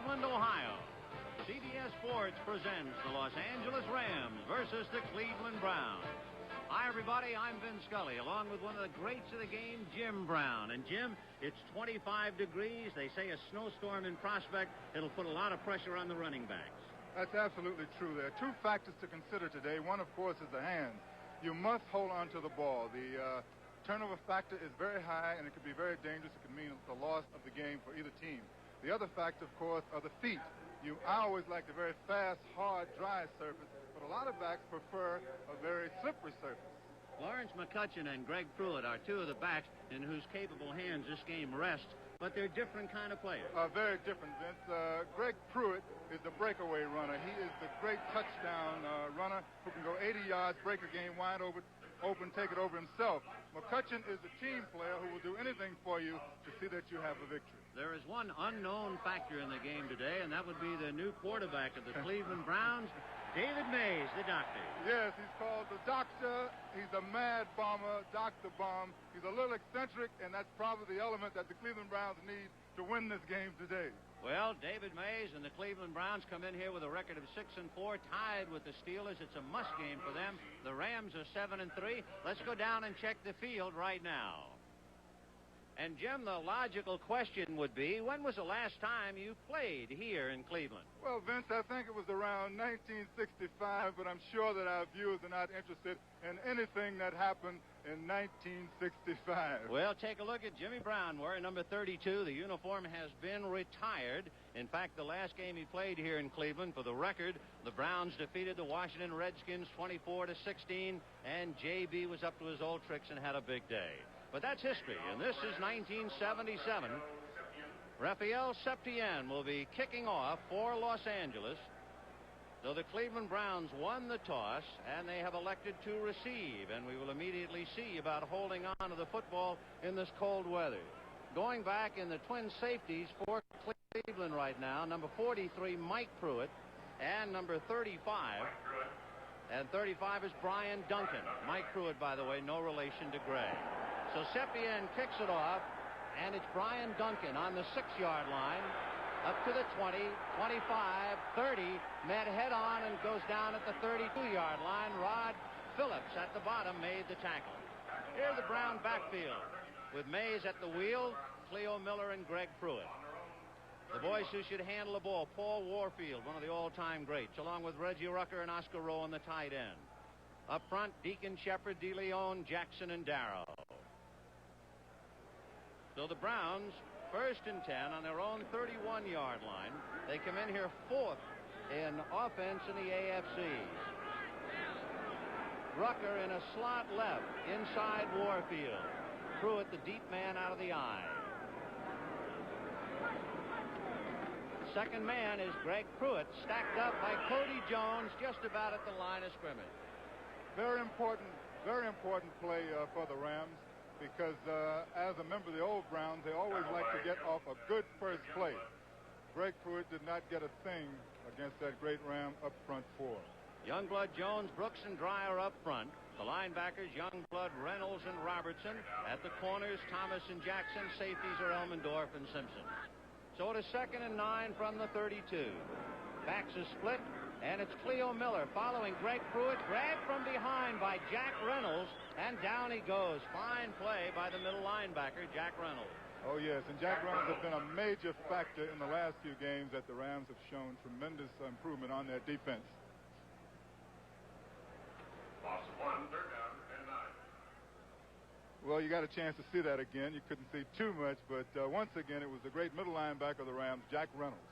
Cleveland, Ohio. CBS Sports presents the Los Angeles Rams versus the Cleveland Browns. Hi, everybody. I'm Vin Scully, along with one of the greats of the game, Jim Brown. And, Jim, it's 25 degrees. They say a snowstorm in prospect. It'll put a lot of pressure on the running backs. That's absolutely true. There are two factors to consider today. One, of course, is the hands. You must hold on to the ball. The turnover factor is very high, and it could be very dangerous. It could mean the loss of the game for either team. The other factor, of course, are the feet. I always like the very fast, hard, dry surface, but a lot of backs prefer a very slippery surface. Lawrence McCutcheon and Greg Pruitt are two of the backs in whose capable hands this game rests, but they're different kind of players. Very different, Vince. Greg Pruitt is the breakaway runner. He is the great touchdown runner who can go 80 yards, break a game wide open, take it over himself. McCutcheon is the team player who will do anything for you to see that you have a victory. There is one unknown factor in the game today, and that would be the new quarterback of the Cleveland Browns, David Mays, the doctor. Yes, he's called the doctor. He's a mad bomber, Dr. Bomb. He's a little eccentric, and that's probably the element that the Cleveland Browns need to win this game today. Well, David Mays and the Cleveland Browns come in here with a record of 6-4, tied with the Steelers. It's a must game for them. The Rams are 7-3. Let's go down and check the field right now. And, Jim, the logical question would be, when was the last time you played here in Cleveland? Well, Vince, I think it was around 1965, but I'm sure that our viewers are not interested in anything that happened in 1965. Well, take a look at Jimmy Brown wearing number 32. The uniform has been retired. In fact, the last game he played here in Cleveland, for the record, the Browns defeated the Washington Redskins 24-16, and JB was up to his old tricks and had a big day. But that's history, and this is 1977. Rafael Septien will be kicking off for Los Angeles. So the Cleveland Browns won the toss, and they have elected to receive, and we will immediately see about holding on to the football in this cold weather. Going back in the twin safeties for Cleveland right now, number 43, Mike Pruitt, and number 35. And 35 is Brian Duncan. Mike Pruitt, by the way, no relation to Greg. So Septien kicks it off, and it's Brian Duncan on the 6-yard line, up to the 20, 25, 30, met head-on and goes down at the 32-yard line. Rod Phillips at the bottom made the tackle. Here's the Brown backfield with Mays at the wheel, Cleo Miller and Greg Pruitt. The boys who should handle the ball, Paul Warfield, one of the all-time greats, along with Reggie Rucker and Oscar Rowe on the tight end. Up front, Deacon Shepard, DeLeon, Jackson, and Darrow. So the Browns, 1st and 10 on their own 31-yard line. They come in here 4th in offense in the AFC. Rucker in a slot left, inside Warfield. Pruitt, the deep man, out of the eye. Second man is Greg Pruitt, stacked up by Cody Jones, just about at the line of scrimmage. Very important play for the Rams, because as a member of the old Browns, they always like to get off a good first play. Greg Pruitt did not get a thing against that great Ram up front 4. Youngblood, Jones, Brooks, and Dreyer up front. The linebackers, Youngblood, Reynolds, and Robertson. At the corners, Thomas and Jackson. Safeties are Elmendorf and Simpson. So it is 2nd and 9 from the 32. Backs is split, and it's Cleo Miller following Greg Pruitt. Grabbed from behind by Jack Reynolds, and down he goes. Fine play by the middle linebacker, Jack Reynolds. Oh, yes, and Jack Reynolds has been a major factor in the last few games that the Rams have shown tremendous improvement on their defense. Loss of 1, 3rd down and 9. Well, you got a chance to see that again. You couldn't see too much, but once again, it was the great middle linebacker of the Rams, Jack Reynolds.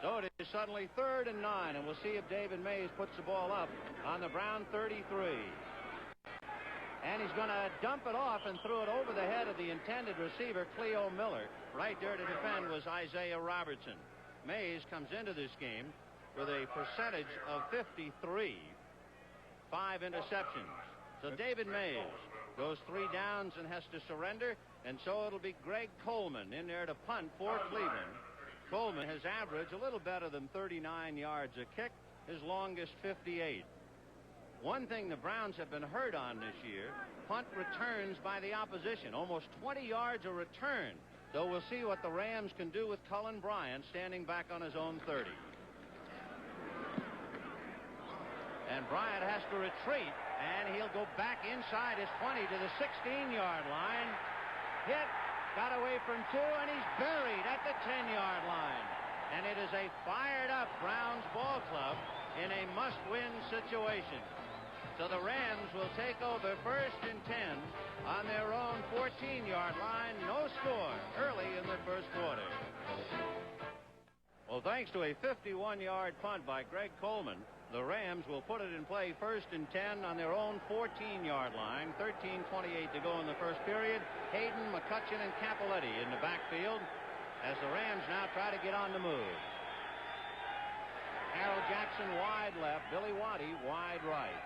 So it is suddenly 3rd and 9, and we'll see if David Mays puts the ball up on the Brown 33. And he's going to dump it off and throw it over the head of the intended receiver, Cleo Miller. Right there to defend was Isaiah Robertson. Mays comes into this game with a percentage of 53, 5 interceptions. So David Mays goes 3 downs and has to surrender, and so it'll be Greg Coleman in there to punt for Cleveland. Coleman has averaged a little better than 39 yards a kick, his longest 58. One thing the Browns have been hurt on this year, punt returns by the opposition. Almost 20 yards a return So we'll see what the Rams can do with Cullen Bryant standing back on his own 30. And Bryant has to retreat, and he'll go back inside his 20 to the 16-yard line. Hit, got away from 2, and he's buried at the 10-yard line. And it is a fired-up Browns ball club in a must-win situation. So the Rams will take over 1st and 10 on their own 14-yard line. No score early in the first quarter. Well, thanks to a 51-yard punt by Greg Coleman, the Rams will put it in play 1st and 10 on their own 14-yard line. 13:28 to go in the first period. Hayden, McCutcheon, and Capoletti in the backfield as the Rams now try to get on the move. Harold Jackson wide left, Billy Waddy wide right.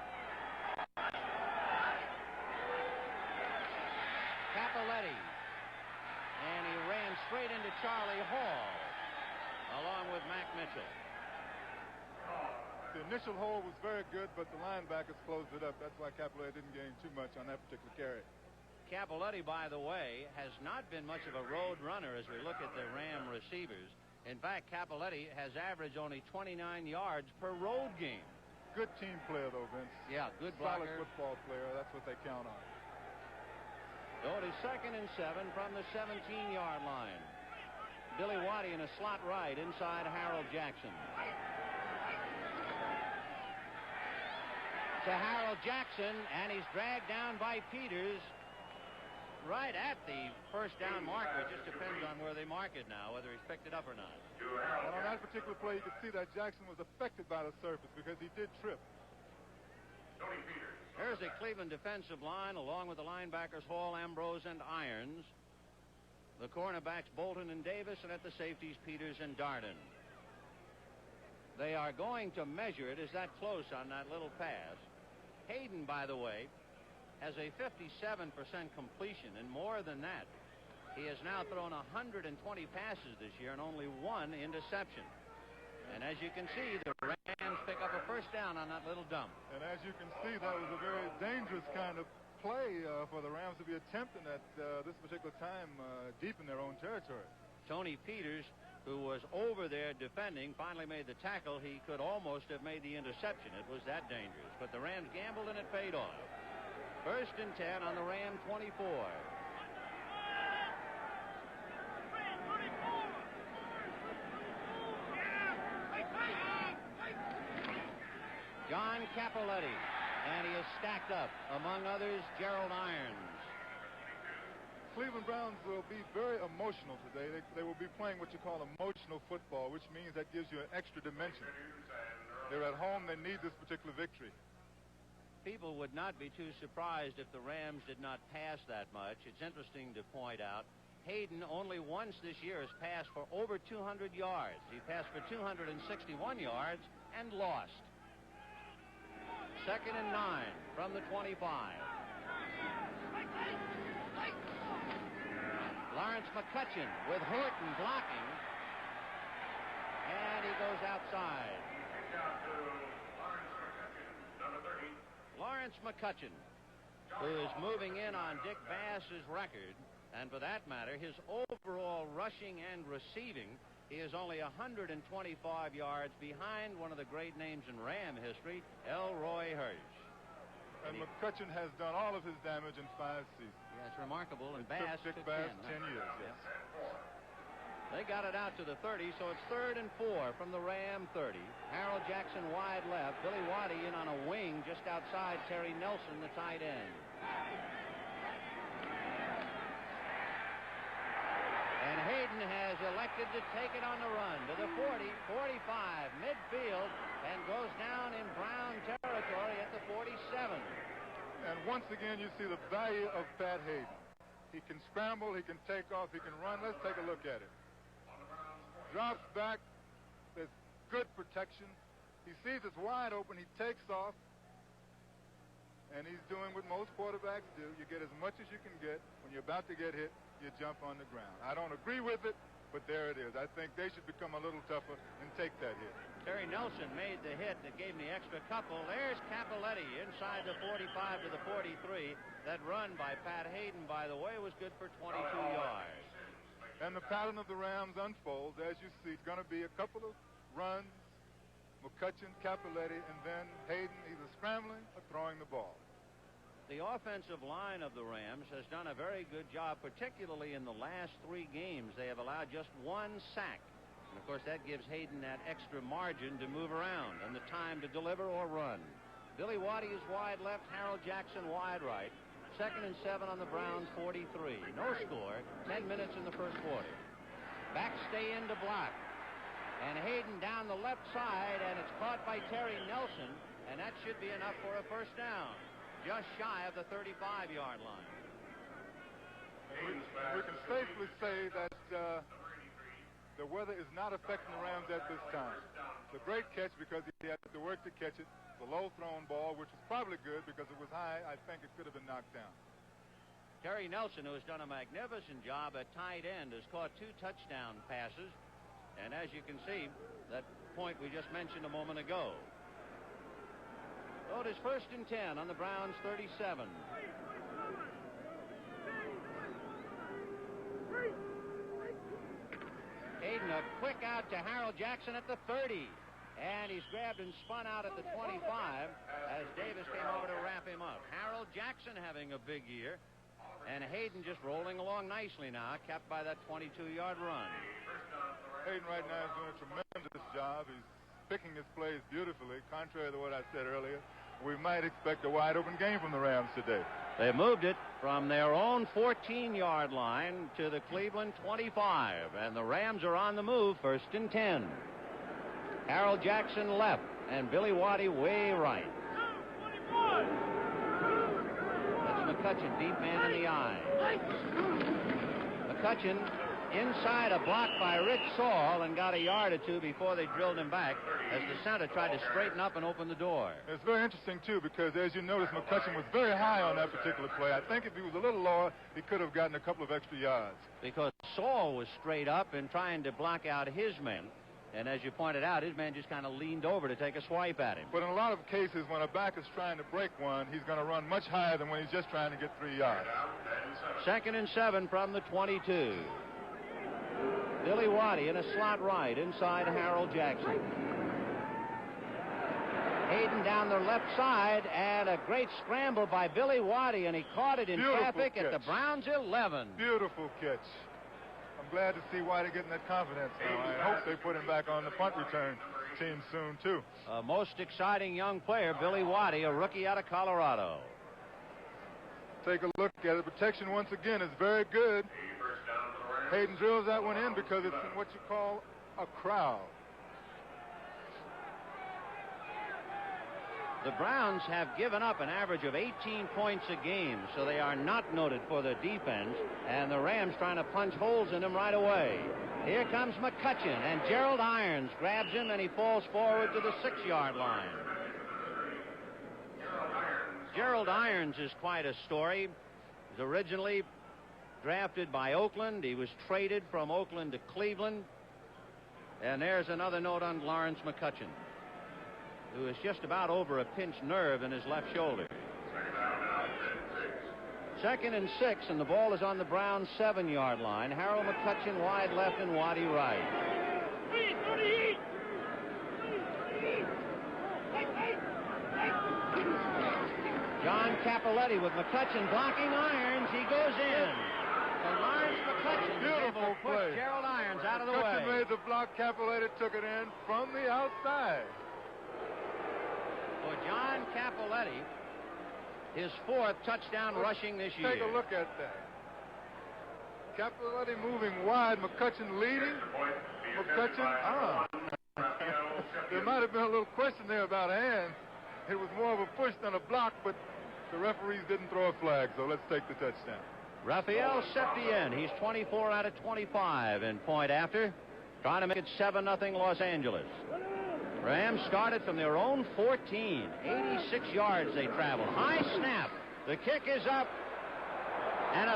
Capoletti, and he ran straight into Charlie Hall along with Mac Mitchell. The initial hold was very good, but the linebackers closed it up. That's why Capoletti didn't gain too much on that particular carry. Capoletti, by the way, has not been much of a road runner as we look at the Ram receivers. In fact, Capoletti has averaged only 29 yards per road game. Good team player, though, Vince. Yeah, good blocker. Solid football player. That's what they count on. So it is 2nd and 7 from the 17-yard line. Billy Waddy in a slot right inside Harold Jackson. To Harold Jackson, and he's dragged down by Peters right at the first down marker. It just depends on where they mark it now, whether he's picked it up or not. Well, on that particular play, you could see that Jackson was affected by the surface because he did trip. Here's a Cleveland defensive line along with the linebackers Hall, Ambrose, and Irons. The cornerbacks Bolton and Davis, and at the safeties Peters and Darden. They are going to measure it. Is that close on that little pass? Hayden, by the way, has a 57% completion, and more than that, he has now thrown 120 passes this year and only 1 interception. And as you can see, the Rams pick up a first down on that little dump. And as you can see, that was a very dangerous kind of play for the Rams to be attempting at this particular time deep in their own territory. Tony Peters, who was over there defending, finally made the tackle. He could almost have made the interception. It was that dangerous. But the Rams gambled, and it paid off. 1st and 10 on the Ram 24. John Capoletti, and he is stacked up, among others, Gerald Irons. Cleveland Browns will be very emotional today. They will be playing what you call emotional football, which means that gives you an extra dimension. They're at home. They need this particular victory. People would not be too surprised if the Rams did not pass that much. It's interesting to point out Hayden only once this year has passed for over 200 yards. He passed for 261 yards and lost. 2nd and 9 from the 25. Lawrence McCutcheon with Horton blocking, and he goes outside. Lawrence McCutcheon, who is moving in on Dick Bass's record, and for that matter, his overall rushing and receiving, he is only 125 yards behind one of the great names in Ram history, Elroy Hirsch. And McCutcheon has done all of his damage in 5 seasons. That's remarkable, and It Bass took took Bass 10. 10 years, yes. They got it out to the 30, so it's 3rd and 4 from the Ram 30. Harold Jackson wide left. Billy Waddy in on a wing just outside Terry Nelson, the tight end. And Hayden has elected to take it on the run to the 40, 45, midfield, and goes down in Brown territory at the 47. And once again, you see the value of Pat Hayden. He can scramble, he can take off, he can run. Let's take a look at it. Drops back. There's good protection. He sees it's wide open. He takes off. And he's doing what most quarterbacks do. You get as much as you can get. When you're about to get hit, you jump on the ground. I don't agree with it, but there it is. I think they should become a little tougher and take that hit. Terry Nelson made the hit that gave him the extra couple. There's Capoletti inside the 45 to the 43. That run by Pat Hayden, by the way, was good for 22 yards. And the pattern of the Rams unfolds. As you see, it's going to be a couple of runs, McCutchen, Cappelletti, and then Hayden either scrambling or throwing the ball. The offensive line of the Rams has done a very good job, particularly in the last 3 games. They have allowed just 1 sack. And, of course, that gives Hayden that extra margin to move around and the time to deliver or run. Billy Waddy is wide left, Harold Jackson wide right. 2nd and 7 on the Browns 43. No score, 10 minutes in the first quarter. Back stay into block. And Hayden down the left side, and it's caught by Terry Nelson, and that should be enough for a first down. Just shy of the 35-yard line. We can safely say that the weather is not affecting the Rams at this time. It's a great catch because he had to work to catch it. It's a low-thrown ball, which is probably good because it was high. I think it could have been knocked down. Terry Nelson, who has done a magnificent job at tight end, has caught 2 touchdown passes. And as you can see, that point we just mentioned a moment ago. So it is 1st and 10 on the Browns 37. Hayden, a quick out to Harold Jackson at the 30. And he's grabbed and spun out at the 25 as Davis came over to wrap him up. Harold Jackson having a big year. And Hayden just rolling along nicely now, capped by that 22-yard run. Hayden right now is doing a tremendous job. He's picking his plays beautifully, contrary to what I said earlier. We might expect a wide-open game from the Rams today. They moved it from their own 14-yard line to the Cleveland 25, and the Rams are on the move, 1st and 10. Harold Jackson left, and Billy Waddy way right. That's McCutchen, deep man in the eye. McCutchen inside a block by Rich Saul and got a yard or 2 before they drilled him back as the center tried to straighten up and open the door. It's very interesting, too, because as you notice, McCutchen was very high on that particular play. I think if he was a little lower, he could have gotten a couple of extra yards. Because Saul was straight up and trying to block out his men. And as you pointed out, his man just kind of leaned over to take a swipe at him. But in a lot of cases, when a back is trying to break one, he's going to run much higher than when he's just trying to get 3 yards. 2nd and 7 from the 22. Billy Waddy in a slot right inside Harold Jackson. Hayden down the left side, and a great scramble by Billy Waddy, and he caught it in traffic at the Browns 11. Beautiful catch. I'm glad to see Waddy getting that confidence now. I hope they put him back on the punt return team soon, too. A most exciting young player, Billy Waddy, a rookie out of Colorado. Take a look at it. Protection once again is very good. Hayden drills that one in because it's in what you call a crowd. The Browns have given up an average of 18 points a game, so they are not noted for their defense, and the Rams trying to punch holes in them right away. Here comes McCutchen, and Gerald Irons grabs him, and he falls forward to the 6-yard line. Gerald Irons is quite a story. He was originally drafted by Oakland. He was traded from Oakland to Cleveland. And there's another note on Lawrence McCutchen, who is just about over a pinched nerve in his left shoulder. 2nd and 6, and the ball is on the Browns' 7-yard line. Harold McCutchen wide left and Waddy right. John Cappelletti with McCutchen blocking Irons. He goes in. So Lawrence McCutchen Beautiful play. Push Gerald Irons out of the McCutchen way. made the block. Cappelletti took it in from the outside. For John Cappelletti, his 4th touchdown rushing this year. Take a look at that. Cappelletti moving wide. McCutchen leading. McCutchen. There might have been a little question there about a hand. It was more of a push than a block, but the referees didn't throw a flag, so let's take the touchdown. Rafael Septien, he's 24 out of 25 in point after, trying to make it 7-0 Los Angeles. Rams started from their own 14. 86 yards they traveled. High snap. The kick is up. And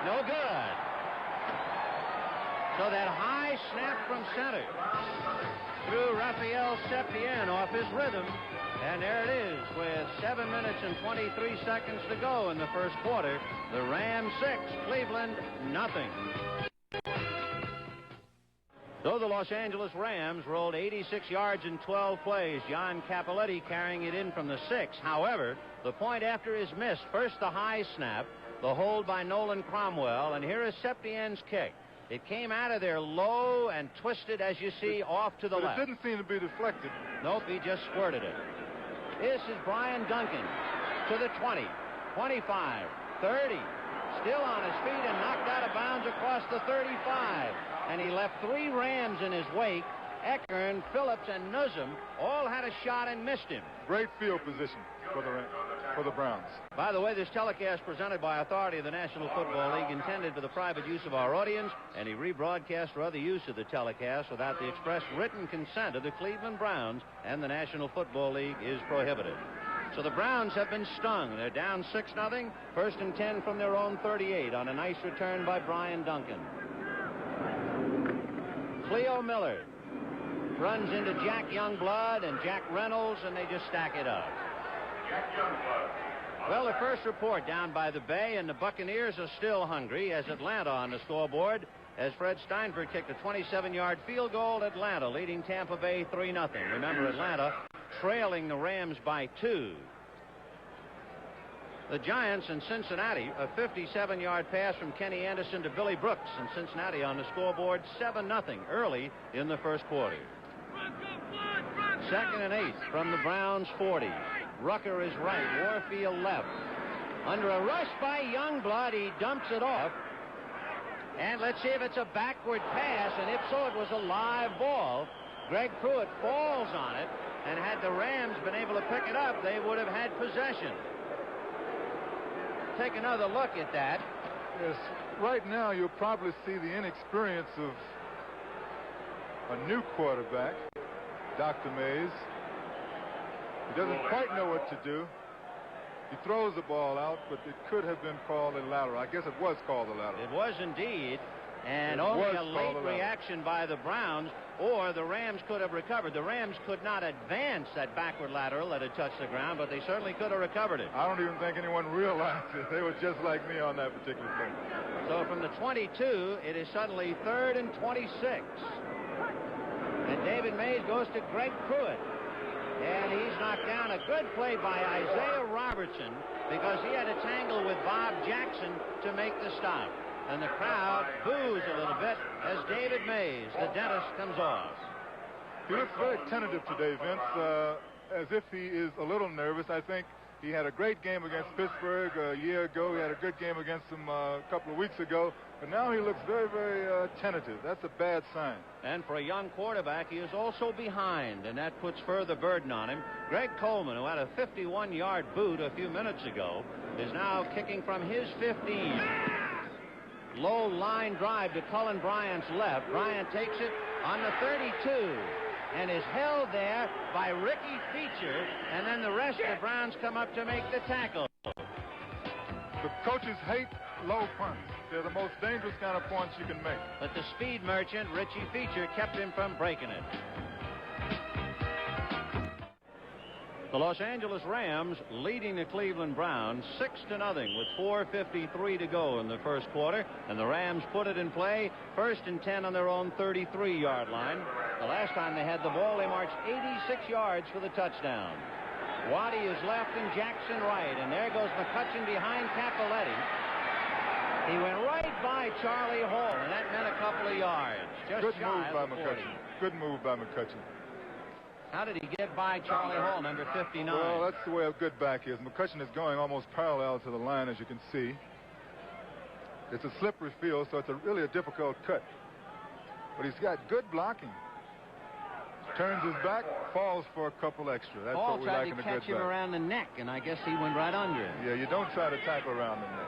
no good. So that high snap from center threw Rafael Septien off his rhythm. And there it is with 7 minutes and 23 seconds to go in the first quarter. The Rams 6, Cleveland nothing. So the Los Angeles Rams rolled 86 yards in 12 plays. John Cappelletti carrying it in from the 6. However, the point after is missed. First the high snap, the hold by Nolan Cromwell, and here is Septien's kick. It came out of there low and twisted, as you see, off to the left. It didn't seem to be deflected. Nope, he just squirted it. This is Brian Duncan to the 20, 25, 30. Still on his feet and knocked out of bounds across the 35. And he left 3 Rams in his wake. Eckern, Phillips, and Nuzum all had a shot and missed him. Great field position for the Browns. By the way, this telecast presented by authority of the National Football League, intended for the private use of our audience. Any rebroadcast or other use of the telecast without the express written consent of the Cleveland Browns and the National Football League is prohibited. So the Browns have been stung. They're down 6-0. First and 10 from their own 38 on a nice return by Brian Duncan. Cleo Miller runs into Jack Youngblood and Jack Reynolds, and they just stack it up. Well, the first report down by the Bay, and the Buccaneers are still hungry as Atlanta on the scoreboard as Fred Steinfurt kicked a 27-yard field goal. Atlanta leading Tampa Bay 3-0. Remember, Atlanta trailing the Rams by 2. The Giants in Cincinnati, a 57-yard pass from Kenny Anderson to Billy Brooks, and Cincinnati on the scoreboard 7-0 early in the first quarter. Second and 8 from the Browns 40. Rucker is right, Warfield left. Under a rush by Youngblood, he dumps it off. And let's see if it's a backward pass, and if so, it was a live ball. Greg Pruitt falls on it, and had the Rams been able to pick it up, they would have had possession. Take another look at that. Yes, right now you'll probably see the inexperience of a new quarterback, Dr. Mays. He doesn't quite know what to do. He throws the ball out, but it could have been called a lateral. I guess it was called a lateral. It was indeed. And only a late reaction by the Browns, or the Rams could have recovered. The Rams could not advance that backward lateral that had touched the ground, but they certainly could have recovered it. I don't even think anyone realized it. They were just like me on that particular thing. So from the 22, it is suddenly 3rd and 26. And David Mays goes to Greg Pruitt. And he's knocked down. A good play by Isaiah Robertson, because he had a tangle with Bob Jackson to make the stop. And the crowd boos a little bit as David Mays, the dentist, comes off. He looks very tentative today, Vince, as if he is a little nervous. I think he had a great game against Pittsburgh a year ago. He had a good game against them a couple of weeks ago. But now he looks very, very tentative. That's a bad sign. And for a young quarterback, he is also behind, and that puts further burden on him. Greg Coleman, who had a 51-yard boot a few minutes ago, is now kicking from his 15. Low line drive to Cullen Bryant's left. Bryant takes it on the 32 and is held there by Ricky Feature, and then the rest of the Browns come up to make the tackle. The coaches hate low punts. They're the most dangerous kind of punts you can make. But the speed merchant, Richie Feature, kept him from breaking it. The Los Angeles Rams leading the Cleveland Browns 6-0 with 4:53 to go in the first quarter, and the Rams put it in play. 1st and 10 on their own 33-yard line. The last time they had the ball, they marched 86 yards for the touchdown. Waddy is left and Jackson right, and there goes McCutcheon behind Cappelletti. He went right by Charlie Hall, and that meant a couple of yards. Just good shy move by of the 40. McCutcheon. Good move by McCutcheon. How did he get by Charlie Hall, number 59? Well, that's the way a good back is. McCutcheon is going almost parallel to the line, as you can see. It's a slippery field, so it's really a difficult cut. But he's got good blocking. Turns his back, falls for a couple extra. That's Hall what we like in a good back. tried to catch him around the neck, and I guess he went right under it. Yeah, you don't try to tackle around the neck.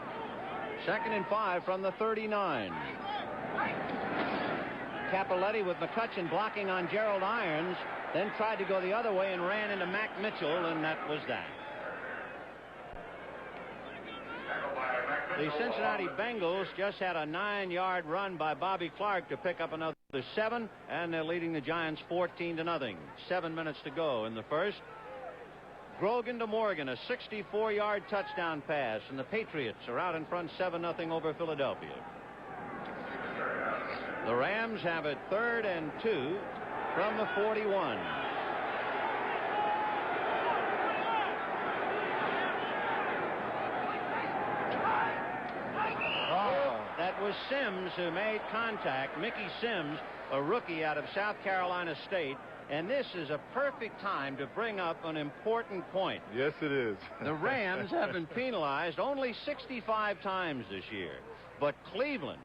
2nd and 5 from the 39. Cappelletti with McCutcheon blocking on Gerald Irons, then tried to go the other way and ran into Mac Mitchell, and that was that. The Cincinnati Bengals just had a 9-yard run by Bobby Clark to pick up another 7, and they're leading the Giants 14-0. 7 minutes to go in the first. Grogan to Morgan, a 64-yard touchdown pass, and the Patriots are out in front 7-0 over Philadelphia. The Rams have it 3rd and 2 from the 41. That was Sims who made contact. Mickey Sims, a rookie out of South Carolina State. And this is a perfect time to bring up an important point. Yes, it is. The Rams have been penalized only 65 times this year. But Cleveland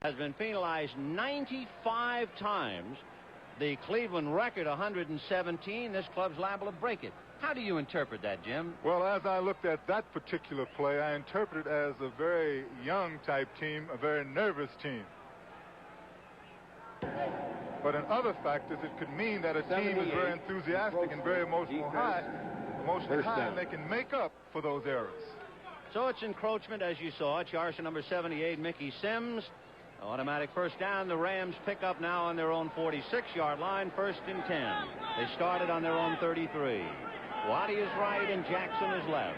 has been penalized 95 times. The Cleveland record, 117. This club's liable to break it. How do you interpret that, Jim? Well, as I looked at that particular play, I interpret it as a very young type team, a very nervous team. But in other factors, it could mean that a team is very enthusiastic and very emotionally high, and they can make up for those errors. So it's encroachment, as you saw. Charge number 78, Mickey Sims. Automatic first down. The Rams pick up now on their own 46-yard line, 1st and 10. They started on their own 33. Waddy is right and Jackson is left.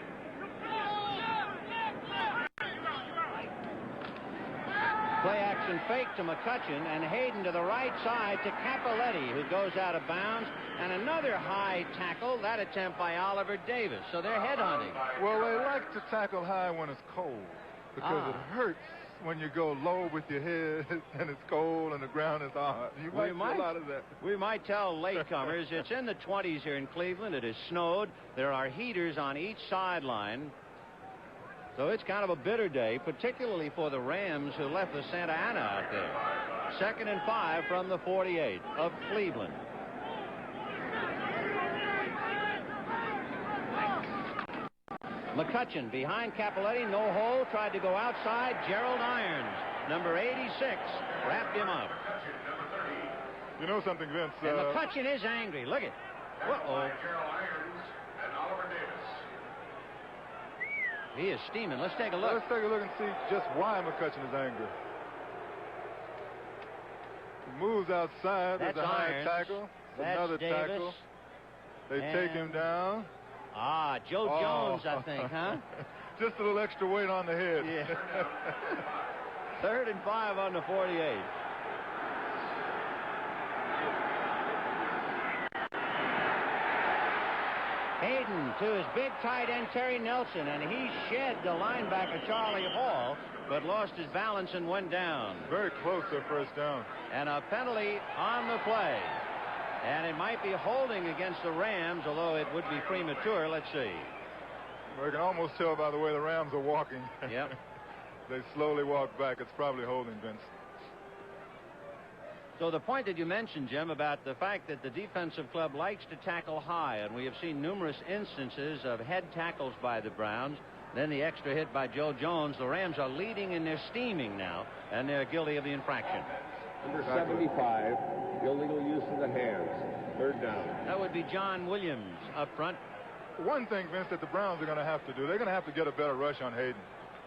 Play action fake to McCutcheon, and Hayden to the right side to Capoletti, who goes out of bounds, and another high tackle, that attempt by Oliver Davis. So they're headhunting. Well, they like to tackle high when it's cold, because it hurts when you go low with your head and it's cold and the ground is hard. You might see a lot of that. We might tell latecomers it's in the 20s here in Cleveland. It has snowed. There are heaters on each sideline. So it's kind of a bitter day, particularly for the Rams, who left the Santa Ana out there. 2nd and 5 from the 48 of Cleveland. McCutcheon behind Capoletti, no hole, tried to go outside. Gerald Irons, number 86, wrapped him up. You know something, Vince? And McCutcheon is angry. Look at. Uh-oh. He is steaming. Let's take a look. Let's take a look and see just why McCutcheon is angry. He moves outside. That's There's a high Irons. tackle. That's Another Davis. tackle. They take him down. Joe Jones, I think, huh? Just a little extra weight on the head. Yeah. 3rd and 5 on the 48. Hayden to his big tight end, Terry Nelson, and he shed the linebacker, Charlie Hall, but lost his balance and went down. Very close to first down. And a penalty on the play. And it might be holding against the Rams, although it would be premature. Let's see. Well, you can almost tell by the way the Rams are walking. Yep. They slowly walk back. It's probably holding, Vince. So the point that you mentioned, Jim, about the fact that the defensive club likes to tackle high, and we have seen numerous instances of head tackles by the Browns, then the extra hit by Joe Jones. The Rams are leading and they're steaming now, and they're guilty of the infraction. Number 75, illegal use of the hands. 3rd down. That would be John Williams up front. One thing, Vince, that the Browns are going to have to do, they're going to have to get a better rush on Hayden.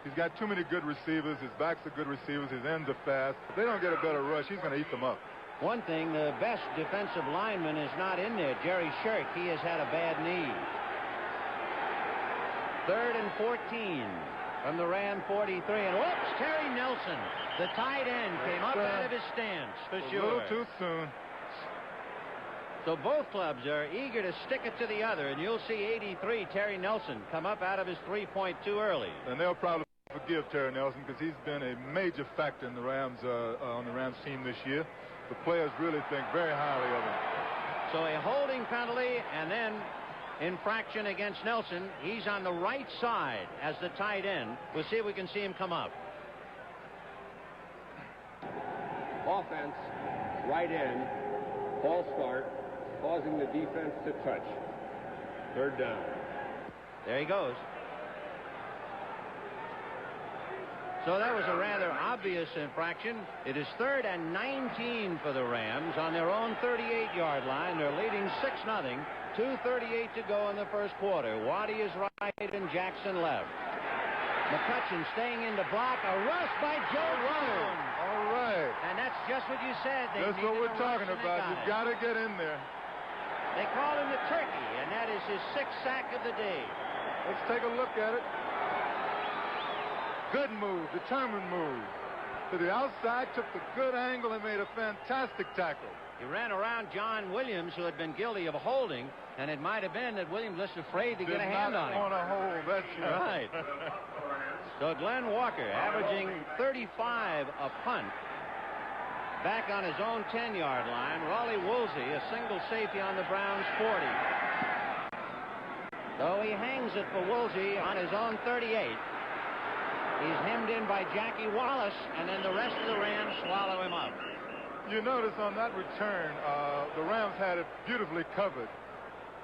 He's got too many good receivers. His backs are good receivers. His ends are fast. If they don't get a better rush, he's going to eat them up. One thing, the best defensive lineman is not in there, Jerry Shirk. He has had a bad knee. 3rd and 14 from the Ram 43. And whoops, Terry Nelson, the tight end, came up out of his stance for sure. A little too soon. So both clubs are eager to stick it to the other, and you'll see 83, Terry Nelson, come up out of his three-point too early. And they'll probably forgive Terry Nelson because he's been a major factor in the Rams on the Rams team this year. The players really think very highly of him. So a holding penalty and then infraction against Nelson. He's on the right side as the tight end. We'll see if we can see him come up. Offense, right end, false start, causing the defense to touch. 3rd down. There he goes. So that was a rather obvious infraction. It is 3rd and 19 for the Rams on their own 38-yard line. They're leading 6-0. 2:38 to go in the first quarter. Waddy is right and Jackson left. McCutcheon staying in the block. A rush by Joe Roan. All right. And that's just what you said. That's what we're talking about. You've got to get in there. They call him the Turkey, and that is his 6th sack of the day. Let's take a look at it. Good move, determined move. To the outside, took the good angle and made a fantastic tackle. He ran around John Williams, who had been guilty of holding, and it might have been that Williams was afraid to get a hand on him. On a hold, that's right. So Glenn Walker, averaging 35 a punt, back on his own 10-yard line. Raleigh Woolsey, a single safety on the Browns' 40. So he hangs it for Woolsey on his own 38. He's hemmed in by Jackie Wallace, and then the rest of the Rams swallow him up. You notice on that return, the Rams had it beautifully covered.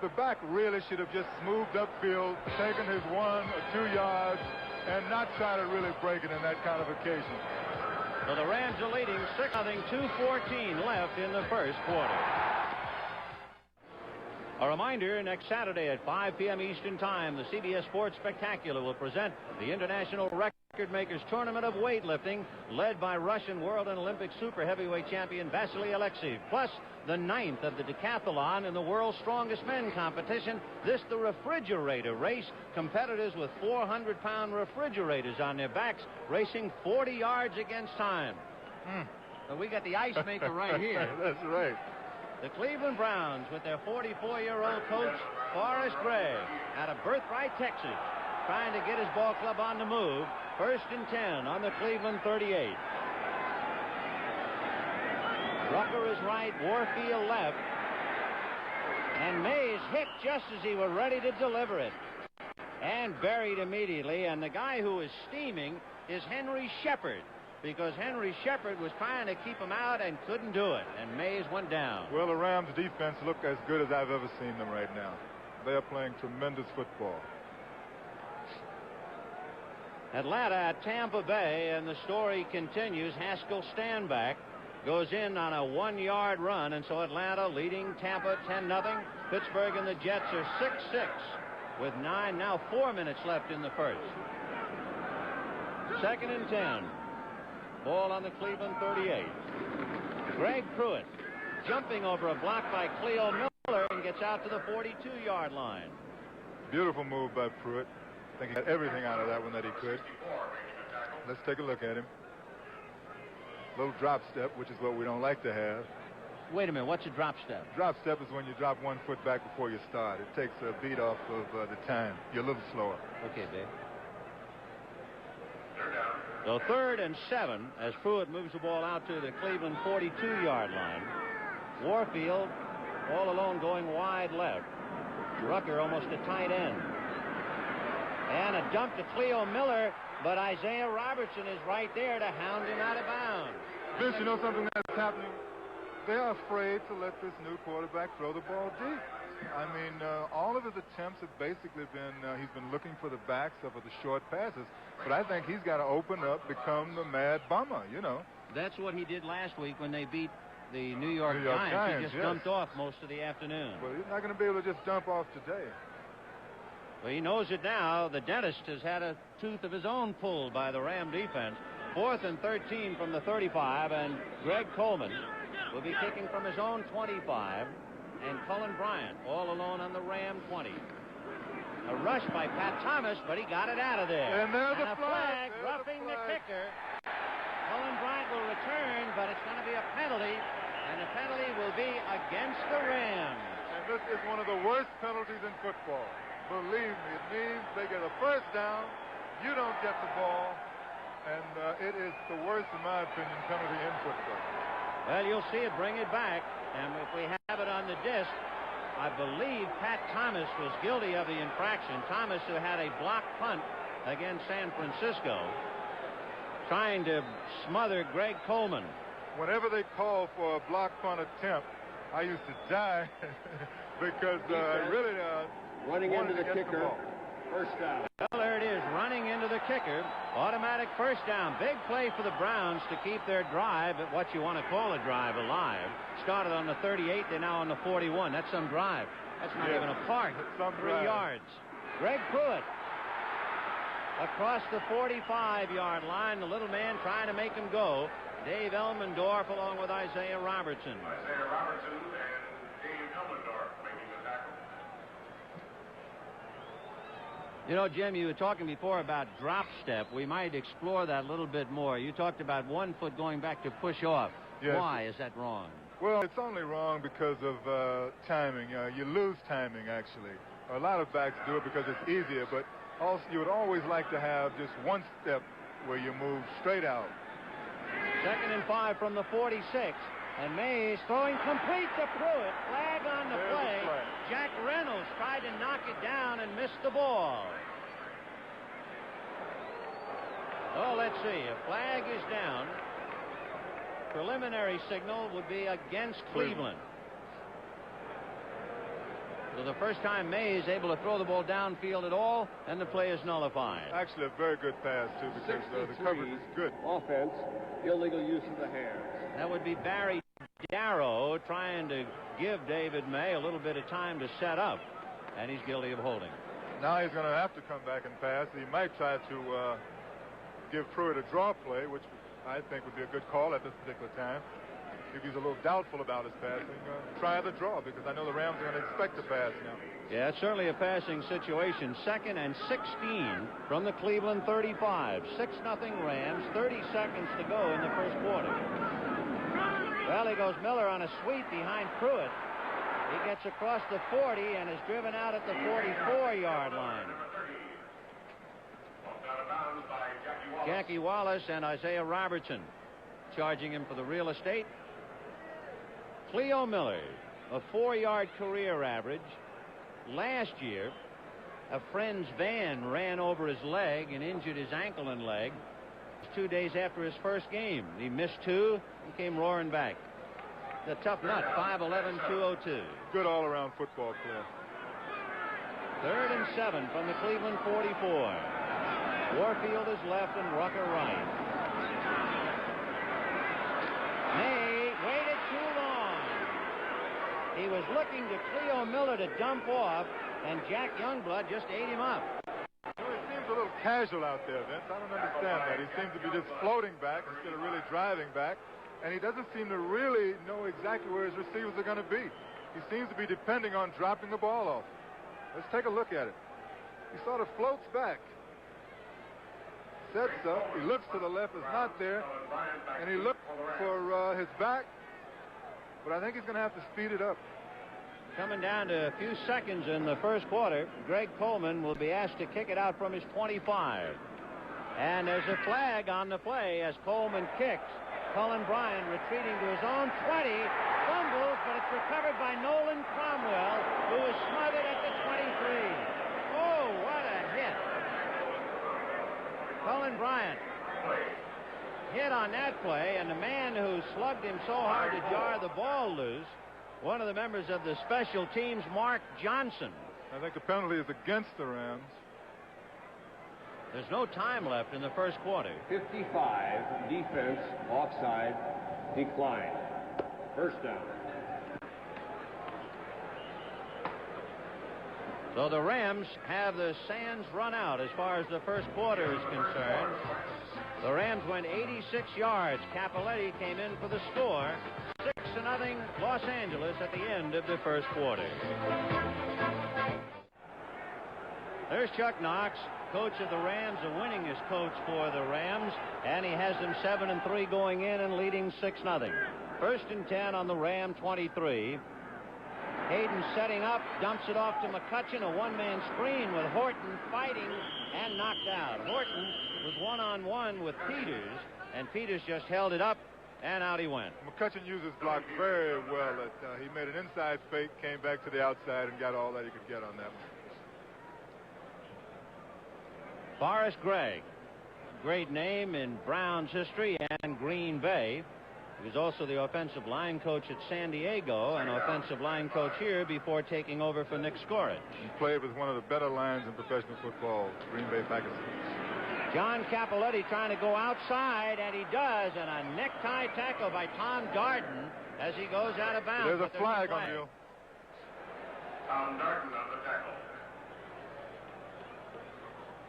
The back really should have just smoothed upfield, taken his 1 or 2 yards, and not try to really break it in that kind of occasion. So the Rams are leading 6-0, 2:14 left in the first quarter. A reminder, next Saturday at 5 p.m. Eastern Time, the CBS Sports Spectacular will present the International Record Makers Tournament of Weightlifting, led by Russian World and Olympic Super Heavyweight Champion Vasily Alexeyev, plus the 9th of the decathlon in the World's Strongest Men competition. This, the refrigerator race. Competitors with 400-pound refrigerators on their backs, racing 40 yards against time. So we got the ice maker right here. That's right. The Cleveland Browns, with their 44-year-old coach, Forrest Gregg, out of Birthright, Texas, trying to get his ball club on the move. 1st and 10 on the Cleveland 38. Rucker is right, Warfield left. And Mays hit just as he was ready to deliver it. And buried immediately. And the guy who is steaming is Henry Shepard, because Henry Shepard was trying to keep him out and couldn't do it. And Mays went down. Well, the Rams' defense look as good as I've ever seen them right now. They are playing tremendous football. Atlanta at Tampa Bay, and the story continues. Haskell Standback goes in on a 1-yard run, and so Atlanta leading Tampa 10-0. Pittsburgh and the Jets are 6-6 with 4 minutes left in the first. 2nd and 10. Ball on the Cleveland 38. Greg Pruitt jumping over a block by Cleo Miller and gets out to the 42-yard line. Beautiful move by Pruitt. I think he got everything out of that one that he could. Let's take a look at him. Little drop step, which is what we don't like to have. Wait a minute, what's a drop step? Drop step is when you drop 1 foot back before you start. It takes a beat off of the time. You're a little slower. Okay, babe. So 3rd and 7 as Pruitt moves the ball out to the Cleveland 42-yard line. Warfield all alone going wide left. Rucker almost a tight end. And a dump to Cleo Miller, but Isaiah Robertson is right there to hound him out of bounds. Vince, you know something that's happening? They're afraid to let this new quarterback throw the ball deep. I mean, all of his attempts have basically been, he's been looking for the backs or for the short passes. But I think he's got to open up, become the mad bummer, you know. That's what he did last week when they beat the New York Giants. He just dumped off most of the afternoon. Well, he's not going to be able to just dump off today. Well, he knows it now. The dentist has had a tooth of his own pulled by the Ram defense. 4th and 13 from the 35, and Greg Coleman will be kicking from his own 25. And Cullen Bryant all alone on the Ram 20. A rush by Pat Thomas, but he got it out of there. And there's a flag roughing the kicker. Cullen Bryant will return, but it's going to be a penalty, and the penalty will be against the Rams. And this is one of the worst penalties in football. Believe me, it means they get a first down, you don't get the ball, and it is the worst, in my opinion, penalty in football. Well, you'll see it bring it back, and if we have it on the disc, I believe Pat Thomas was guilty of the infraction. Thomas, who had a block punt against San Francisco, trying to smother Greg Coleman. Whenever they call for a block punt attempt, I used to die because really running into the kicker. First down. Well, there it is, running into the kicker. Automatic first down. Big play for the Browns to keep their drive, at what you want to call a drive, alive. Started on the 38, they're now on the 41. That's some drive. That's not even a park. 3 yards. Greg Pruitt across the 45-yard line. The little man trying to make him go. Dave Elmendorf along with Isaiah Robertson. Isaiah Robertson and Dave Elmendorf making the tackle. You know, Jim, you were talking before about drop step. We might explore that a little bit more. You talked about one foot going back to push off. Yes. Why is that wrong? Well, it's only wrong because of timing. You lose timing, actually. A lot of backs do it because it's easier, but also you would always like to have just one step where you move straight out. 2nd and 5 from the 46. And Mays throwing complete to Pruitt. Flag on the There's play. the flag. Jack Reynolds tried to knock it down and missed the ball. Oh, let's see. A flag is down. Preliminary signal would be against Cleveland. So the first time Mays able to throw the ball downfield at all, and the play is nullified. Actually, a very good pass, too, because the coverage is good. Offense, illegal use of the hands. That would be Barry Darrow trying to give David May a little bit of time to set up, and he's guilty of holding. Now he's going to have to come back and pass. He might try to give Pruitt a draw play, which I think would be a good call at this particular time. If he's a little doubtful about his passing, try the draw, because I know the Rams are going to expect to pass now. Yeah, it's certainly a passing situation. 2nd and 16 from the Cleveland 35. 6-0 Rams, 30 seconds to go in the first quarter. Well, he goes Miller on a sweep behind Pruitt. He gets across the 40 and is driven out at the 44-yard line. Jackie Wallace and Isaiah Robertson charging him for the real estate. Cleo Miller, a 4-yard career average. Last year, a friend's van ran over his leg and injured his ankle and leg. 2 days after his first game. He missed 2 and came roaring back. The tough nut, 5'11", 202. Good all-around football player. 3rd and 7 from the Cleveland 44. Warfield is left and Rucker right. May waited too long. He was looking to Cleo Miller to dump off, and Jack Youngblood just ate him up. Well, it seems a little casual out there, Vince. I don't understand that. He seems to be just floating back instead of really driving back, and he doesn't seem to really know exactly where his receivers are going to be. He seems to be depending on dropping the ball off. Let's take a look at it. He sort of floats back. Sets up. He looks to the left. It's not there. And he looked for his back. But I think he's going to have to speed it up. Coming down to a few seconds in the first quarter, Greg Coleman will be asked to kick it out from his 25. And there's a flag on the play as Coleman kicks. Cullen Bryant retreating to his own 20. Fumbles, but it's recovered by Nolan Cromwell, who is smothered at the 23. Oh, what a hit. Cullen Bryant hit on that play, and the man who slugged him so hard to jar the ball loose, one of the members of the special teams, Mark Johnson. I think the penalty is against the Rams. There's no time left in the first quarter. 55, defense, offside, decline. First down. So the Rams have the sands run out as far as the first quarter is concerned. The Rams went 86 yards. Capoletti came in for the score. 6-0 Los Angeles at the end of the first quarter. There's Chuck Knox, coach of the Rams, the winningest coach for the Rams, and he has them 7-3 going in and leading 6-0. 1st and 10 on the Ram 23. Hayden setting up, dumps it off to McCutcheon, a one-man screen with Horton fighting and knocked out. Horton was one-on-one with Peters, and Peters just held it up, and out he went. McCutcheon used his block very well. He made an inside fake, came back to the outside, and got all that he could get on that one. Forrest Gregg, great name in Browns history and Green Bay. He was also the offensive line coach at San Diego and offensive line coach here before taking over for Nick Skorich. He played with one of the better lines in professional football, Green Bay Packers. John Capoletti trying to go outside, and he does, and a necktie tackle by Tom Darden as he goes out of bounds. There's a flag on you. Tom Darden on the tackle.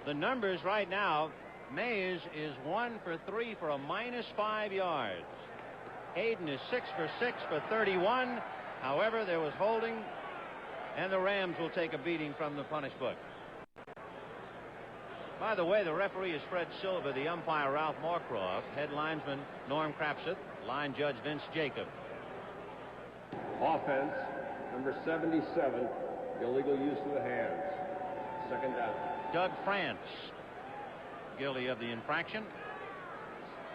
The numbers right now, Mays is 1 for 3 for a -5 yards. Hayden is 6 for 6 for 31. However, there was holding, and the Rams will take a beating from the punish book. By the way, the referee is Fred Silva, the umpire Ralph Moorcroft, head linesman Norm Crapseth, line judge Vince Jacob. Offense, number 77, illegal use of the hands. Second down. Doug France, guilty of the infraction.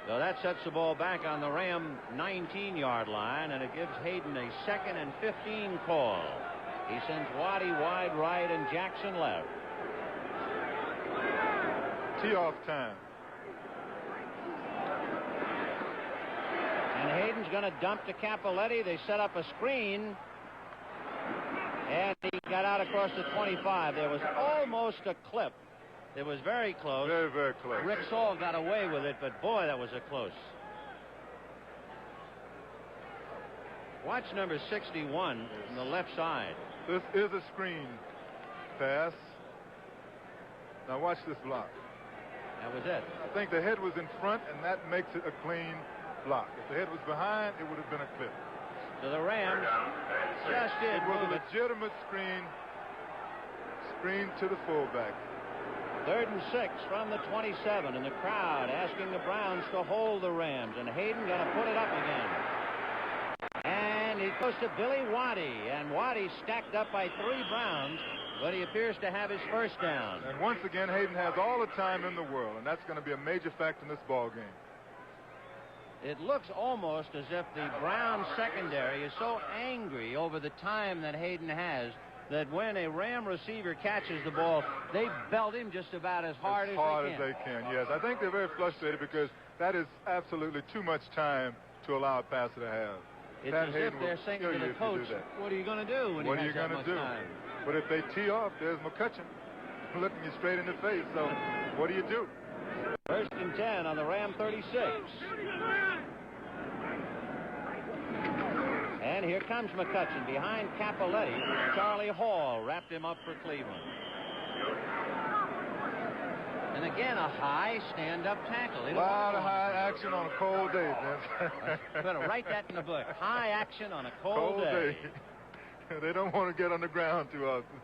So that sets the ball back on the Ram 19-yard line, and it gives Hayden a 2nd and 15 call. He sends Waddy wide right and Jackson left. Tee-off time. And Hayden's going to dump to Capoletti. They set up a screen, and he got out across the 25. There was almost a clip. It was very close. Very, very close. Rick Saul got away with it, but boy, that was a close. Watch number 61 on the left side. This is a screen pass. Now watch this block. That was it. I think the head was in front, and that makes it a clean block. If the head was behind, it would have been a clip. So the Rams just did It was a move it. legitimate screen to the fullback. 3rd and 6 from the 27, and the crowd asking the Browns to hold the Rams, and Hayden going to put it up again. And he goes to Billy Waddy, and Waddy stacked up by 3 Browns, but he appears to have his first down. And once again, Hayden has all the time in the world, and that's going to be a major factor in this ball game. It looks almost as if the Browns secondary is so angry over the time that Hayden has that when a Ram receiver catches the ball, they belt him just about as hard as they can. Yes, I think they're very frustrated because that is absolutely too much time to allow a passer to have. It's as if they're saying to the coach, what are you going to do when he has that much time? But if they tee off, there's McCutcheon looking you straight in the face. So what do you do? 1st and 10 on the Ram 36. And here comes McCutcheon behind Capoletti. Charlie Hall wrapped him up for Cleveland. And again, a high stand-up tackle. A lot of high action on a cold day, Vince. Better write that in the book. High action on a cold day. They don't want to get on the ground too often.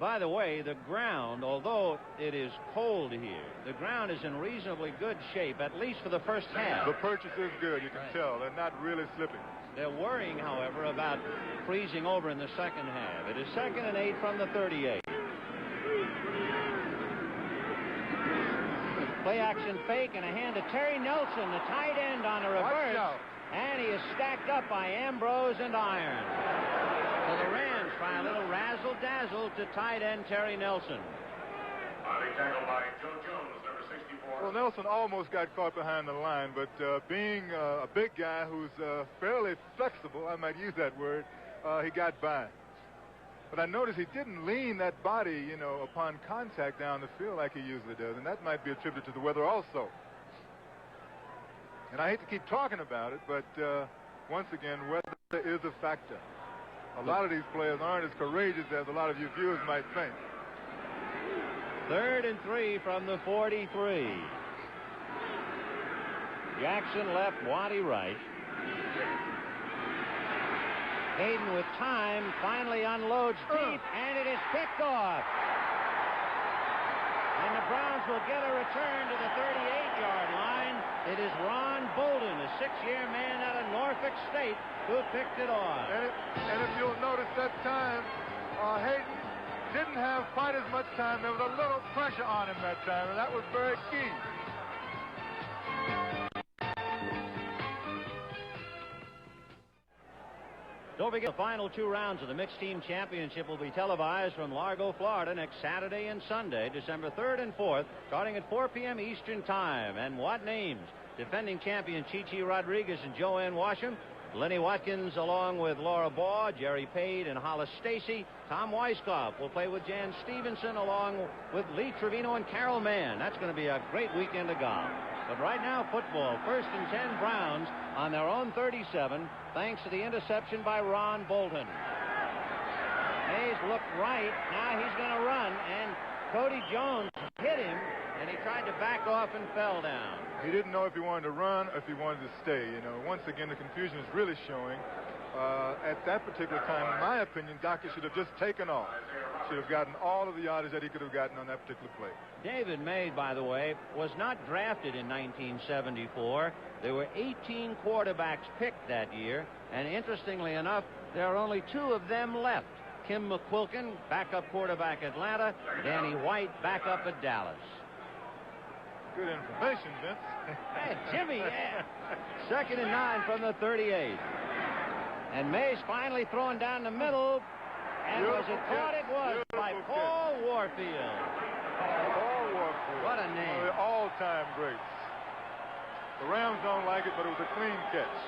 By the way, the ground, although it is cold here, the ground is in reasonably good shape, at least for the first half. The purchase is good. You can tell. They're not really slipping. They're worrying, however, about freezing over in the second half. It is 2nd and 8 from the 38. Play action fake and a hand to Terry Nelson, the tight end on a reverse. And he is stacked up by Ambrose and Iron. So the Rams try a little razzle-dazzle to tight end Terry Nelson. Body tackle by Joe Jones, number 64. Well, Nelson almost got caught behind the line, but being a big guy who's fairly flexible, I might use that word, he got by. But I noticed he didn't lean that body, upon contact down the field like he usually does, and that might be attributed to the weather also. And I hate to keep talking about it, but once again, weather is a factor. A lot of these players aren't as courageous as a lot of you viewers might think. 3rd and 3 from the 43. Jackson left, Waddy right. Hayden with time finally unloads deep, and it is picked off. And the Browns will get a return to the 38-yard line. It is Ron Bolden, a 6-year man out of Norfolk State, who picked it off. And if you'll notice that time, Hayden didn't have quite as much time. There was a little pressure on him that time, and that was very key. Don't forget, the final 2 rounds of the Mixed Team Championship will be televised from Largo, Florida next Saturday and Sunday, December 3rd and 4th, starting at 4 p.m. Eastern Time. And what names? Defending champion Chi-Chi Rodriguez and Joanne Washam, Lenny Watkins along with Laura Baugh, Jerry Pade and Hollis Stacy. Tom Weiskopf will play with Jan Stevenson along with Lee Trevino and Carol Mann. That's going to be a great weekend of golf. But right now, football, 1st and 10 Browns on their own 37, thanks to the interception by Ron Bolden. Hayes looked right. Now he's going to run, and Cody Jones hit him, and he tried to back off and fell down. He didn't know if he wanted to run or if he wanted to stay. Once again, the confusion is really showing. At that particular time, in my opinion, Dockett should have just taken off. Should have gotten all of the yardage that he could have gotten on that particular play. David May, by the way, was not drafted in 1974. There were 18 quarterbacks picked that year, and interestingly enough, there are only 2 of them left. Kim McQuilkin, backup quarterback Atlanta, Danny White, backup at Dallas. Good information, Vince. Hey, Jimmy, yeah. 2nd and 9 from the 38. And May's finally throwing down the middle. And was it caught? It was by Paul Warfield. Paul Warfield. What a name. One of the all-time greats. The Rams don't like it, but it was a clean catch.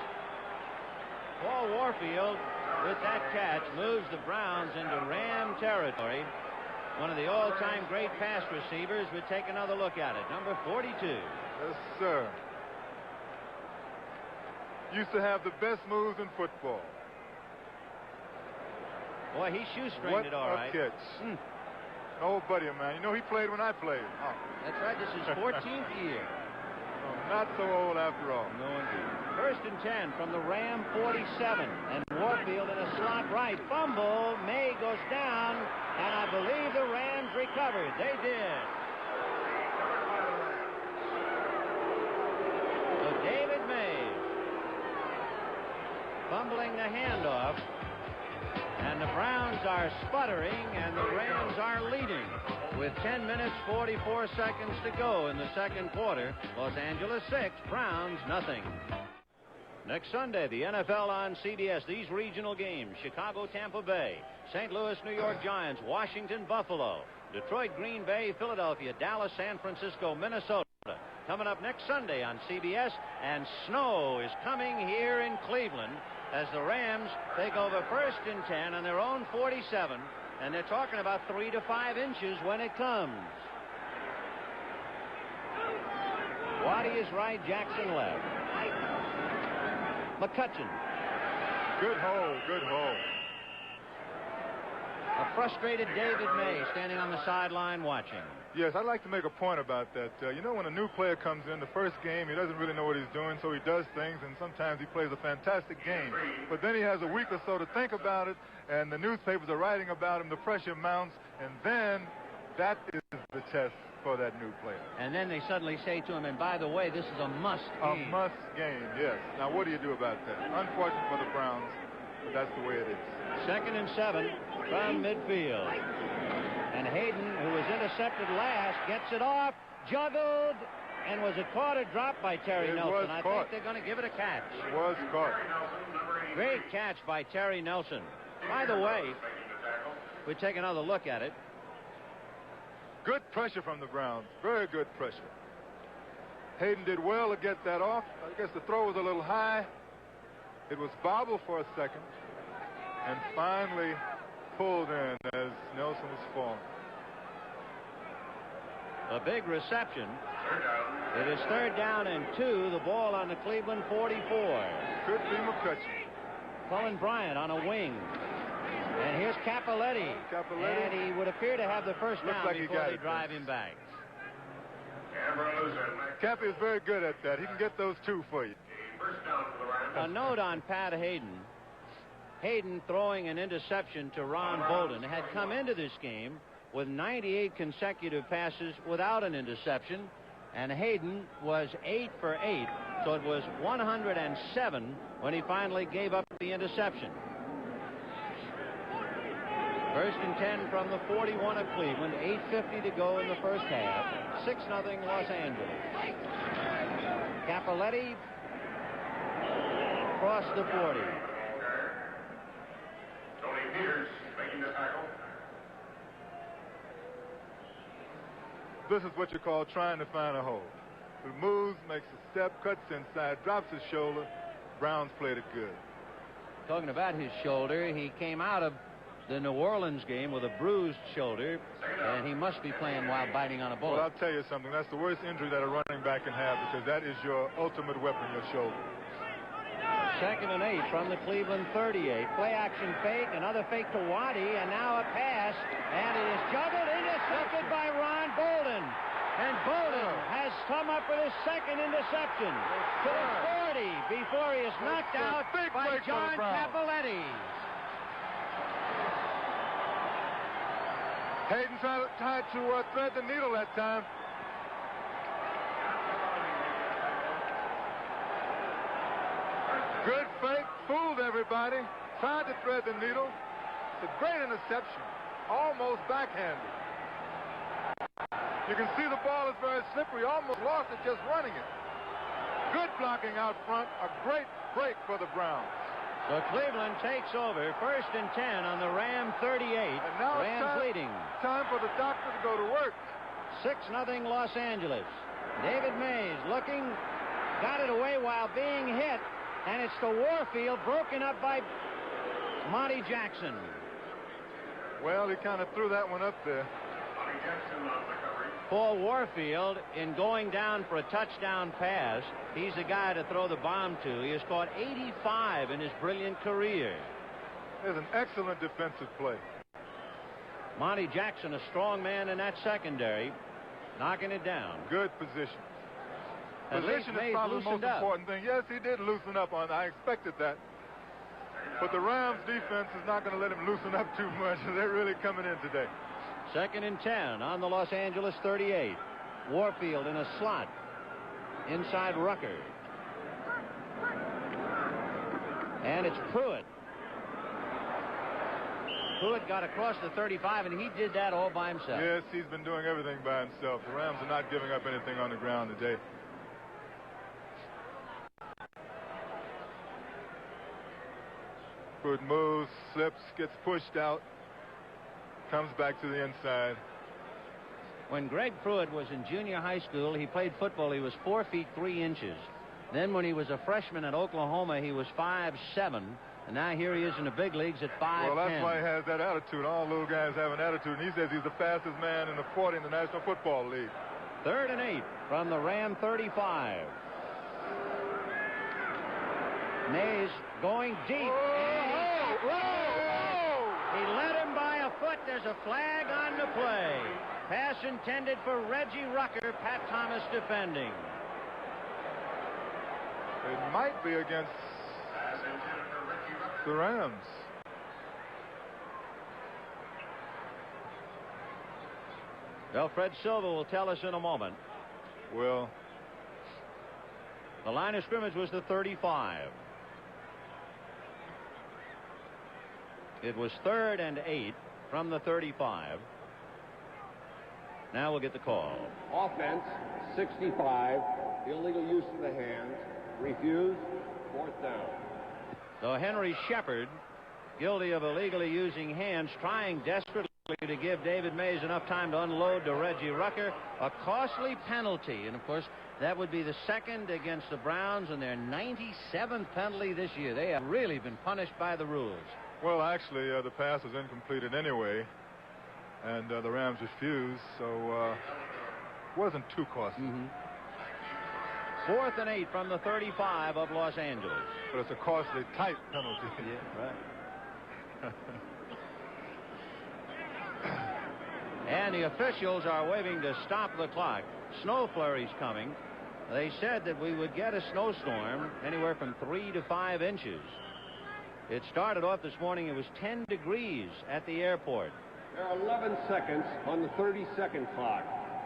Paul Warfield, with that catch, moves the Browns into Ram territory. One of the all-time great pass receivers. We take another look at it. Number 42. Yes, sir. Used to have the best moves in football. Boy, he shoestringed it all right. What a catch. Oh, buddy of mine. You know, he played when I played. Oh. That's right. This is 14th year. Oh, not so old after all. No, indeed. 1st and 10 from the Ram 47. And Warfield in a slot right. Fumble. May goes down. And I believe the Rams recovered. They did. So David May fumbling the handoff. And the Browns are sputtering, and the Rams are leading with 10 minutes, 44 seconds to go in the second quarter. Los Angeles 6, Browns nothing. Next Sunday, the NFL on CBS. These regional games: Chicago, Tampa Bay, St. Louis, New York Giants, Washington, Buffalo, Detroit, Green Bay, Philadelphia, Dallas, San Francisco, Minnesota. Coming up next Sunday on CBS, and snow is coming here in Cleveland as the Rams take over 1st and 10 on their own 47, and they're talking about 3 to 5 inches when it comes. Waddy is right, Jackson left. McCutcheon. Good hole, good hole. A frustrated David May standing on the sideline watching. Yes, I'd like to make a point about that. You know, when a new player comes in the first game, he doesn't really know what he's doing, so he does things, and sometimes he plays a fantastic game. But then he has a week or so to think about it, and the newspapers are writing about him, the pressure mounts, and then that is the test for that new player. And then they suddenly say to him, and by the way, this is a must game. A must game, yes. Now, what do you do about that? Unfortunate for the Browns, but that's the way it is. 2nd and 7 from midfield. And Hayden, who was intercepted last, gets it off, juggled, and was it caught or dropped by Terry Nelson? I think they're going to give it a catch. It was caught. Great catch by Terry Nelson. By the way, we take another look at it. Good pressure from the Browns. Very good pressure. Hayden did well to get that off. I guess the throw was a little high. It was bobbled for a second, and finally pulled in as Nelson was falling. A big reception. It is 3rd down and 2. The ball on the Cleveland 44. Could be McCutcheon. Cullen Bryant on a wing. And here's Cappelletti. And he would appear to have the first down before they drive him back. Cappy is very good at that. He can get those 2 for you. A note on Pat Hayden. Hayden throwing an interception to Ron Bolden had come into this game with 98 consecutive passes without an interception, and Hayden was 8 for 8, so it was 107 when he finally gave up the interception. 1st and 10 from the 41 of Cleveland, 8:50 to go in the first half. 6-0 Los Angeles. Cappelletti across the 40. Tony Peters making the tackle. This is what you call trying to find a hole. He moves, makes a step, cuts inside, drops his shoulder. Browns played it good. Talking about his shoulder, he came out of the New Orleans game with a bruised shoulder, and he must be playing while biting on a bullet. Well, I'll tell you something. That's the worst injury that a running back can have, because that is your ultimate weapon, your shoulder. 2nd and 8 from the Cleveland 38. Play action fake, another fake to Waddy, and now a pass, and it is juggled, intercepted by Ron Bolden. And Bolden has come up with his second interception to the 40 before he is knocked out by John Cappelletti. Hayden tried to thread the needle that time. Good fake, fooled everybody. Tried to thread the needle. It's a great interception, almost backhanded. You can see the ball is very slippery. Almost lost it just running it. Good blocking out front. A great break for the Browns. So Cleveland takes over, 1st and 10 on the Ram 38. And now Rams leading. Time for the doctor to go to work. 6-0 Los Angeles. David Mays looking, got it away while being hit, and it's to Warfield, broken up by Monty Jackson. Well, he kind of threw that one up there. Monty Jackson on recovery. For Warfield, in going down for a touchdown pass, he's the guy to throw the bomb to. He has caught 85 in his brilliant career. There's an excellent defensive play. Monty Jackson, a strong man in that secondary, knocking it down. Good position. At Position least is probably the most up. important thing. Yes, he did loosen up on. I expected that. But the Rams defense is not going to let him loosen up too much. They're really coming in today. 2nd and 10 on the Los Angeles 38. Warfield in a slot inside Rucker. And it's Pruitt. Pruitt got across the 35, and he did that all by himself. Yes, he's been doing everything by himself. The Rams are not giving up anything on the ground today. Pruitt moves, slips, gets pushed out, comes back to the inside. When Greg Pruitt was in junior high school, he played football. He was 4 feet 3 inches. Then when he was a freshman at Oklahoma, he was 5'7", and now here he is in the big leagues at 5'10". Well, that's why he has that attitude. All little guys have an attitude, and he says he's the fastest man in the 40 in the National Football League. 3rd and 8 from the Ram 35. Mays going deep. He led him by a foot. There's a flag on the play. Pass intended for Reggie Rucker. Pat Thomas defending. It might be against the Rams. Well, Fred Silva will tell us in a moment. Well, the line of scrimmage was the 35. It was 3rd and 8 from the 35. Now we'll get the call. Offense, 65. Illegal use of the hands. Refused. 4th down. So Henry Shepard, guilty of illegally using hands, trying desperately to give David Mays enough time to unload to Reggie Rucker. A costly penalty. And, of course, that would be the second against the Browns and their 97th penalty this year. They have really been punished by the rules. Well, actually, the pass was incompleted anyway, and the Rams refused, so wasn't too costly. 4th and 8 from the 35 of Los Angeles. But it's a costly, tight penalty. Yeah, right. And the officials are waving to stop the clock. Snow flurries coming. They said that we would get a snowstorm anywhere from 3 to 5 inches. It started off this morning. It was 10 degrees at the airport. There are 11 seconds on the 30-second clock.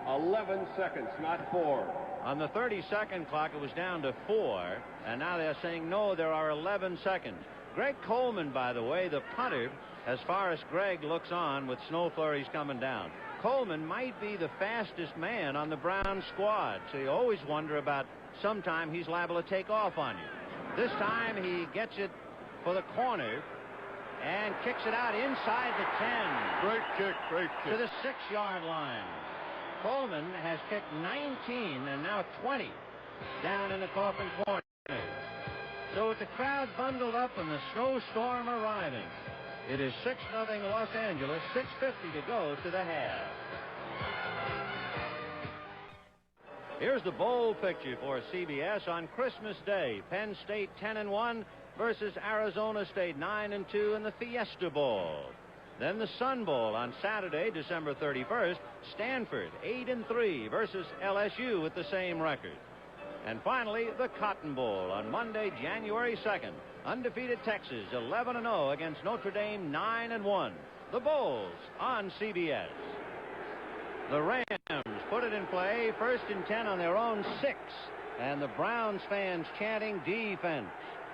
11 seconds, not 4. On the 30-second clock, it was down to 4, and now they're saying, no, there are 11 seconds. Greg Coleman, by the way, the punter, as far as Greg looks on with snow flurries coming down. Coleman might be the fastest man on the Brown squad, so you always wonder about sometime he's liable to take off on you. This time he gets it for the corner and kicks it out inside the 10. Great kick, great kick. To the 6-yard line. Coleman has kicked 19 and now 20 down in the Coffin corner. So with the crowd bundled up and the snowstorm arriving, it is 6-0 Los Angeles, 6:50 to go to the half. Here's the bowl picture for CBS on Christmas Day. Penn State 10-1 versus Arizona State 9-2 in the Fiesta Bowl. Then the Sun Bowl on Saturday, December 31st. Stanford 8-3 versus LSU with the same record. And finally, the Cotton Bowl on Monday, January 2nd. Undefeated Texas 11-0 against Notre Dame 9-1. The Bulls on CBS. The Rams put it in play, 1st and 10 on their own 6. And the Browns fans chanting defense.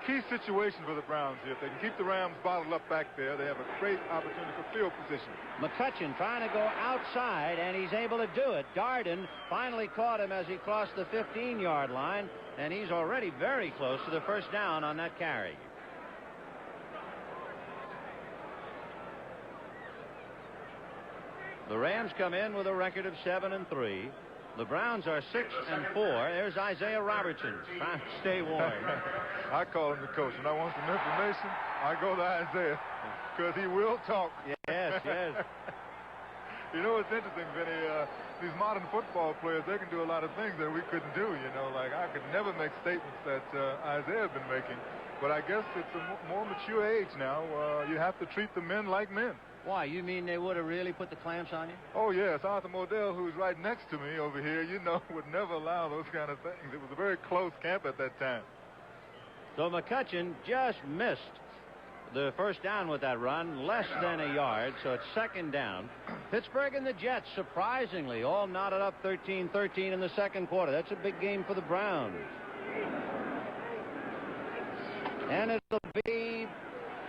Key situation for the Browns here. If they can keep the Rams bottled up back there, they have a great opportunity for field position. McCutcheon trying to go outside, and he's able to do it. Darden finally caught him as he crossed the 15-yard line, and he's already very close to the first down on that carry. The Rams come in with a record of 7-3. The Browns are 6-4. There's Isaiah Robertson trying to stay warm. I call him the coach. When I want some information, I go to Isaiah because he will talk. Yes, yes. You know, it's interesting, Vinny. These modern football players, they can do a lot of things that we couldn't do. You know, like I could never make statements that Isaiah has been making. But I guess it's a more mature age now. You have to treat the men like men. Why, you mean they would have really put the clamps on you? Oh, yes. Arthur Modell, who's right next to me over here, you know, would never allow those kind of things. It was a very close camp at that time. So McCutcheon just missed the first down with that run, less than a yard, so it's 2nd down. Pittsburgh and the Jets, surprisingly, all knotted up 13-13 in the second quarter. That's a big game for the Browns. And it'll be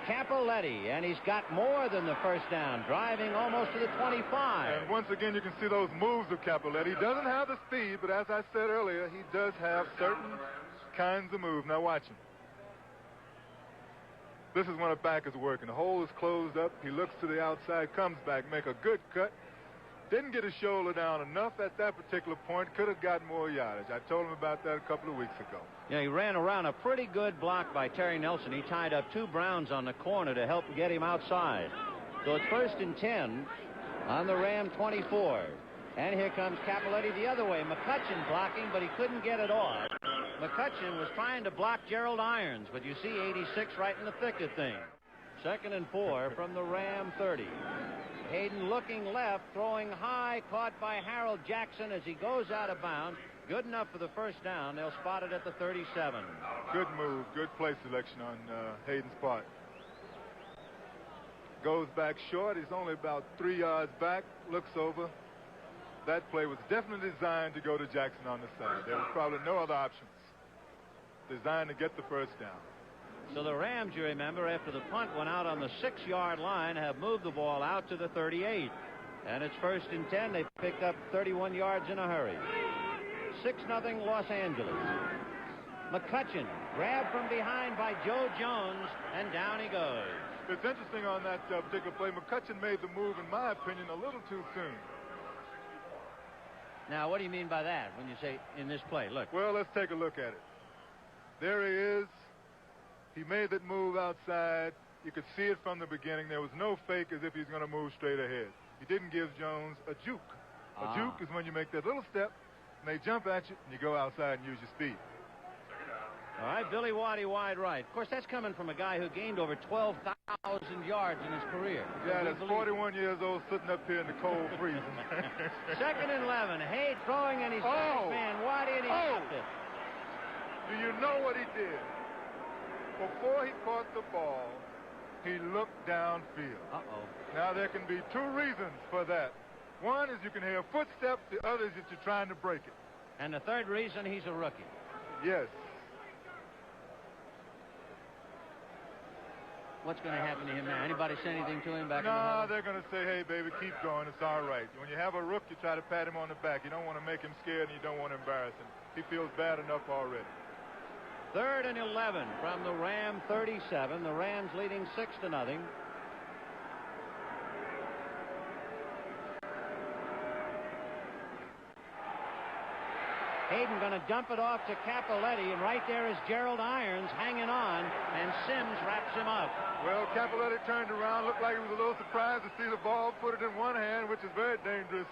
Cappelletti, and he's got more than the first down, driving almost to the 25. And once again, you can see those moves of Cappelletti. He doesn't have the speed, but as I said earlier, he does have certain kinds of moves. Now watch him. This is when a back is working. The hole is closed up. He looks to the outside, comes back, make a good cut. Didn't get his shoulder down enough at that particular point. Could have gotten more yardage. I told him about that a couple of weeks ago. Yeah, he ran around a pretty good block by Terry Nelson. He tied up 2 Browns on the corner to help get him outside. So it's 1st and 10 on the Ram 24. And here comes Cappelletti the other way. McCutcheon blocking, but he couldn't get it off. McCutcheon was trying to block Gerald Irons, but you see 86 right in the thick of things. 2nd and 4 from the Ram 30. Hayden looking left, throwing high, caught by Harold Jackson as he goes out of bounds. Good enough for the first down. They'll spot it at the 37. Good move, good play selection on Hayden's part. Goes back short. He's only about 3 yards back. Looks over. That play was definitely designed to go to Jackson on the side. There was probably no other options. Designed to get the first down. So the Rams, you remember, after the punt went out on the 6-yard line, have moved the ball out to the 38. And it's 1st and 10. They picked up 31 yards in a hurry. 6-0 Los Angeles. McCutcheon grabbed from behind by Joe Jones, and down he goes. It's interesting on that particular play. McCutcheon made the move, in my opinion, a little too soon. Now, what do you mean by that when you say in this play? Look. Well, let's take a look at it. There he is. He made that move outside. You could see it from the beginning. There was no fake as if he's going to move straight ahead. He didn't give Jones a juke. A juke is when you make that little step, and they jump at you, and you go outside and use your speed. All right, Billy Waddy wide right. Of course, that's coming from a guy who gained over 12,000 yards in his career. Yeah, that's 41 years old sitting up here in the cold freezing. 2nd and 11. Hayden throwing, and he's got his man Waddy, and he stopped it. Do you know what he did? Before he caught the ball, he looked downfield. Uh-oh. Now, there can be 2 reasons for that. One is you can hear footsteps. The other is that you're trying to break it. And the third reason, he's a rookie. Yes. What's going to happen to him now? Anybody say anything to him back in the No, huddle? they're going to say, hey, baby, keep going. It's all right. When you have a rook, you try to pat him on the back. You don't want to make him scared, and you don't want to embarrass him. He feels bad enough already. 3rd and 11 from the Ram 37. The Rams leading 6-0. Hayden going to dump it off to Cappelletti, and right there is Gerald Irons hanging on, and Sims wraps him up. Well, Cappelletti turned around, looked like he was a little surprised to see the ball, put it in one hand, which is very dangerous,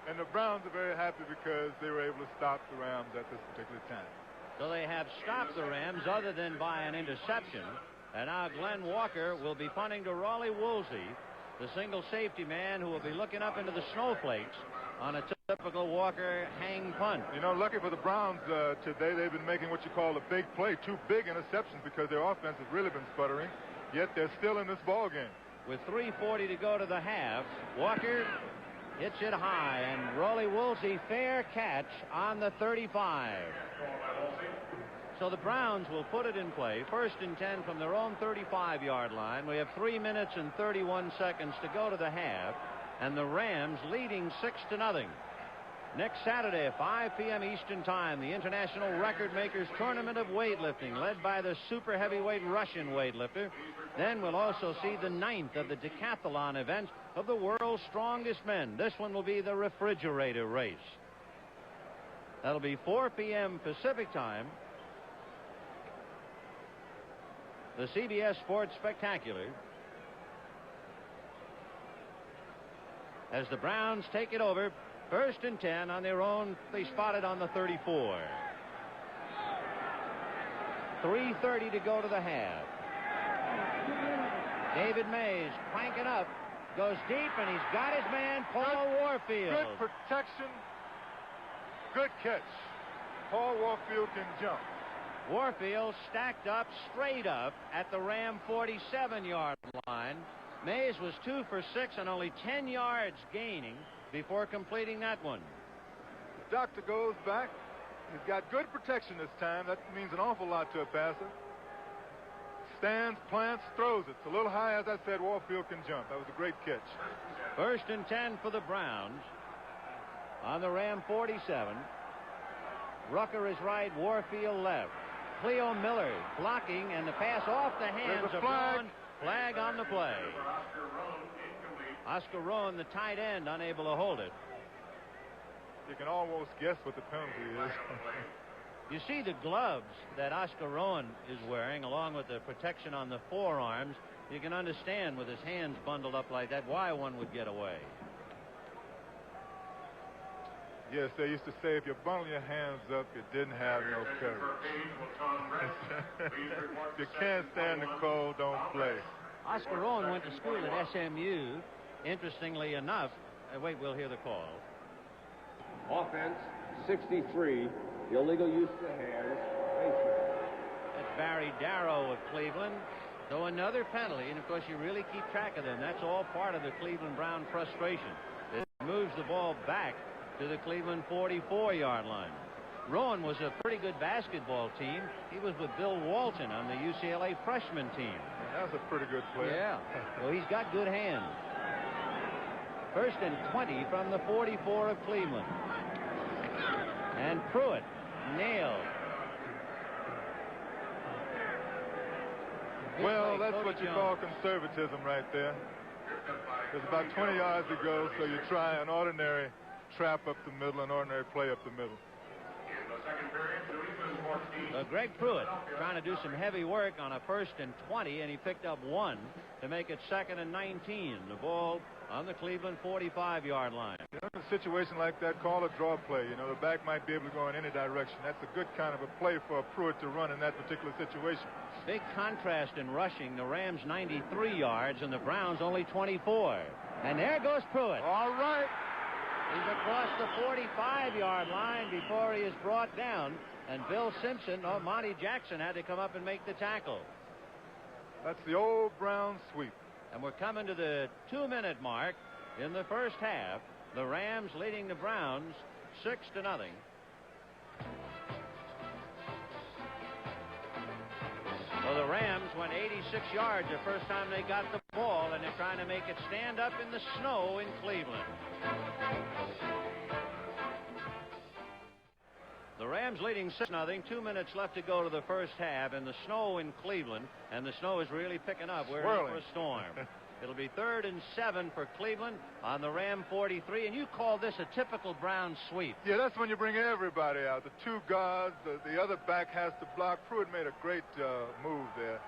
and the Browns are very happy because they were able to stop the Rams at this particular time. So they have stopped the Rams other than by an interception, and now Glenn Walker will be punting to Raleigh Woolsey, the single safety man who will be looking up into the snowflakes on a typical Walker hang punt. You know, lucky for the Browns today, they've been making what you call a big play, 2 big interceptions because their offense has really been sputtering, yet they're still in this ball game. With 3:40 to go to the half, Walker hits it high, and Rollie Woolsey fair catch on the 35. So the Browns will put it in play. 1st and 10 from their own 35-yard line. We have 3 minutes and 31 seconds to go to the half, and the Rams leading 6-0. Next Saturday at 5 p.m. Eastern Time, the International Record Makers Tournament of Weightlifting, led by the super heavyweight Russian weightlifter. Then we'll also see the 9th of the decathlon event of the world's strongest men. This one will be the refrigerator race. That'll be 4 p.m. Pacific Time. The CBS Sports Spectacular, as the Browns take it over. 1st and 10 on their own. They spotted on the 34. 3:30 to go to the half. David Mays cranking up, goes deep, and he's got his man, Paul Warfield. Good protection, good catch. Paul Warfield can jump. Warfield stacked up, straight up at the Ram 47-yard line. Mays was 2 for 6 and only 10 yards gaining before completing that one. The doctor goes back. He's got good protection this time. That means an awful lot to a passer. Stands, plants, throws it. It's a little high. As I said, Warfield can jump. That was a great catch. 1st and 10 for the Browns on the Ram 47. Rucker is right, Warfield left. Cleo Miller blocking, and the pass off the hands of Rowan. Flag on the play. Oscar Rowan, the tight end, unable to hold it. You can almost guess what the penalty is. You see the gloves that Oscar Rowan is wearing, along with the protection on the forearms. You can understand with his hands bundled up like that why one would get away. Yes, they used to say if you bundle your hands up, you didn't have no courage. If you can't stand the cold, don't play. Oscar Rowan went to school at SMU. Interestingly enough, wait, we'll hear the call. Offense, 63. Illegal use of the hands. That's Barry Darrow of Cleveland. So another penalty, and of course you really keep track of them. That's all part of the Cleveland Brown frustration. It moves the ball back to the Cleveland 44-yard line. Rowan was a pretty good basketball team. He was with Bill Walton on the UCLA freshman team. That was a pretty good play. Yeah. Well, he's got good hands. 1st and 20 from the 44 of Cleveland. And Pruitt nailed. Well, that's what you call conservatism right there. There's about 20 yards to go, so you try an ordinary trap up the middle, an ordinary play up the middle. Greg Pruitt trying to do some heavy work on a 1st and 20, and he picked up 1 to make it 2nd and 19. The ball on the Cleveland 45-yard line. You know, in a situation like that, call a draw play. You know, the back might be able to go in any direction. That's a good kind of a play for Pruitt to run in that particular situation. Big contrast in rushing. The Rams 93 yards and the Browns only 24. And there goes Pruitt. All right. He's across the 45-yard line before he is brought down. And Bill Simpson, Monty Jackson had to come up and make the tackle. That's the old Brown sweep. And we're coming to the 2-minute mark in the first half. The Rams leading the Browns 6-0. Well, the Rams went 86 yards the first time they got the ball, and they're trying to make it stand up in the snow in Cleveland. The Rams leading 6-0. 2 minutes left to go to the first half, and the snow in Cleveland, and the snow is really picking up. We're in for a storm. It'll be 3rd and 7 for Cleveland on the Ram 43, and you call this a typical Brown sweep. Yeah, that's when you bring everybody out. The 2 guards, the other back has to block. Pruitt made a great move there,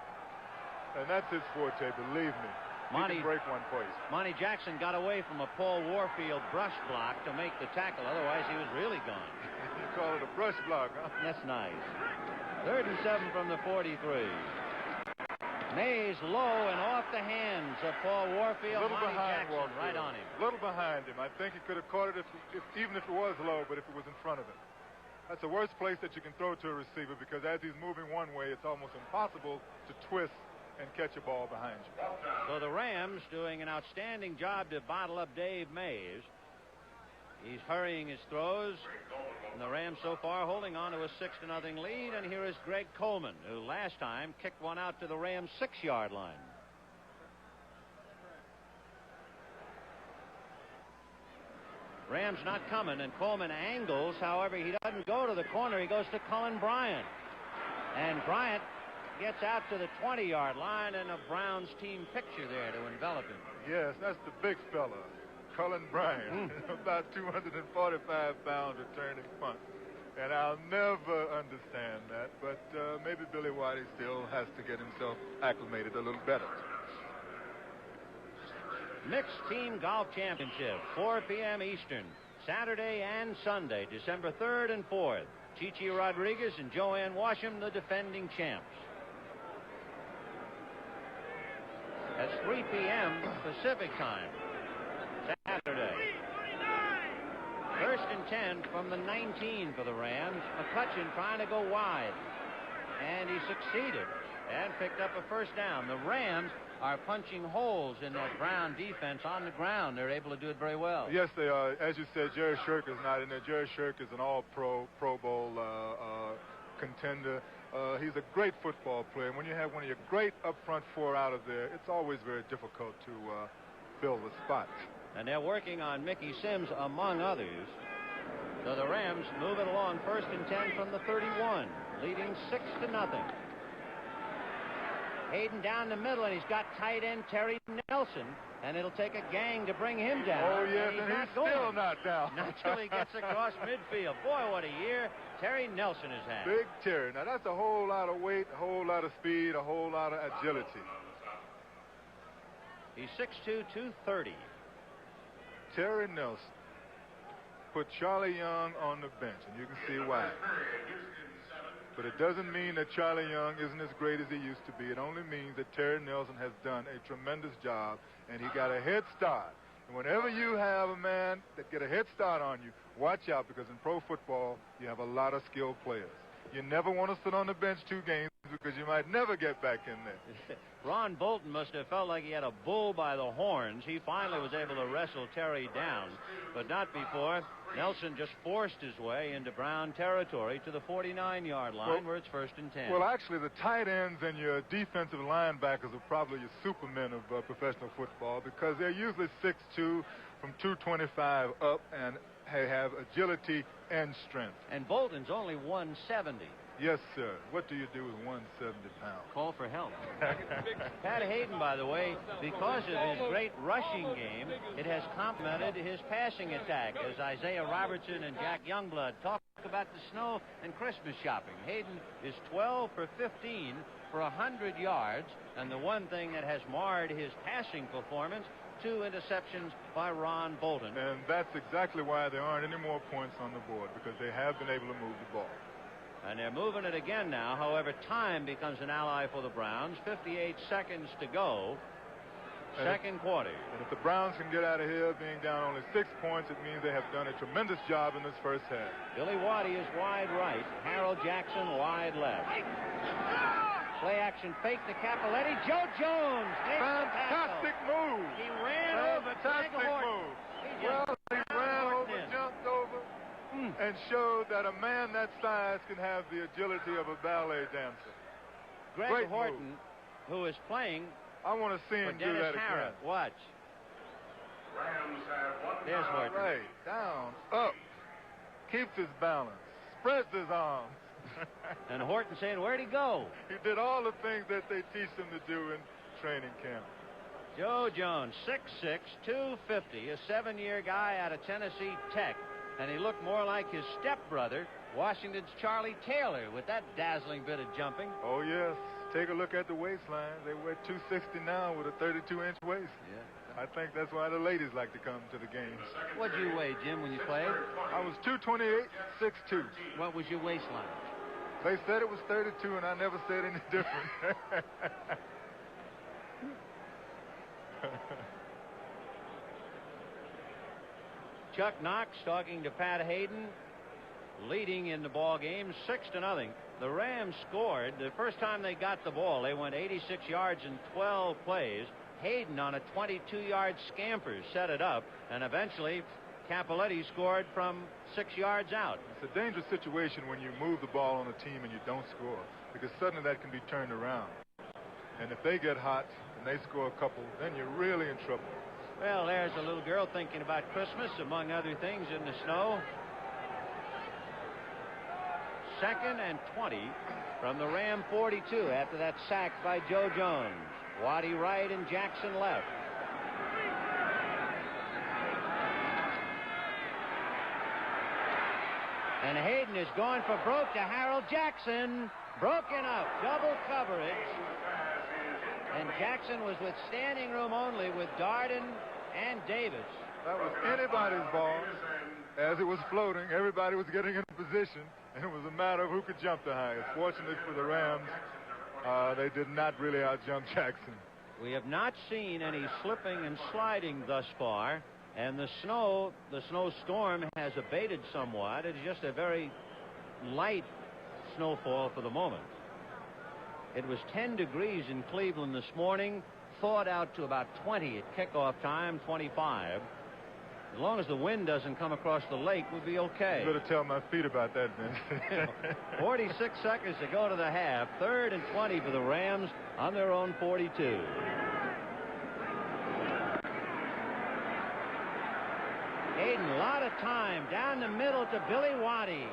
and that's his forte, believe me. He can break one for you. Monty Jackson got away from a Paul Warfield brush block to make the tackle. Otherwise, he was really gone. You call it a brush block, huh? That's nice. 3rd and 7 from the 43. Mays low and off the hands of Paul Warfield. A little Monty behind Jackson Warfield. right on him. A little behind him. I think he could have caught it even if it was low, but if it was in front of him. That's the worst place that you can throw to a receiver, because as he's moving one way, it's almost impossible to twist and catch a ball behind you. So the Rams doing an outstanding job to bottle up Dave Mays. He's hurrying his throws. And the Rams so far holding on to a 6-0 lead. And here is Greg Coleman, who last time kicked one out to the Rams' 6-yard line. Rams not coming, and Coleman angles. However, he doesn't go to the corner. He goes to Cullen Bryant. And Bryant gets out to the 20-yard line, and a Browns team picture there to envelop him. Yes, that's the big fella, Cullen Bryant, about 245 pounds returning punt. And I'll never understand that, but maybe Billy Waddy still has to get himself acclimated a little better. Mixed Team Golf Championship, 4 p.m. Eastern, Saturday and Sunday, December 3rd and 4th. Chichi Rodriguez and Joanne Washam, the defending champs. That's 3 p.m. Pacific time, Saturday. 1st and 10 from the 19 for the Rams. McCutcheon trying to go wide, and he succeeded and picked up a first down. The Rams are punching holes in that Brown defense on the ground. They're able to do it very well. Yes, they are. As you said, Jerry Shirk is not in there. Jerry Shirk is an all-pro, Pro Bowl contender. He's a great football player. When you have one of your great up-front four out of there, it's always very difficult to fill the spots. And they're working on Mickey Sims, among others. So the Rams move it along 1st and 10 from the 31, leading 6-0. Hayden down the middle, and he's got tight end Terry Nelson, and it'll take a gang to bring him down. Oh, yes, and he's still not down. Not till he gets across midfield. Boy, what a year Terry Nelson has had. Big Terry. Now, that's a whole lot of weight, a whole lot of speed, a whole lot of agility. He's 6'2", 230. Terry Nelson put Charlie Young on the bench, and you can see why. But it doesn't mean that Charlie Young isn't as great as he used to be. It only means that Terry Nelson has done a tremendous job, and he got a head start. And whenever you have a man that get a head start on you, watch out, because in pro football, you have a lot of skilled players. You never want to sit on the bench 2 games because you might never get back in there. Ron Bolton must have felt like he had a bull by the horns. He finally was able to wrestle Terry down, but not before Nelson just forced his way into Brown territory to the 49-yard line, where it's 1st and 10. Well, actually, the tight ends and your defensive linebackers are probably your supermen of professional football, because they're usually 6'2", from 225 up, and have agility and strength. And Bolton's only 170. Yes, sir. What do you do with 170 pounds? Call for help. Pat Hayden, by the way, because of his great rushing game, it has complemented his passing attack, as Isaiah Robertson and Jack Youngblood talk about the snow and Christmas shopping. Hayden is 12 for 15 for 100 yards, and the one thing that has marred his passing performance, 2 interceptions by Ron Bolton. And that's exactly why there aren't any more points on the board, because they have been able to move the ball. And they're moving it again now. However, time becomes an ally for the Browns. 58 seconds to go. Second quarter. And if the Browns can get out of here being down only 6 points, it means they have done a tremendous job in this first half. Billy Waddy is wide right. Harold Jackson wide left. Play action fake to Capoletti. Joe Jones. Fantastic move. He ran over Greg Horton. He ran over, jumped over, and showed that a man that size can have the agility of a ballet dancer. Greg Horton, who is playing, I want to see him do that again. Watch. Rams have 1 There's down. Horton. Right, down, up, keeps his balance, spreads his arms. And Horton saying, where'd he go? He did all the things that they teach him to do in training camp. Joe Jones, 6'6", 250, a 7-year guy out of Tennessee Tech. And he looked more like his stepbrother, Washington's Charlie Taylor, with that dazzling bit of jumping. Oh, yes. Take a look at the waistline. They wear 260 now with a 32-inch waist. Yeah. I think that's why the ladies like to come to the games. What'd you weigh, Jim, when you played? I was 228, 6'2". What was your waistline? They said it was 32, and I never said any different. Chuck Knox talking to Pat Hayden, leading in the ball game 6-0. The Rams scored the first time they got the ball. They went 86 yards in 12 plays. Hayden on a 22-yard scamper set it up, and eventually Capoletti scored from 6 yards out. It's a dangerous situation when you move the ball on a team and you don't score, because suddenly that can be turned around. And if they get hot and they score a couple, then you're really in trouble. Well, there's a little girl thinking about Christmas, among other things, in the snow. 2nd and 20 from the Ram 42 after that sack by Joe Jones. Waddy right and Jackson left. And Hayden is going for broke to Harold Jackson. Broken up, double coverage. And Jackson was with standing room only with Darden and Davis. That was anybody's ball. As it was floating, everybody was getting in position, and it was a matter of who could jump the highest. Fortunately for the Rams, they did not really outjump Jackson. We have not seen any slipping and sliding thus far, and the snowstorm has abated somewhat. It's just a very light snowfall for the moment. It was 10 degrees in Cleveland this morning, thawed out to about 20 at kickoff time, 25. As long as the wind doesn't come across the lake, we'll be okay. You better tell my feet about that, Vince. 46 seconds to go to the half. 3rd and 20 for the Rams on their own 42. Hayden, a lot of time down the middle to Billy Waddy.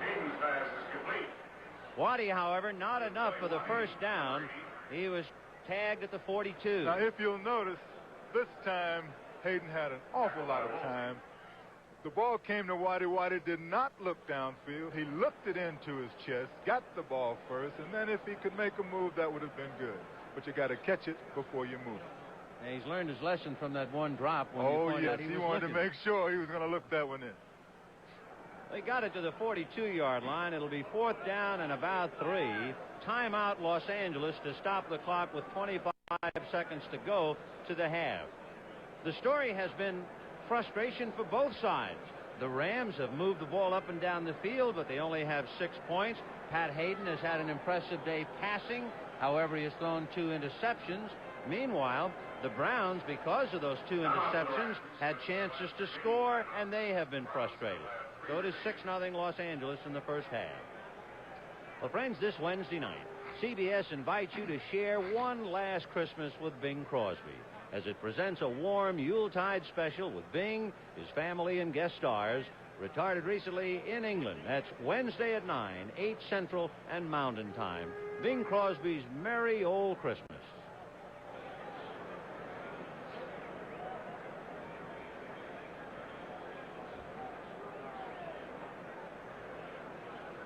Waddy, however, not enough for the first down. He was tagged at the 42. Now, if you'll notice, this time Hayden had an awful lot of time. The ball came to Waddy. Waddy did not look downfield. He looked it into his chest, got the ball first, and then if he could make a move, that would have been good. But you got to catch it before you move. And he's learned his lesson from that one drop. When he wanted to make sure he was going to look that one in. They got it to the 42-yard line. It'll be 4th down and about 3. Timeout Los Angeles to stop the clock with 25 seconds to go to the half. The story has been frustration for both sides. The Rams have moved the ball up and down the field, but they only have 6 points. Pat Hayden has had an impressive day passing. However, he has thrown 2 interceptions. Meanwhile, the Browns, because of those 2 interceptions, had chances to score, and they have been frustrated. So it is 6-0 Los Angeles in the first half. Well, friends, this Wednesday night, CBS invites you to share one last Christmas with Bing Crosby as it presents a warm Yuletide special with Bing, his family, and guest stars, retarded recently in England. That's Wednesday at 9, 8 Central and Mountain Time. Bing Crosby's Merry Old Christmas.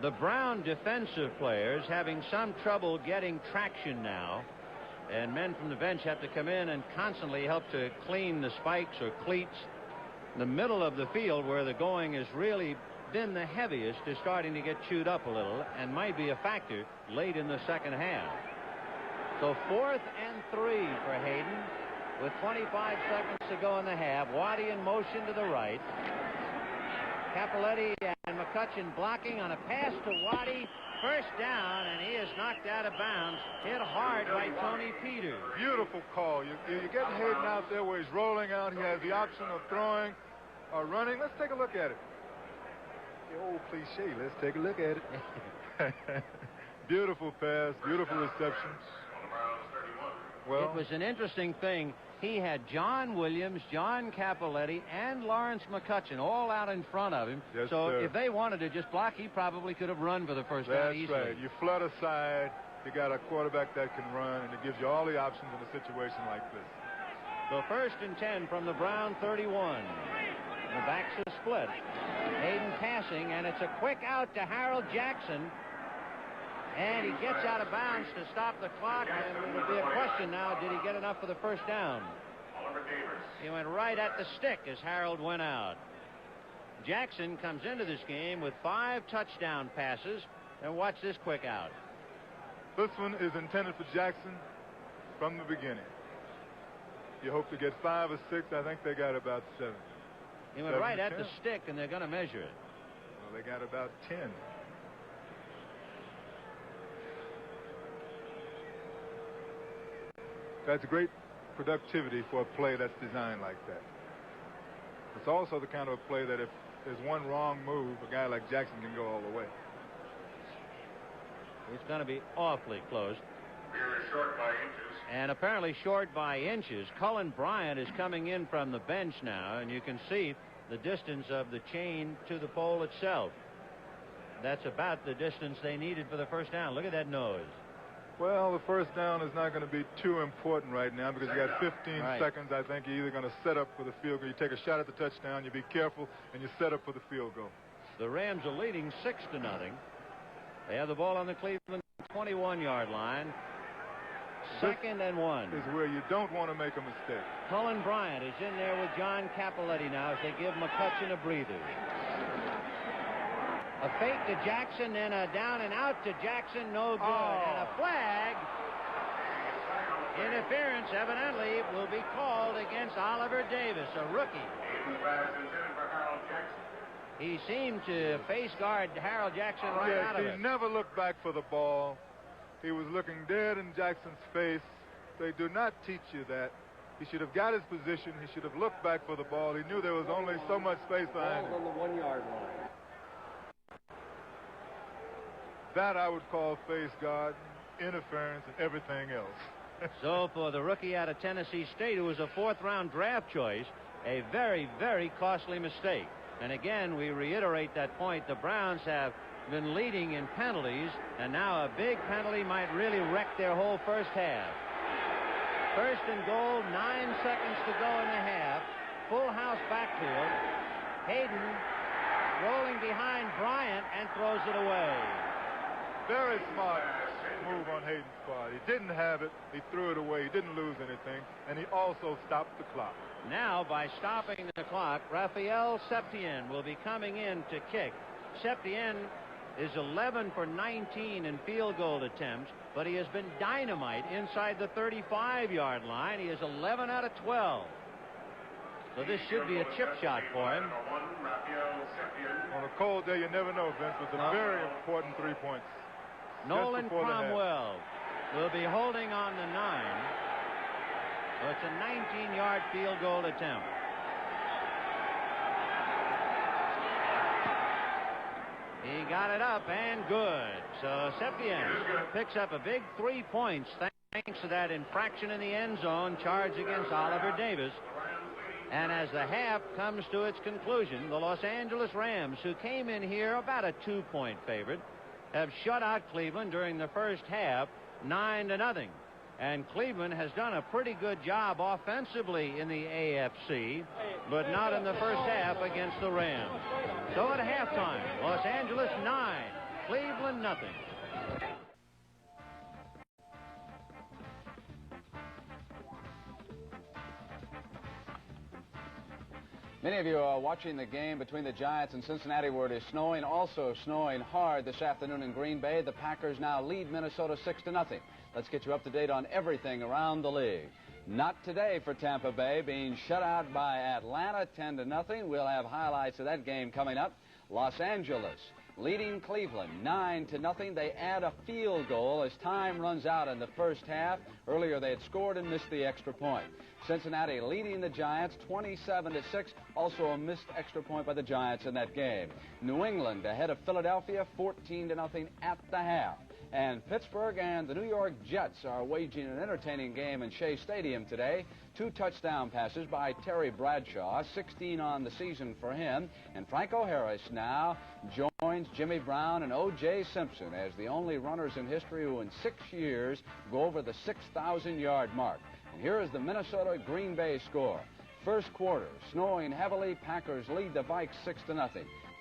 The Brown defensive players having some trouble getting traction now, and men from the bench have to come in and constantly help to clean the spikes or cleats. The middle of the field, where the going has really been the heaviest, is starting to get chewed up a little and might be a factor late in the second half. So 4th and 3 for Hayden with 25 seconds to go in the half. Waddy in motion to the right. Capoletti and McCutcheon blocking on a pass to Waddy. First down, and he is knocked out of bounds. Hit hard by Tony Peters. Beautiful call. You get Hayden out there where he's rolling out. He has the option of throwing or running. Let's take a look at it. The old cliche, let's take a look at it. Beautiful pass, beautiful reception. Well, it was an interesting thing. He had John Williams, John Capoletti, and Lawrence McCutcheon all out in front of him. Yes, so sir. if they wanted to just block, he probably could have run for the first down That's easily. right. You flood aside. You got a quarterback that can run, and it gives you all the options in a situation like this. So 1st and 10 from the Brown 31. The backs are split. Hayden passing, and it's a quick out to Harold Jackson. And he gets out of bounds to stop the clock, and it'll be a question now, did he get enough for the first down? He went right at the stick as Harold went out. Jackson comes into this game with 5 touchdown passes, and watch this quick out. This one is intended for Jackson from the beginning. You hope to get 5 or 6. I think they got about 7. He went right at the stick, and they're going to measure it. Well, they got about 10. That's great productivity for a play that's designed like that. It's also the kind of a play that if there's one wrong move, a guy like Jackson can go all the way. It's going to be awfully close. We're short by inches. And apparently short by inches. Cullen Bryant is coming in from the bench now, and you can see the distance of the chain to the pole itself. That's about the distance they needed for the first down. Look at that nose. Well, the first down is not going to be too important right now because you got 15 seconds. I think you're either going to set up for the field goal. You take a shot at the touchdown, you be careful, and you set up for the field goal. The Rams are leading 6-0. They have the ball on the Cleveland 21-yard line. Second and 1. Is where you don't want to make a mistake. Cullen Bryant is in there with John Cappelletti now as they give McCutcheon a breather. A fake to Jackson, then a down and out to Jackson, no good. And a flag. Interference evidently will be called against Oliver Davis, a rookie. He seemed to face guard Harold Jackson right out of it. He never looked back for the ball. He was looking dead in Jackson's face. They do not teach you that. He should have got his position. He should have looked back for the ball. He knew there was only so much space behind him. On the 1-yard line. That I would call face guard, interference, and everything else. So for the rookie out of Tennessee State, who was a 4th-round draft choice, a very, very costly mistake. And again, we reiterate that point. The Browns have been leading in penalties, and now a big penalty might really wreck their whole first half. First and goal, 9 seconds to go in the half. Full house backfield. Hayden rolling behind Bryant and throws it away. Very smart move on Hayden's part. He didn't have it. He threw it away. He didn't lose anything. And he also stopped the clock. Now, by stopping the clock, Raphael Septien will be coming in to kick. Septien is 11 for 19 in field goal attempts, but he has been dynamite inside the 35-yard line. He is 11 out of 12. So this should be a chip shot for him. On a cold day, you never know, Vince. It's a very important 3 points. Nolan Cromwell will be holding on the 9. So it's a 19-yard field goal attempt. He got it up and good. So Septien picks up a big 3 points thanks to that infraction in the end zone charged against Oliver Davis. And as the half comes to its conclusion, the Los Angeles Rams, who came in here about a 2-point favorite, have shut out Cleveland during the first half 9-0. And Cleveland has done a pretty good job offensively in the AFC, but not in the first half against the Rams. So at halftime, Los Angeles 9, Cleveland nothing. Many of you are watching the game between the Giants and Cincinnati where it is snowing, also snowing hard this afternoon in Green Bay. The Packers now lead Minnesota 6-0. Let's get you up to date on everything around the league. Not today for Tampa Bay, being shut out by Atlanta 10-0. We'll have highlights of that game coming up. Los Angeles leading Cleveland 9-0. They add a field goal as time runs out in the first half. Earlier they had scored and missed the extra point. Cincinnati leading the Giants 27-6. Also a missed extra point by the Giants in that game. New England ahead of Philadelphia 14-0 at the half. And Pittsburgh and the New York Jets are waging an entertaining game in Shea Stadium today. 2 touchdown passes by Terry Bradshaw, 16 on the season for him. And Franco Harris now joins Jimmy Brown and O.J. Simpson as the only runners in history who in 6 years go over the 6,000-yard mark. And here is the Minnesota-Green Bay score. First quarter, snowing heavily. Packers lead the Vikes 6-0.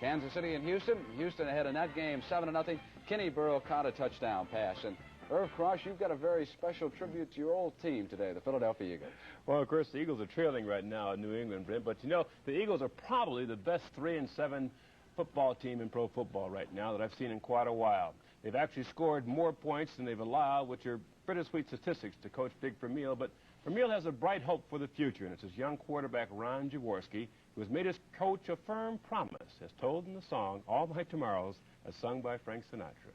Kansas City and Houston. Houston ahead in that game 7-0. Kenny Burrow caught a touchdown pass. And Irv Cross, you've got a very special tribute to your old team today, the Philadelphia Eagles. Well, of course, the Eagles are trailing right now in New England, Brent. But, you know, the Eagles are probably the best 3-7 football team in pro football right now that I've seen in quite a while. They've actually scored more points than they've allowed, which are bittersweet statistics to Coach Big Vermeil. But Vermeil has a bright hope for the future, and it's his young quarterback, Ron Jaworski, who has made his coach a firm promise, as told in the song All My Tomorrows, as sung by Frank Sinatra.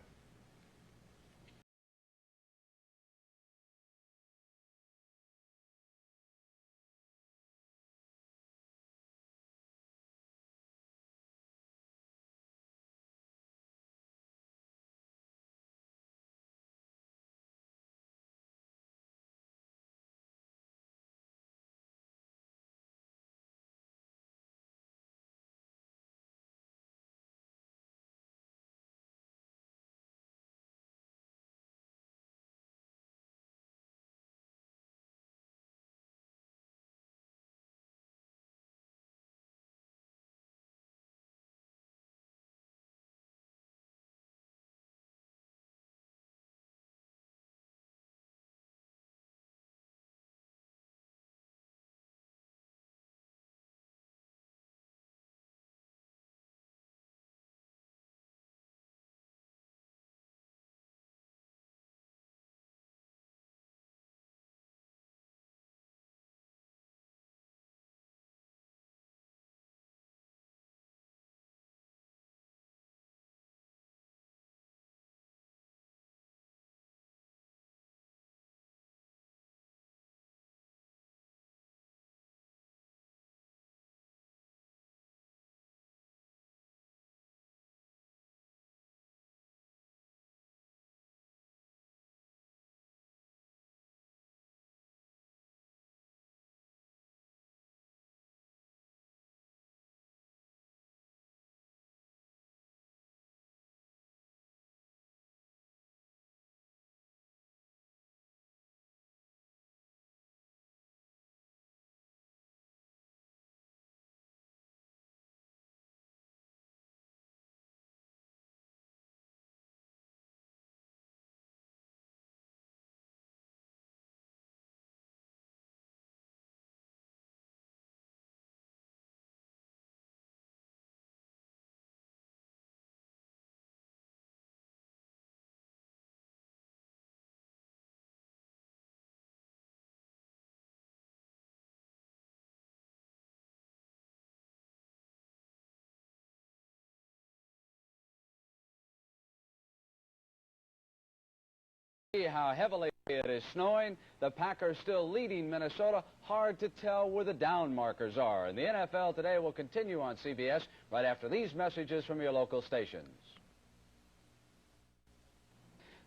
How heavily it is snowing. The Packers still leading Minnesota. Hard to tell where the down markers are. And the NFL Today will continue on CBS right after these messages from your local stations.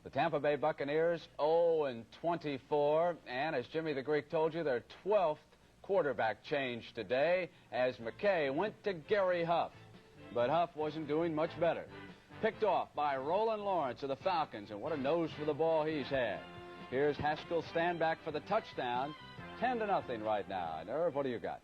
The Tampa Bay Buccaneers 0-24, and as Jimmy the Greek told you, their 12th quarterback change today as McKay went to Gary Huff. But Huff wasn't doing much better. Picked off by Roland Lawrence of the Falcons, and what a nose for the ball he's had. Here's Haskell Standback for the touchdown. 10-0 right now. Irv, what do you got?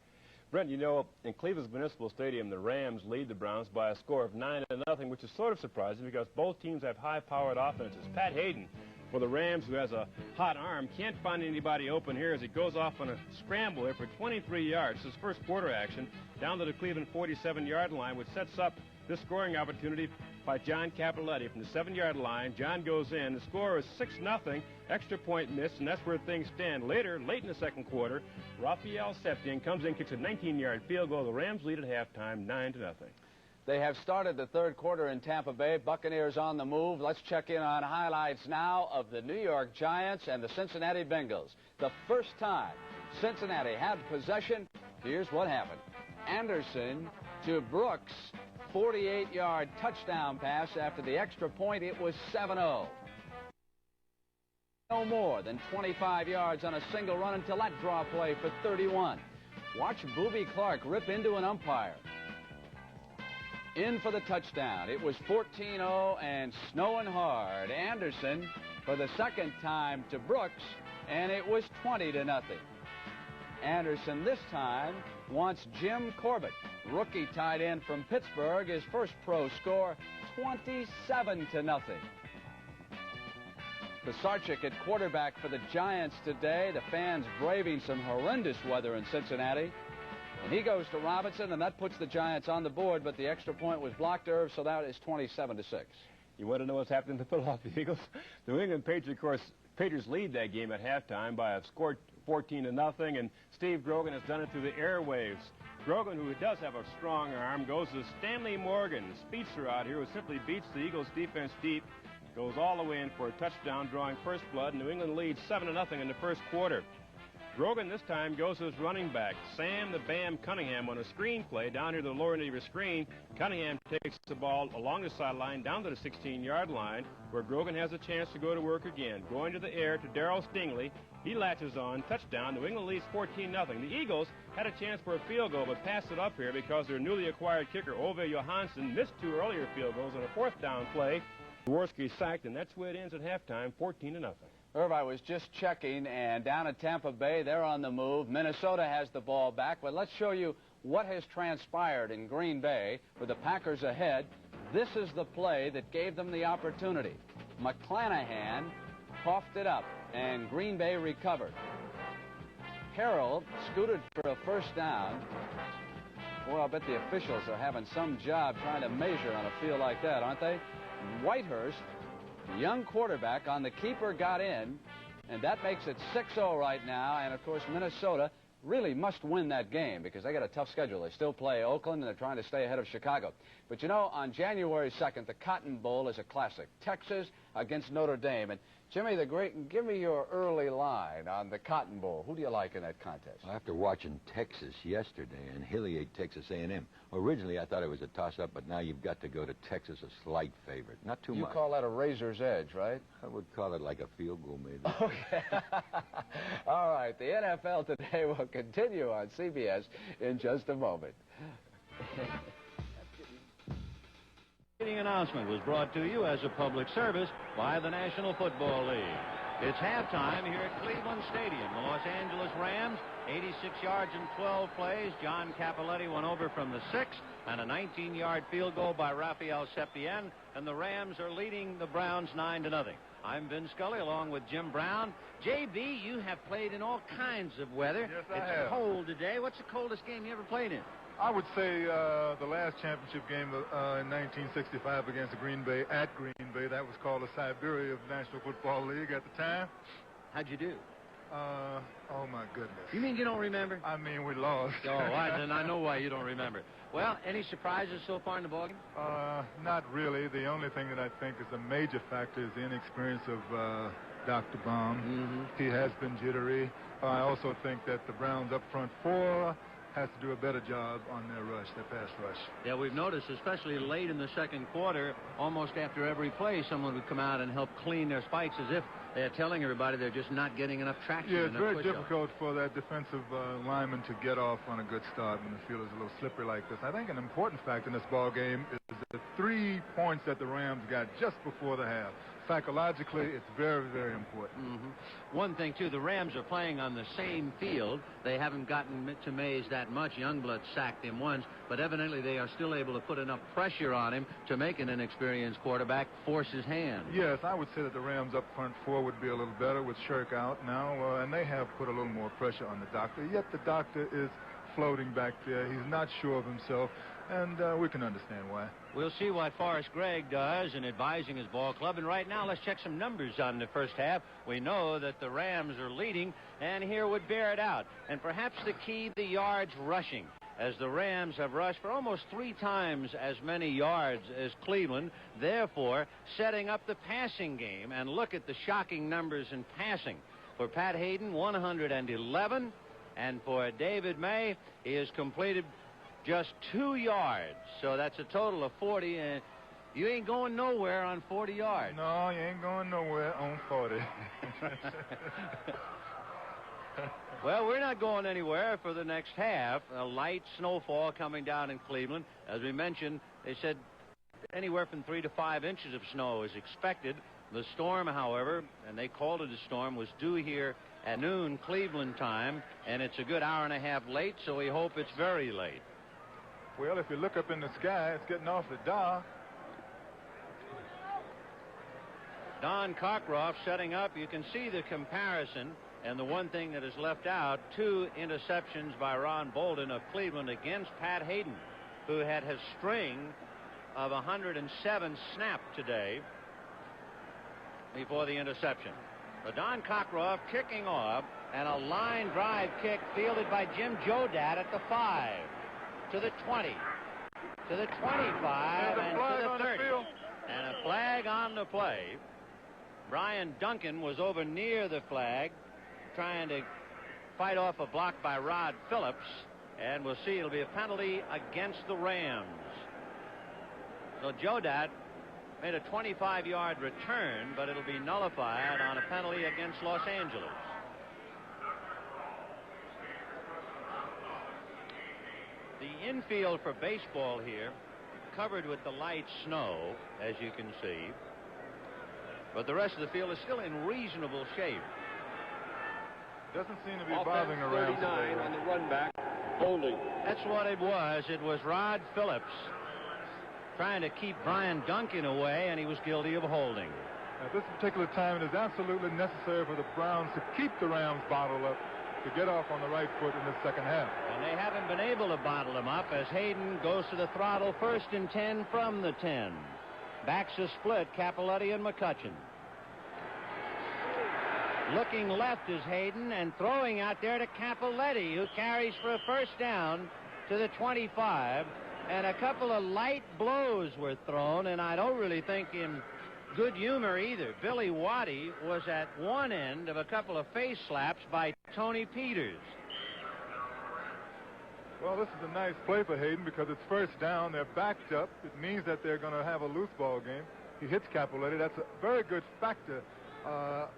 Brent, you know, in Cleveland's Municipal Stadium, the Rams lead the Browns by a score of 9-0, which is sort of surprising because both teams have high-powered offenses. Pat Hayden, for the Rams, who has a hot arm, can't find anybody open here as he goes off on a scramble here for 23 yards. His first quarter action down to the Cleveland 47-yard line, which sets up this scoring opportunity by John Cappelletti from the 7-yard line. John goes in. The score is 6-0. Extra point missed, and that's where things stand. Later, late in the second quarter, Raphael Septien comes in, kicks a 19-yard field goal. The Rams lead at halftime, 9-0. They have started the third quarter in Tampa Bay. Buccaneers on the move. Let's check in on highlights now of the New York Giants and the Cincinnati Bengals. The first time Cincinnati had possession, here's what happened. Anderson to Brooks. 48-yard touchdown pass after the extra point. It was 7-0. No more than 25 yards on a single run until that draw play for 31. Watch Boobie Clark rip into an umpire. In for the touchdown. It was 14-0 and snowing hard. Anderson for the second time to Brooks, and it was 20-0. Anderson this time wants Jim Corbett, rookie tight end from Pittsburgh, his first pro score, 27-0. Pisarcik at quarterback for the Giants today. The fans braving some horrendous weather in Cincinnati. And he goes to Robinson, and that puts the Giants on the board, but the extra point was blocked, Irv, so that is 27-6. You want to know what's happening to the Philadelphia Eagles? The New England Patriots, of course, Patriots lead that game at halftime by a score 14-0, and Steve Grogan has done it through the airwaves. Grogan, who does have a strong arm, goes to Stanley Morgan, the speedster out here, who simply beats the Eagles' defense deep, goes all the way in for a touchdown, drawing first blood. New England leads 7-0 in the first quarter. Grogan this time goes to his running back, Sam the Bam Cunningham, on a screen play down here to the lower end of your screen. Cunningham takes the ball along the sideline down to the 16-yard line, where Grogan has a chance to go to work again. Going to the air to Darrell Stingley. He latches on, touchdown. New England leads 14-0. The Eagles had a chance for a field goal, but passed it up here because their newly acquired kicker, Ove Johansson, missed 2 earlier field goals on a 4th down play. Jaworski sacked, and that's where it ends at halftime, 14-0. Irv, I was just checking, and down at Tampa Bay, they're on the move. Minnesota has the ball back, but let's show you what has transpired in Green Bay with the Packers ahead. This is the play that gave them the opportunity. McClanahan coughed it up, and Green Bay recovered. Harold scooted for a first down. Boy, I'll bet the officials are having some job trying to measure on a field like that, aren't they? Whitehurst, young quarterback on the keeper, got in, and that makes it 6-0 right now. And of course, Minnesota really must win that game because they got a tough schedule. They still play Oakland, and they're trying to stay ahead of Chicago. But you know, on January 2nd, the Cotton Bowl is a classic. Texas against Notre Dame. And Jimmy the Great, give me your early line on the Cotton Bowl. Who do you like in that contest? After watching Texas yesterday and Hilly ate Texas A&M, originally I thought it was a toss-up, but now you've got to go to Texas, a slight favorite. Not too much. You call that a razor's edge, right? I would call it like a field goal, maybe. Okay. All right. The NFL Today will continue on CBS in just a moment. The announcement was brought to you as a public service by the National Football League. It's halftime here at Cleveland Stadium. The Los Angeles Rams, 86 yards in 12 plays. John Cappelletti went over from the 6, and a 19-yard field goal by Rafael Septien, and the Rams are leading the Browns 9-0. I'm Vin Scully along with Jim Brown. JB, you have played in all kinds of weather. Yes, I have. It's cold today. What's the coldest game you ever played in? I would say the last championship game in 1965 against Green Bay, at Green Bay. That was called the Siberia of the National Football League at the time. How'd you do? Oh, my goodness. You mean you don't remember? I mean, we lost. Oh, then I know why you don't remember. Well, any surprises so far in the ballgame? Not really. The only thing that I think is a major factor is the inexperience of Dr. Baum. Mm-hmm. He has been jittery. I also think that the Browns up front 4 has to do a better job on their rush, their pass rush. Yeah, we've noticed, especially late in the second quarter, almost after every play, someone would come out and help clean their spikes as if they're telling everybody they're just not getting enough traction. Yeah, it's very difficult for that defensive lineman to get off on a good start when the field is a little slippery like this. I think an important factor in this ball game is the 3 points that the Rams got just before the half. Psychologically, it's very, very important. Mm-hmm. One thing, too, the Rams are playing on the same field. They haven't gotten to Mays that much. Youngblood sacked him once, but evidently they are still able to put enough pressure on him to make an inexperienced quarterback force his hand. Yes, I would say that the Rams up front 4 would be a little better with Shirk out now, and they have put a little more pressure on the doctor. Yet the doctor is floating back there. He's not sure of himself, and we can understand why. We'll see what Forrest Gregg does in advising his ball club. And right now, let's check some numbers on the first half. We know that the Rams are leading, and here would bear it out. And perhaps the key, the yards rushing, as the Rams have rushed for almost 3 times as many yards as Cleveland, therefore setting up the passing game. And look at the shocking numbers in passing. For Pat Hayden, 111, and for David May, he has completed just 2 yards. So that's a total of 40, and you ain't going nowhere on 40 yards. No, you ain't going nowhere on 40. Well, we're not going anywhere for the next half. A light snowfall coming down in Cleveland. As we mentioned, they said anywhere from 3 to 5 inches of snow is expected. The storm, however, and they called it a storm, was due here at noon Cleveland time, and it's a good hour and a half late, so we hope it's very late. Well, if you look up in the sky, it's getting awfully dark. Don Cockcroft setting up. You can see the comparison, and the one thing that is left out, 2 interceptions by Ron Bolden of Cleveland against Pat Hayden, who had his string of 107 snapped today before the interception. But Don Cockcroft kicking off, And a line drive kick fielded by Jim Jodat at the 5, to the 20, to the 25, and to the 30. And a flag on the play. Brian Duncan was over near the flag, trying to fight off a block by Rod Phillips. And we'll see, it'll be a penalty against the Rams. So Jodat made a 25-yard return, but it'll be nullified on a penalty against Los Angeles. The infield for baseball here, covered with the light snow, as you can see. But the rest of the field is still in reasonable shape. Doesn't seem to be bothering the Rams. 39 on the run back. Holding. That's what it was. It was Rod Phillips trying to keep Brian Duncan away, and he was guilty of holding. At this particular time, it is absolutely necessary for the Browns to keep the Rams bottled up to get off on the right foot in the second half. And they haven't been able to bottle him up as Hayden goes to the throttle, 1st and 10 from the 10. Backs a split, Cappelletti and McCutchen. Looking left is Hayden, and throwing out there to Cappelletti, who carries for a 1st down to the 25. And a couple of light blows were thrown, and I don't really think in good humor either. Billy Waddy was at one end of a couple of face slaps by Tony Peters. Well, this is a nice play for Hayden because it's 1st down. They're backed up. It means that they're going to have a loose ball game. He hits Cappelletti. That's a very good factor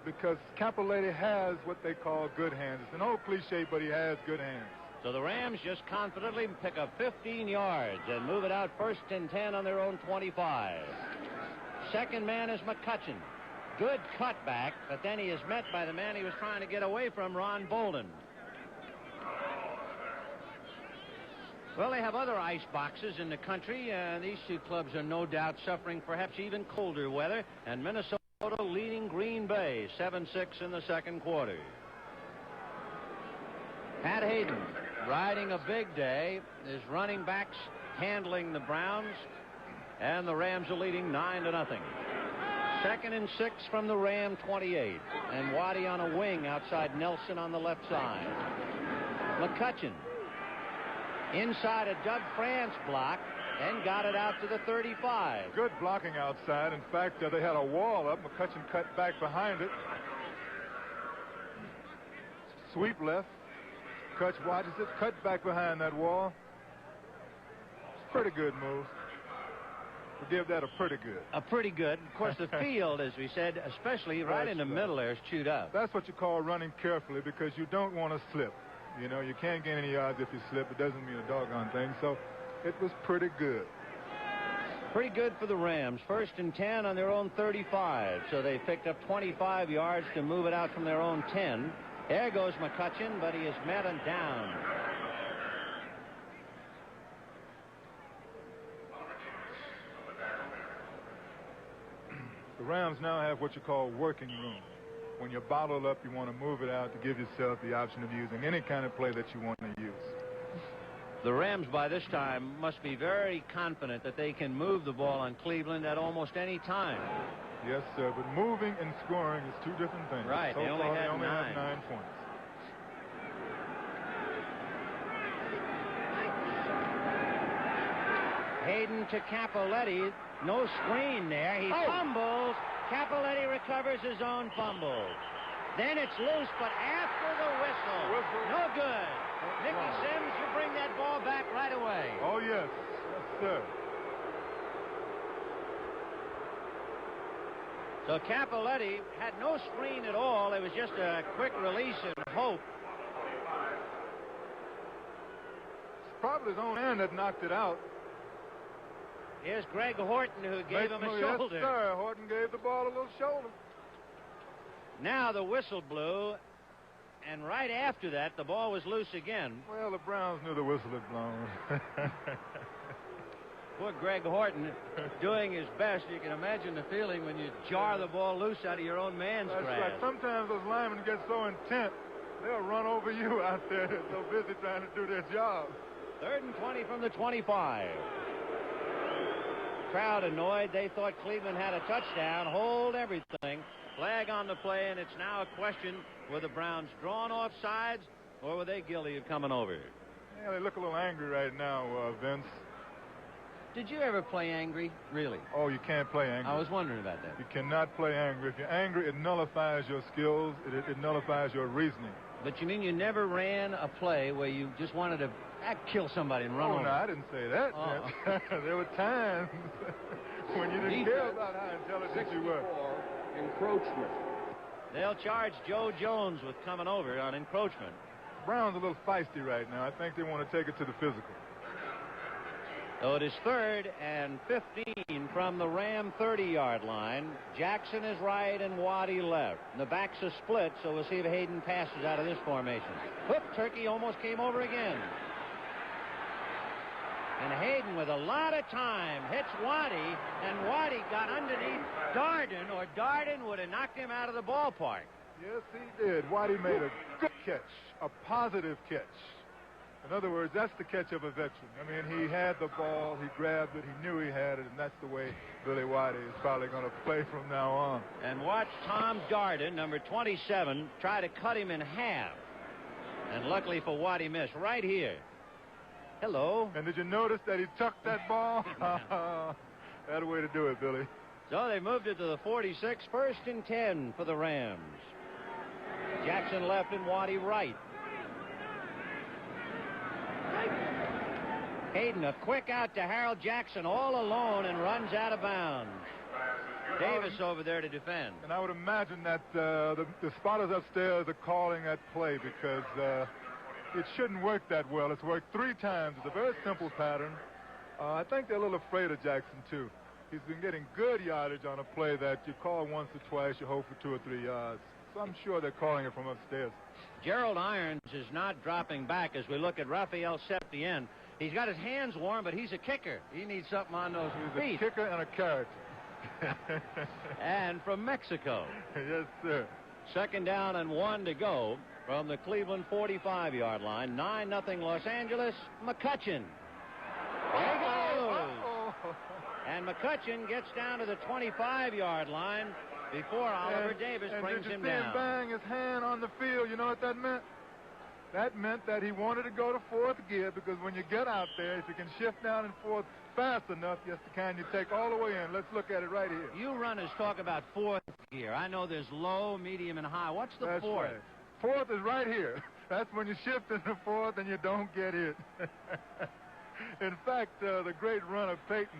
because Cappelletti has what they call good hands. It's an old cliche, but he has good hands. So the Rams just confidently pick up 15 yards and move it out 1st and 10 on their own 25. Second man is McCutchen. Good cutback, but then he is met by the man he was trying to get away from, Ron Bolden. Well, they have other ice boxes in the country. These two clubs are no doubt suffering perhaps even colder weather. And Minnesota leading Green Bay 7-6 in the second quarter. Pat Hayden riding a big day. His running backs handling the Browns. And the Rams are leading 9-0. 2nd and 6 from the Ram 28. And Waddy on a wing outside Nelson on the left side. McCutchen inside a Doug France block and got it out to the 35. Good blocking outside. In fact, they had a wall up. McCutchen cut back behind it. Sweep left. Kutch watches it. Cut back behind that wall. It's a pretty good move. We'll give that a pretty good. A pretty good. Of course, the field, as we said, especially right in the middle there, is chewed up. That's what you call running carefully because you don't want to slip. You know, you can't gain any yards if you slip. It doesn't mean a doggone thing. So it was pretty good. Pretty good for the Rams. 1st and 10 on their own 35. So they picked up 25 yards to move it out from their own 10. There goes McCutchen, but he is met and down. The Rams now have what you call working room. When you're bottled up, you want to move it out to give yourself the option of using any kind of play that you want to use. The Rams by this time must be very confident that they can move the ball on Cleveland at almost any time. Yes, sir, but moving and scoring is two different things. Right, so they only far, have they only nine. have 9 points. Hayden to Cappelletti. No screen there. He fumbles. Cappelletti recovers his own fumble. Then it's loose, but after the whistle. No good. Mickey Sims, you bring that ball back right away. Oh, yes. Yes, sir. So Cappelletti had no screen at all. It was just a quick release and hope. It's probably his own hand that knocked it out. Here's Greg Horton, who gave him a shoulder. Yes, sir. Horton gave the ball a little shoulder. Now the whistle blew, and right after that, the ball was loose again. Well, the Browns knew the whistle had blown. Poor Greg Horton doing his best. You can imagine the feeling when you jar the ball loose out of your own man's That's grasp. right. Sometimes those linemen get so intent, they'll run over you out there. They're so busy trying to do their job. 3rd and 20 from the 25. Crowd annoyed. They thought Cleveland had a touchdown. Hold everything. Flag on the play, and it's now a question, were the Browns drawn off sides, or were they guilty of coming over? Yeah, they look a little angry right now, Vince. Did you ever play angry? Really? Oh, you can't play angry. I was wondering about that. You cannot play angry. If you're angry, it nullifies your skills. It nullifies your reasoning. But you mean you never ran a play where you just wanted to kill somebody and run over? No, I didn't say that. Oh. There were times when you didn't care about how intelligent you were. Encroachment. They'll charge Joe Jones with coming over on encroachment. Brown's a little feisty right now. I think they want to take it to the physical. So it is 3rd and 15 from the Ram 30-yard line. Jackson is right and Waddy left. And the backs are split, so we'll see if Hayden passes out of this formation. Hook Turkey almost came over again. And Hayden, with a lot of time, hits Waddy, and Waddy got underneath Darden, or Darden would have knocked him out of the ballpark. Yes, he did. Waddy made a good catch, a positive catch. In other words, that's the catch of a veteran. I mean, he had the ball, he grabbed it, he knew he had it, and that's the way Billy Waddy is probably going to play from now on. And watch Tom Darden, number 27, try to cut him in half. And luckily for Waddy, missed right here. Hello. And did you notice that he tucked that ball? That's the way to do it, Billy. So they moved it to the 46, 1st and 10 for the Rams. Jackson left and Waddy right. Hayden, a quick out to Harold Jackson all alone and runs out of bounds. Davis over there to defend. And I would imagine that the spotters upstairs are calling that play because it shouldn't work that well. It's worked 3 times. It's a very simple pattern. I think they're a little afraid of Jackson, too. He's been getting good yardage on a play that you call once or twice, you hope for 2 or 3 yards. So I'm sure they're calling it from upstairs. Gerald Irons is not dropping back as we look at Rafael Septien. He's got his hands warm, but he's a kicker. He needs something on those feet. He's a kicker and a character. And from Mexico. Yes, sir. 2nd down and 1 to go from the Cleveland 45-yard line. 9-0 Los Angeles. McCutcheon. There he goes. And McCutcheon gets down to the 25-yard line before Oliver Davis brings him down. Did you see him bang his hand on the field? You know what that meant? That meant that he wanted to go to 4th gear, because when you get out there, if you can shift down in 4th fast enough, yes, the kind you take all the way in. Let's look at it right here. You runners talk about 4th gear. I know there's low, medium, and high. What's the 4th? Right. 4th is right here. That's when you shift into 4th and you don't get hit. In fact, the great runner Peyton,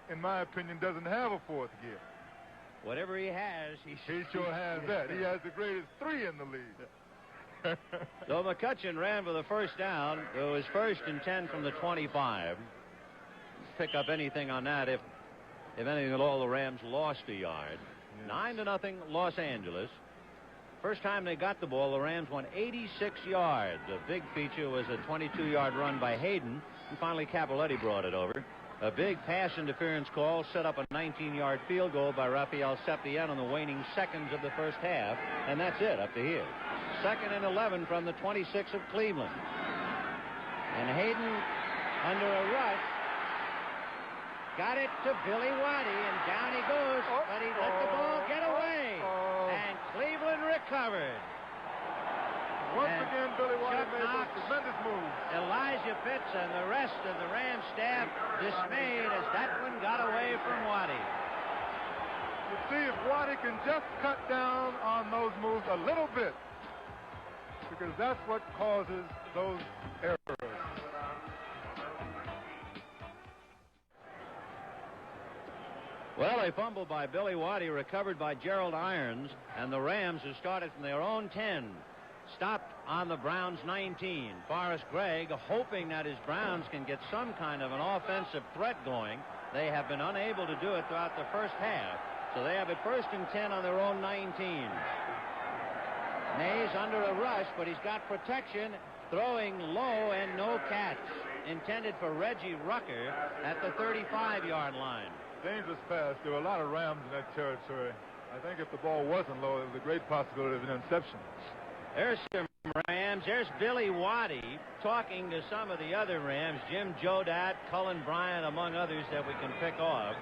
in my opinion, doesn't have a 4th gear. Whatever he has, he sure has that. He has the greatest 3 in the league. So McCutcheon ran for the 1st down. It was 1st and 10 from the 25. Pick up anything on that if anything at all. The Rams lost a yard. 9-0 Los Angeles. First time they got the ball, the Rams won 86 yards. A big feature was a 22-yard run by Hayden, and finally Capoletti brought it over. A big pass interference call set up a 19-yard field goal by Rafael Septien on the waning seconds of the 1st half, and that's it up to here. 2nd and 11 from the 26 of Cleveland. And Hayden, under a rush, got it to Billy Waddy, and down he goes, but he let the ball get away. And Cleveland recovered. Once again, Billy Waddy made a tremendous move. Elijah Pitts and the rest of the Rams staff dismayed as that one got away from Waddy. You see, if Waddy can just cut down on those moves a little bit, because that's what causes those errors. Well, a fumble by Billy Waddy, recovered by Gerald Irons, and the Rams have started from their own 10. Stopped on the Browns 19. Forrest Gregg hoping that his Browns can get some kind of an offensive threat going. They have been unable to do it throughout the 1st half. So they have it 1st and 10 on their own 19. Mays under a rush, but he's got protection, throwing low and no catch. Intended for Reggie Rucker at the 35-yard line. Dangerous pass. There were a lot of Rams in that territory. I think if the ball wasn't low, there was a great possibility of an interception. There's some Rams. There's Billy Waddy talking to some of the other Rams, Jim Jodat, Cullen Bryant, among others that we can pick off.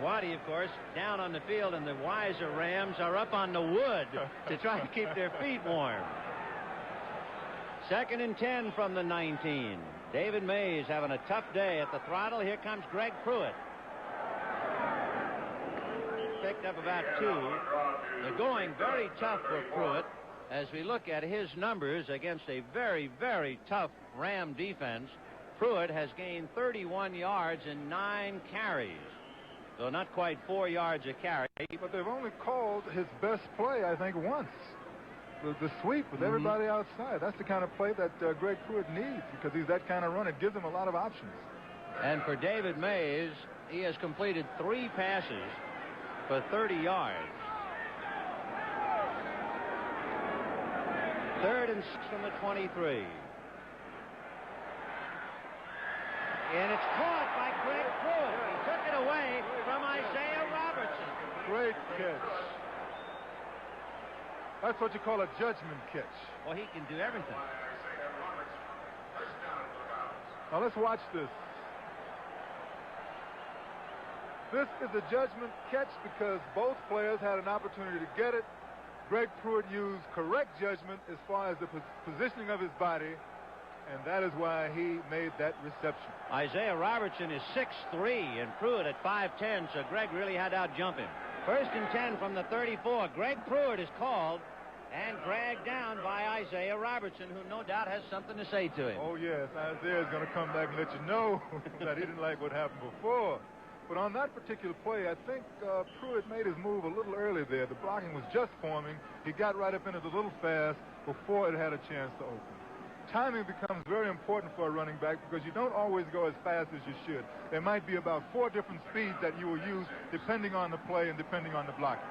Waddy, of course, down on the field, and the wiser Rams are up on the wood to try to keep their feet warm. 2nd and 10 from the 19. David Mays having a tough day at the throttle. Here comes Greg Pruitt. Picked up about 2. They're going very tough for Pruitt as we look at his numbers against a very, very tough Ram defense. Pruitt has gained 31 yards in 9 carries. So not quite 4 yards a carry. But they've only called his best play, I think, once. The sweep with everybody outside. That's the kind of play that Greg Pruitt needs because he's that kind of runner. It gives him a lot of options. And for David Mays, he has completed 3 passes for 30 yards. 3rd and 6 from the 23. And it's caught by Greg Pruitt. He took it away from Isaiah Robertson. Great catch. That's what you call a judgment catch. Well, he can do everything. Now let's watch this. This is a judgment catch because both players had an opportunity to get it. Greg Pruitt used correct judgment as far as the positioning of his body, and that is why he made that reception. Isaiah Robertson is 6'3", and Pruitt at 5'10", so Greg really had to outjump him. 1st and 10 from the 34. Greg Pruitt is called and dragged down by Isaiah Robertson, who no doubt has something to say to him. Oh, yes. Isaiah is going to come back and let you know that he didn't like what happened before. But on that particular play, I think Pruitt made his move a little early there. The blocking was just forming. He got right up in it a little fast before it had a chance to open. Timing becomes very important for a running back because you don't always go as fast as you should. There might be about 4 different speeds that you will use depending on the play and depending on the blocking.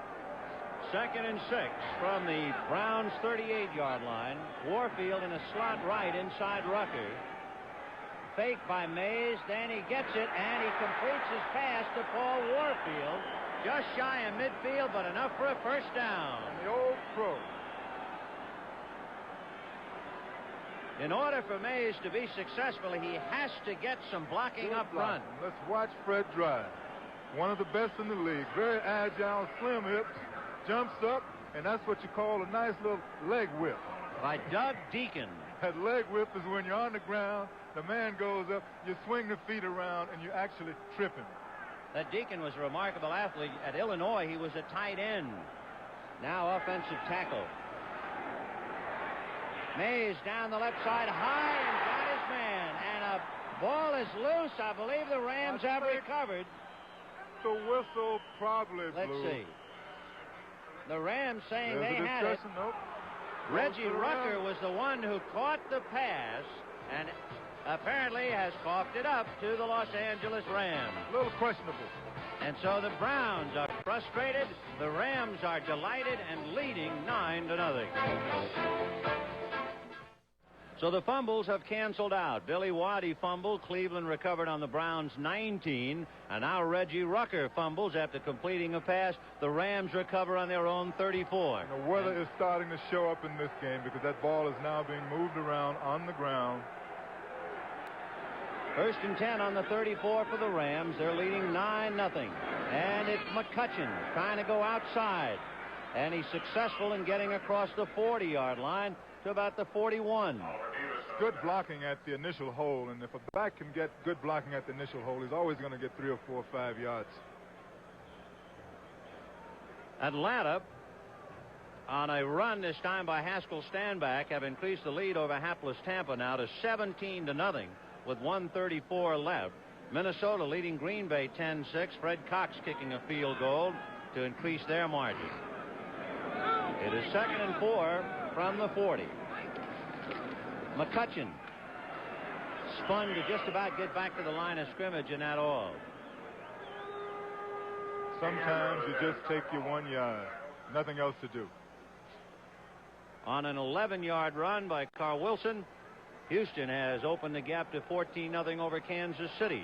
2nd and 6 from the Browns' 38-yard line. Warfield in a slot right inside Rucker. Fake by Mays, then he gets it, and he completes his pass to Paul Warfield. Just shy of midfield, but enough for a first down. And the old pro. In order for Mays to be successful, he has to get some blocking up front. Let's watch Fred drive. One of the best in the league. Very agile, slim hips, jumps up, and that's what you call a nice little leg whip. By Doug Deacon. That leg whip is when you're on the ground, the man goes up, you swing the feet around, and you actually trip him. That Deacon was a remarkable athlete. At Illinois, he was a tight end. Now offensive tackle. Mays down the left side, high, and got his man. And a ball is loose. I believe the Rams have recovered. The whistle probably blew. Let's see. The Rams saying There's they had it. Nope. Reggie Rucker was the one who caught the pass and apparently has coughed it up to the Los Angeles Rams. A little questionable. And so the Browns are frustrated. The Rams are delighted and leading 9-0. So the fumbles have canceled out. Billy Waddy fumbled. Cleveland recovered on the Browns' 19. And now Reggie Rucker fumbles after completing a pass. The Rams recover on their own 34. And the weather is starting to show up in this game because that ball is now being moved around on the ground. 1st and 10 on the 34 for the Rams. They're leading 9-0. And it's McCutcheon trying to go outside. And he's successful in getting across the 40-yard line to about the 41. Good blocking at the initial hole, and if a back can get good blocking at the initial hole, he's always going to get 3 or 4 or 5 yards. Atlanta, on a run this time by Haskell Stanback, have increased the lead over hapless Tampa now to 17-0 with 1:34 left. Minnesota leading Green Bay 10-6. Fred Cox kicking a field goal to increase their margin. It is 2nd and 4 from the 40. McCutcheon spun to just about get back to the line of scrimmage, and that all. Sometimes you just take your 1 yard. Nothing else to do. On an 11-yard run by Carl Wilson, Houston has opened the gap to 14-0 over Kansas City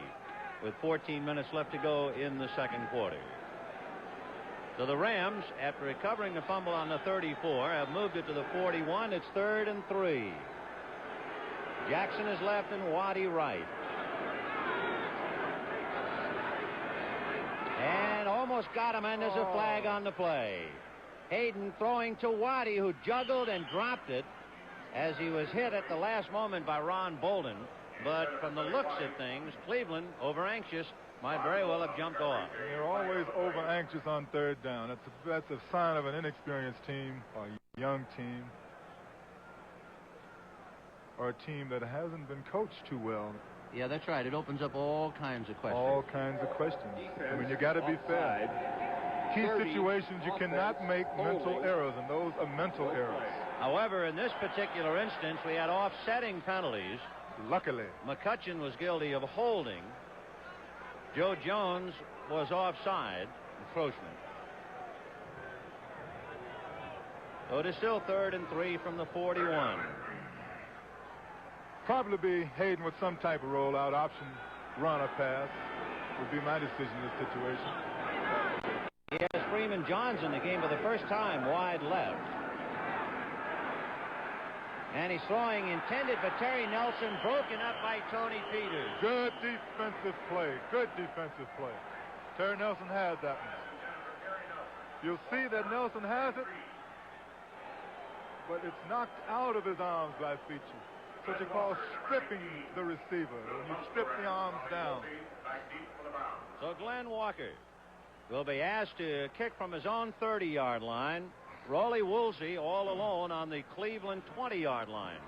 with 14 minutes left to go in the second quarter. So the Rams, after recovering the fumble on the 34, have moved it to the 41. It's 3rd and 3. Jackson is left and Waddy right. And almost got him, and there's a flag on the play. Hayden throwing to Waddy, who juggled and dropped it as he was hit at the last moment by Ron Bolden. But from the looks of things, Cleveland, over anxious, might very well have jumped off. They're always over anxious on third down. That's a sign of an inexperienced team, or a young team, or a team that hasn't been coached too well. Yeah, that's right. It opens up all kinds of questions. All kinds of questions. I mean, you got to be fair. Key situations, you cannot make mental errors, and those are mental errors. However, in this particular instance, we had offsetting penalties. Luckily. McCutcheon was guilty of holding. Joe Jones was offside, encroachment. So it is still 3rd and 3 from the 41. Probably be Hayden with some type of rollout option, run or pass, would be my decision in this situation. He has Freeman Johns in the game for the first time, wide left. And he's throwing intended for Terry Nelson, broken up by Tony Peters. Good defensive play. Good defensive play. Terry Nelson had that one. You'll see that Nelson has it, but it's knocked out of his arms by Feature. What you call stripping the receiver. When you strip the arms down. So Glenn Walker will be asked to kick from his own 30-yard line. Rollie Woolsey all alone on the Cleveland 20-yard line.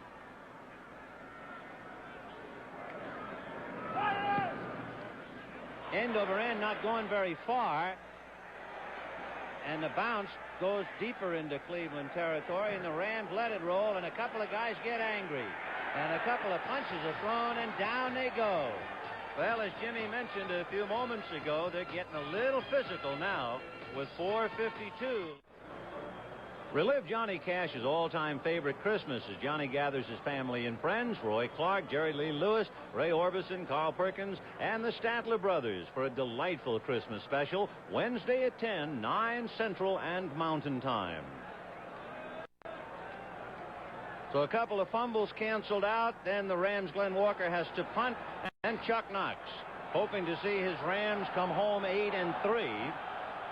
End over end, not going very far. And the bounce goes deeper into Cleveland territory, and the Rams let it roll, and a couple of guys get angry. And a couple of punches are thrown, and down they go. Well, as Jimmy mentioned a few moments ago, they're getting a little physical now with 4:52. Relive Johnny Cash's all-time favorite Christmas as Johnny gathers his family and friends, Roy Clark, Jerry Lee Lewis, Ray Orbison, Carl Perkins, and the Statler brothers for a delightful Christmas special Wednesday at 10, 9 Central and Mountain Time. So a couple of fumbles canceled out. Then the Rams' Glenn Walker has to punt, and Chuck Knox hoping to see his Rams come home 8-3.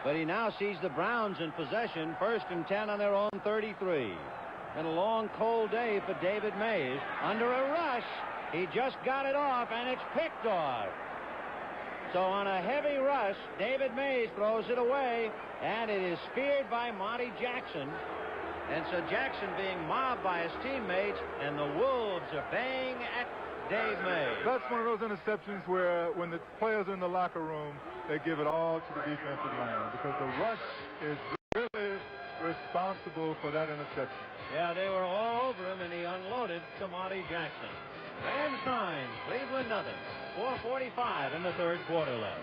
But he now sees the Browns in possession, 1st and 10 on their own 33. And a long, cold day for David Mays. Under a rush, he just got it off, and it's picked off. So on a heavy rush, David Mays throws it away, and it is speared by Monty Jackson. And so Jackson being mobbed by his teammates, and the Wolves are baying at Dave Mays. That's one of those interceptions where when the players are in the locker room, they give it all to the defensive line because the rush is really responsible for that interception. Yeah, they were all over him, and he unloaded to Monty Jackson. Rams 9, Cleveland nothing. 4:45 in the 3rd quarter left.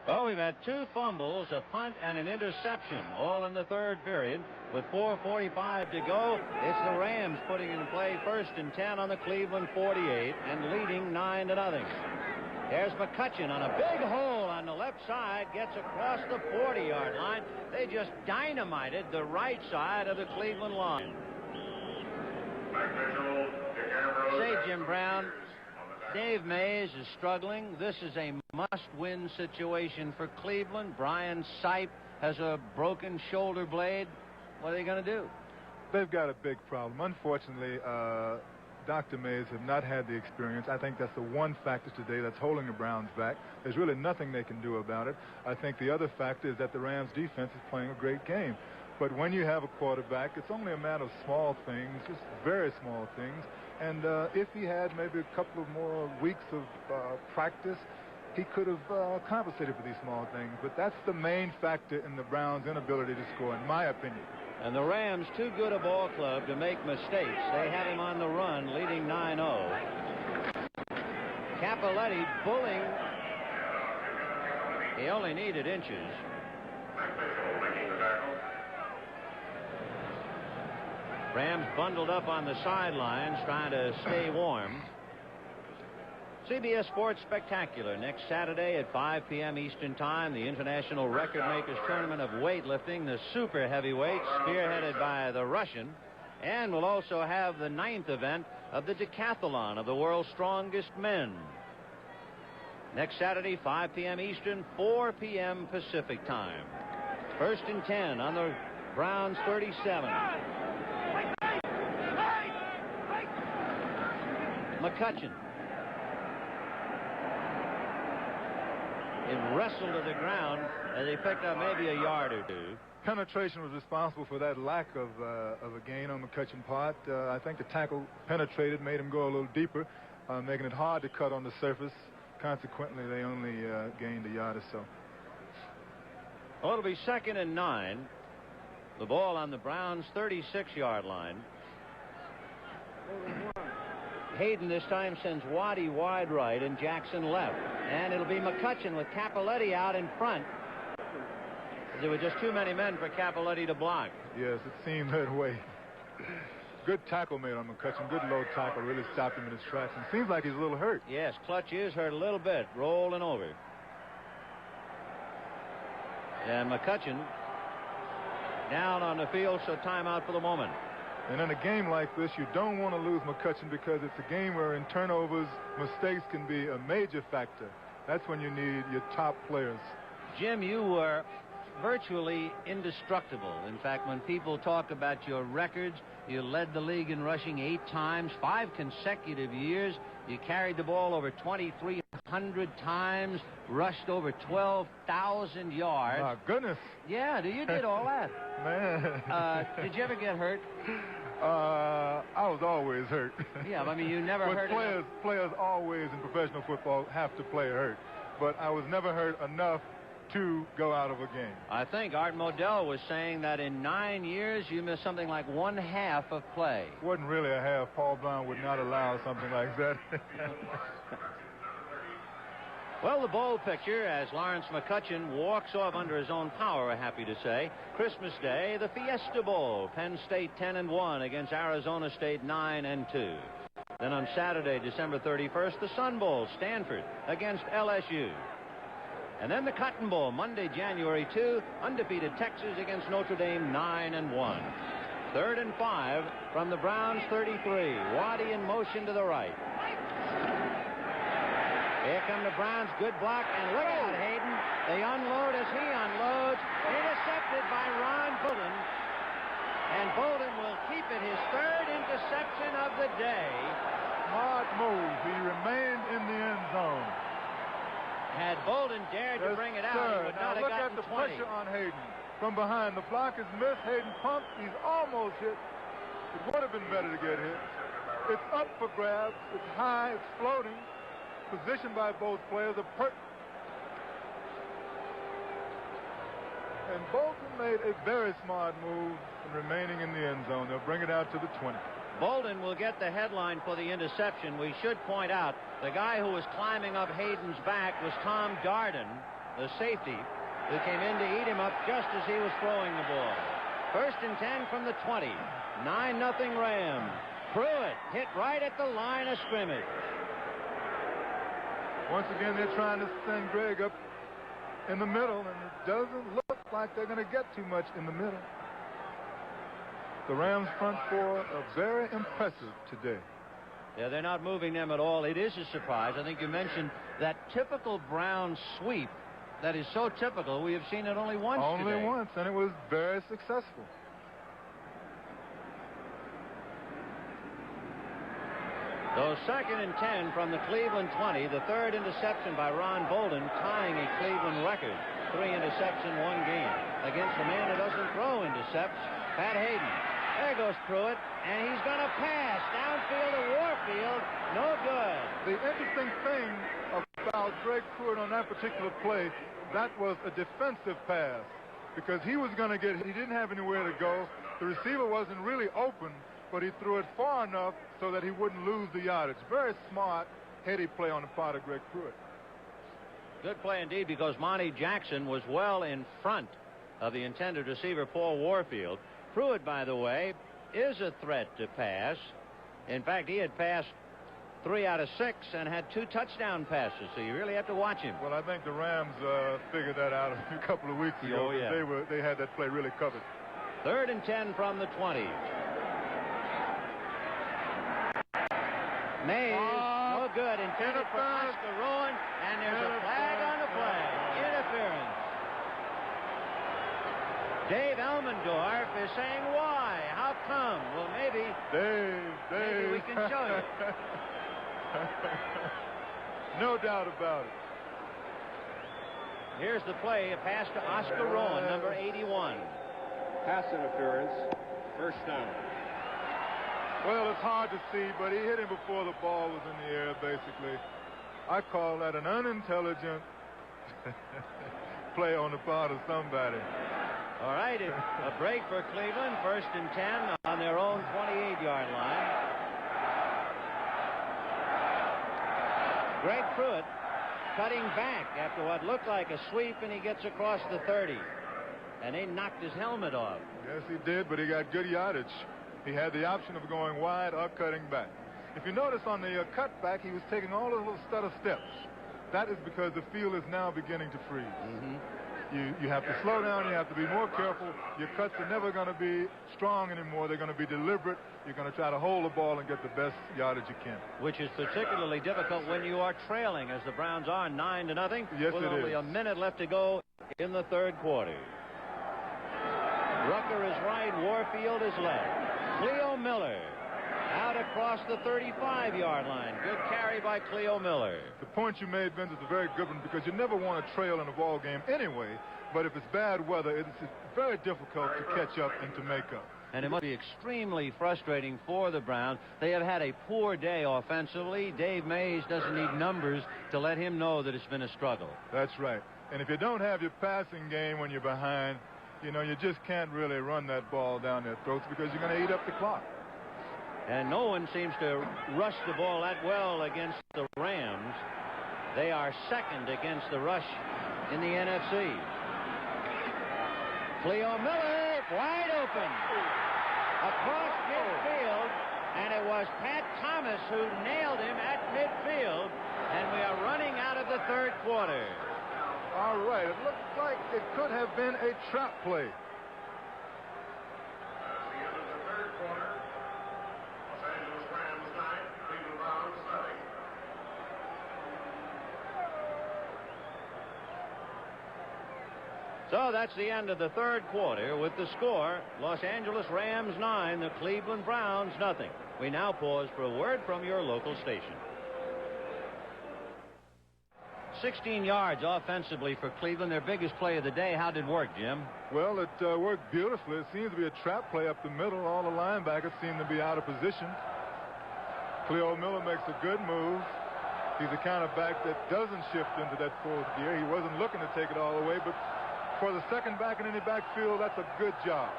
Well, we've had 2 fumbles, a punt, and an interception, all in the 3rd period. With 4:45 to go, it's the Rams putting in play 1st and 10 on the Cleveland 48 and leading 9-0. There's McCutcheon on a big hole on the left side, gets across the 40-yard line. They just dynamited the right side of the Cleveland line. Say, Jim Brown, Dave Mays is struggling. This is a must-win situation for Cleveland. Brian Sipe has a broken shoulder blade. What are they going to do? They've got a big problem. Unfortunately, Dr. Mays have not had the experience. I think that's the one factor today that's holding the Browns back. There's really nothing they can do about it. I think the other factor is that the Rams defense is playing a great game. But when you have a quarterback, it's only a matter of small things, just very small things. And if he had maybe a couple of more weeks of practice, he could have compensated for these small things. But that's the main factor in the Browns' inability to score, in my opinion. And the Rams, too good a ball club to make mistakes. They have him on the run, leading 9-0. Cappelletti bullying. He only needed inches. Rams bundled up on the sidelines, trying to stay warm. CBS Sports Spectacular next Saturday at 5 p.m. Eastern Time. The International Record Makers Tournament of Weightlifting, the super heavyweights, spearheaded by the Russian. And we'll also have the 9th event of the decathlon of the world's strongest men. Next Saturday, 5 p.m. Eastern, 4 p.m. Pacific time. 1st and 10 on the Browns 37. McCutchen. It wrestled to the ground as they picked up maybe a yard or two. Penetration was responsible for that lack of a gain on McCutcheon's part. I think the tackle penetrated, made him go a little deeper, making it hard to cut on the surface. Consequently, they only gained a yard or so. Well, it'll be 2nd and 9. The ball on the Browns' 36-yard line. Hayden this time sends Waddy wide right and Jackson left. And it'll be McCutcheon with Cappelletti out in front. There were just too many men for Cappelletti to block. Yes, it seemed that way. Good tackle made on McCutcheon. Good low tackle. Really stopped him in his tracks. And seems like he's a little hurt. Yes, Clutch is hurt a little bit. Rolling over. And McCutcheon down on the field, so timeout for the moment. And in a game like this, you don't want to lose McCutcheon because it's a game where in turnovers, mistakes can be a major factor. That's when you need your top players. Jim, you were virtually indestructible. In fact, when people talk about your records, you led the league in rushing 8 times, 5 consecutive years. You carried the ball over 2,300 times, rushed over 12,000 yards. My goodness. Yeah, you did all that. Man. Did you ever get hurt? I was always hurt. Yeah, I mean, you never hurt. Players always in professional football have to play hurt. But I was never hurt enough to go out of a game. I think Art Modell was saying that in 9 years you missed something like 1/2 of play. Wasn't really a half. Paul Brown would not allow something like that. Well, the bowl picture as Lawrence McCutcheon walks off under his own power, we're happy to say. Christmas Day, the Fiesta Bowl. Penn State 10-1 against Arizona State 9-2. Then on Saturday, December 31st, the Sun Bowl, Stanford against LSU. And then the Cotton Bowl, Monday, January 2, undefeated Texas against Notre Dame 9-1. 3rd and 5 from the Browns 33. Waddy in motion to the right. Here come the Browns, good block, and look out, Hayden. They unload as he unloads. Intercepted by Ron Bolden. And Bolden will keep it his 3rd interception of the day. Smart move. He remained in the end zone. Had Bolden dared to bring it out, he would not have look gotten at the 20. pressure on Hayden. From behind, the block is missed. Hayden pumped. He's almost hit. It would have been better to get hit. It's up for grabs. It's high. It's floating. Positioned by both players. And Bolden made a very smart move in remaining in the end zone. They'll bring it out to the 20. Bolden will get the headline for the interception. We should point out the guy who was climbing up Hayden's back was Tom Darden, the safety, who came in to eat him up just as he was throwing the ball. 1st and 10 from the 20. 9-0 Rams. Pruitt hit right at the line of scrimmage. Once again, they're trying to send Greg up in the middle, and it doesn't look like they're going to get too much in the middle. The Rams front four are very impressive today. Yeah, they're not moving them at all. It is a surprise. I think you mentioned that typical Brown sweep that is so typical. We have seen it only once Only today. once, and it was very successful. So 2nd and 10 from the Cleveland 20. The 3rd interception by Ron Bolden, tying a Cleveland record. 3 interception, 1 game. Against a man who doesn't throw intercepts, Pat Hayden. There goes Pruitt, and he's going to pass downfield to Warfield. No good. The interesting thing about Greg Pruitt on that particular play, that was a defensive pass because he was going to get, he didn't have anywhere to go. The receiver wasn't really open, but he threw it far enough so that he wouldn't lose the yardage. Very smart, heady play on the part of Greg Pruitt. Good play indeed, because Monty Jackson was well in front of the intended receiver, Paul Warfield. Pruitt, by the way, is a threat to pass. In fact, he had passed 3 out of 6 and had 2 touchdown passes, so you really have to watch him. Well, I think the Rams figured that out a couple of weeks ago. Oh, yeah. They had that play really covered. 3rd and 10 from the 20. Mays, no good. Intended for Oscar Rowan, and there's a flag on the play. Interference. Dave Elmendorf is saying, why? How come? Well, maybe we can show you. No doubt about it. Here's the play, a pass to Oscar Rowan, number 81. Pass interference, first down. Well, it's hard to see, but he hit him before the ball was in the air, basically. I call that an unintelligent play on the part of somebody. All right, a break for Cleveland, 1st and 10 on their own 28-yard line. Greg Pruitt cutting back after what looked like a sweep, and he gets across the 30. And they knocked his helmet off. Yes, he did, but he got good yardage. He had the option of going wide or cutting back. If you notice on the cutback, he was taking all those little stutter steps. That is because the field is now beginning to freeze. You have to slow down. You have to be more careful. Your cuts are never going to be strong anymore. They're going to be deliberate. You're going to try to hold the ball and get the best yardage you can. Which is particularly difficult when you are trailing, as the Browns are 9-0. Yes, with it only is. a minute left to go in the 3rd quarter. Rucker is right. Warfield is left. Cleo Miller out across the 35-yard line. Good carry by Cleo Miller. The point you made, Vince, is a very good one because you never want to trail in a ball game anyway. But if it's bad weather, it's very difficult to catch up and to make up. And it must be extremely frustrating for the Browns. They have had a poor day offensively. Dave Mays doesn't need numbers to let him know that it's been a struggle. That's right. And if you don't have your passing game when you're behind, you know, you just can't really run that ball down their throats because you're going to eat up the clock. And no one seems to rush the ball that well against the Rams. They are 2nd against the rush in the NFC. Cleo Miller, wide open, across midfield, and it was Pat Thomas who nailed him at midfield, and we are running out of the 3rd quarter. All right, it looks like it could have been a trap play. At the end of the 3rd quarter, Los Angeles Rams 9, Cleveland Browns 7. So that's the end of the 3rd quarter with the score, Los Angeles Rams 9, the Cleveland Browns nothing. We now pause for a word from your local station. 16 yards offensively for Cleveland, their biggest play of the day. How did it work, Jim? Well, it worked beautifully. It seems to be a trap play up the middle. All the linebackers seem to be out of position. Cleo Miller makes a good move. He's the kind of back that doesn't shift into that 4th gear. He wasn't looking to take it all the way, but for the second back in any backfield, that's a good job.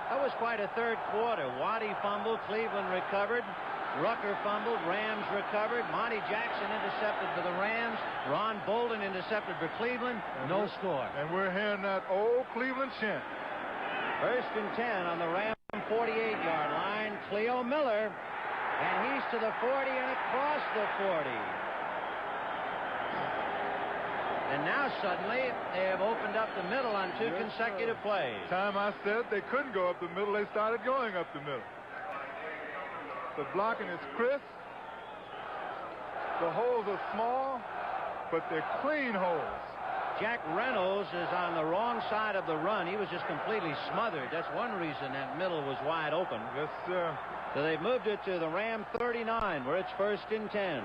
That was quite a 3rd quarter. Waddy fumbled, Cleveland recovered. Rucker fumbled, Rams recovered. Monty Jackson intercepted for the Rams. Ron Bolden intercepted for Cleveland. No score. And we're hearing that old Cleveland chant. 1st and 10 on the Ram 48-yard line. Cleo Miller, and he's to the 40 and across the 40. And now suddenly they have opened up the middle on 2 consecutive plays. Time I said they couldn't go up the middle, they started going up the middle. The blocking is crisp. The holes are small, but they're clean holes. Jack Reynolds is on the wrong side of the run. He was just completely smothered. That's one reason that middle was wide open. Yes, sir. So they've moved it to the Ram 39, where it's 1st and 10.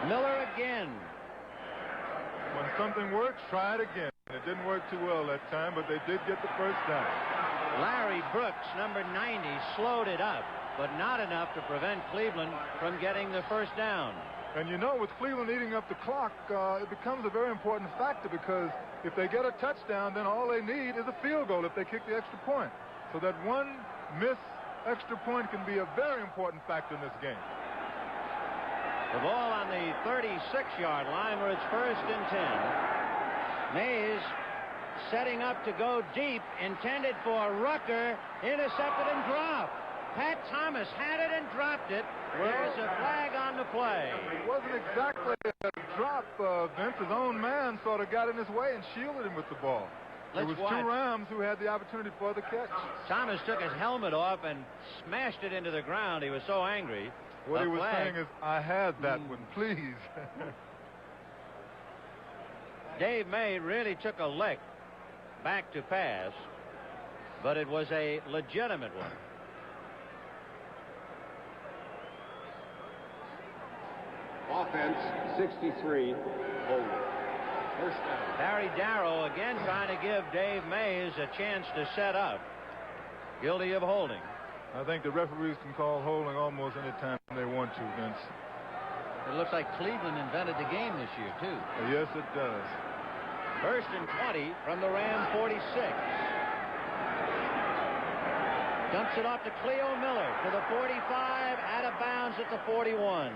Miller again. When something works, try it again. It didn't work too well that time, but they did get the 1st down. Larry Brooks, number 90, slowed it up, but not enough to prevent Cleveland from getting the 1st down. And you know, with Cleveland eating up the clock, it becomes a very important factor because if they get a touchdown, then all they need is a field goal if they kick the extra point. So that one missed extra point can be a very important factor in this game. The ball on the 36-yard line where it's 1st and 10. Mays setting up to go deep, intended for Rucker, intercepted and dropped. Pat Thomas had it and dropped it. There's a flag on the play. It wasn't exactly a drop, Vince. His own man sort of got in his way and shielded him with the ball. It was 2 Rams who had the opportunity for the catch. Thomas took his helmet off and smashed it into the ground. He was so angry. What he was flag. saying is, I had that one, please. Dave May really took a lick back to pass, but it was a legitimate one. Offense, 63, holding. First down. Barry Darrow again trying to give Dave Mays a chance to set up. Guilty of holding. I think the referees can call holding almost any time they want to, Vince. It looks like Cleveland invented the game this year, too. Yes, it does. First and 20 from the Ram 46. Dumps it off to Cleo Miller to the 45, out of bounds at the 41.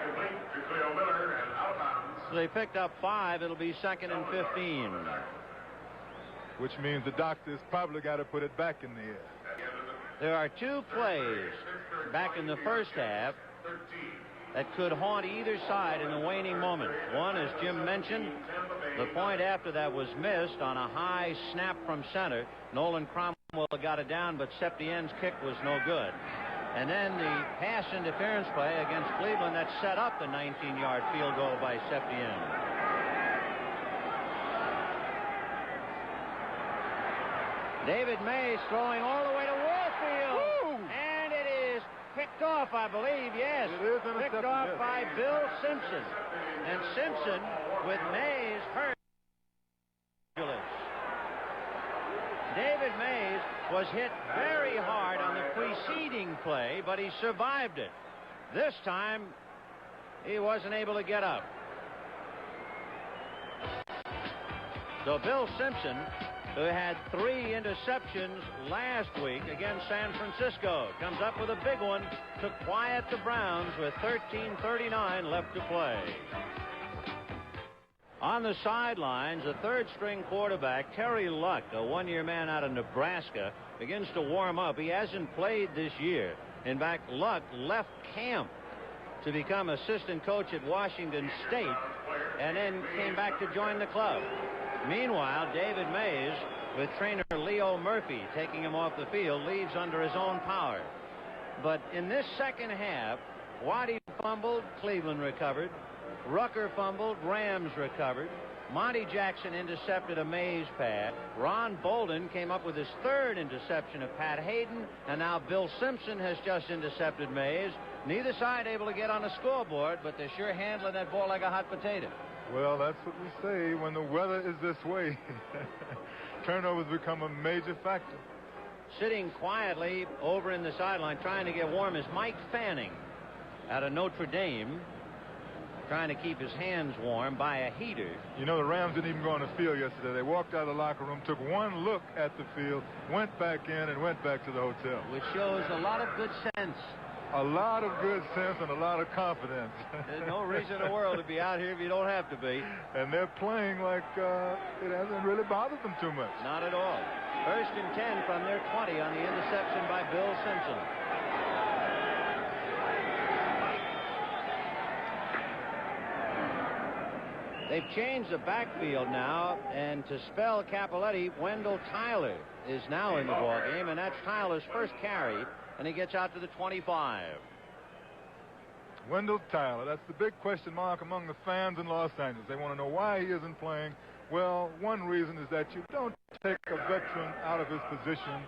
Complete to Cleo Miller and out of bounds. So they picked up 5. It'll be 2nd and 15. Which means the doctor's probably got to put it back in the air. There are 2 plays back in the first half that could haunt either side in the waning moment. One, as Jim mentioned, the point after that was missed on a high snap from center. Nolan Cromwell got it down, but Septien's kick was no good. And then the pass interference play against Cleveland that set up the 19-yard field goal by Septien. David Mays throwing all the way to Warfield. Woo! And it is picked off, I believe. Yes. It is intercepted, picked off yes. by Bill Simpson. And Simpson, with Mays hurt. David Mays was hit very hard on the preceding play, but he survived it. This time, he wasn't able to get up. So Bill Simpson, who had 3 interceptions last week against San Francisco, comes up with a big one to quiet the Browns with 13:39 left to play. On the sidelines, the third-string quarterback, Terry Luck, a one-year man out of Nebraska, begins to warm up. He hasn't played this year. In fact, Luck left camp to become assistant coach at Washington State and then came back to join the club. Meanwhile, David Mays, with trainer Leo Murphy taking him off the field, leaves under his own power. But in this second half, Waddy fumbled, Cleveland recovered. Rucker fumbled, Rams recovered. Monty Jackson intercepted a Mays pass. Ron Bolden came up with his 3rd interception of Pat Hayden, and now Bill Simpson has just intercepted Mays. Neither side able to get on the scoreboard, but they're sure handling that ball like a hot potato. Well, that's what we say when the weather is this way. Turnovers become a major factor. Sitting quietly over in the sideline trying to get warm is Mike Fanning out of Notre Dame, trying to keep his hands warm by a heater. You know, the Rams didn't even go on the field yesterday. They walked out of the locker room, took one look at the field, went back in, and went back to the hotel. Which shows a lot of good sense. A lot of good sense and a lot of confidence. There's no reason in the world to be out here if you don't have to be. And they're playing like it hasn't really bothered them too much. Not at all. First and 10 from their 20 on the interception by Bill Simpson. They've changed the backfield now, and to spell Cappelletti, Wendell Tyler is now in the ballgame, and that's Tyler's first carry, and he gets out to the 25. Wendell Tyler, that's the big question mark among the fans in Los Angeles. They want to know why he isn't playing. Well, one reason is that you don't take a veteran out of his position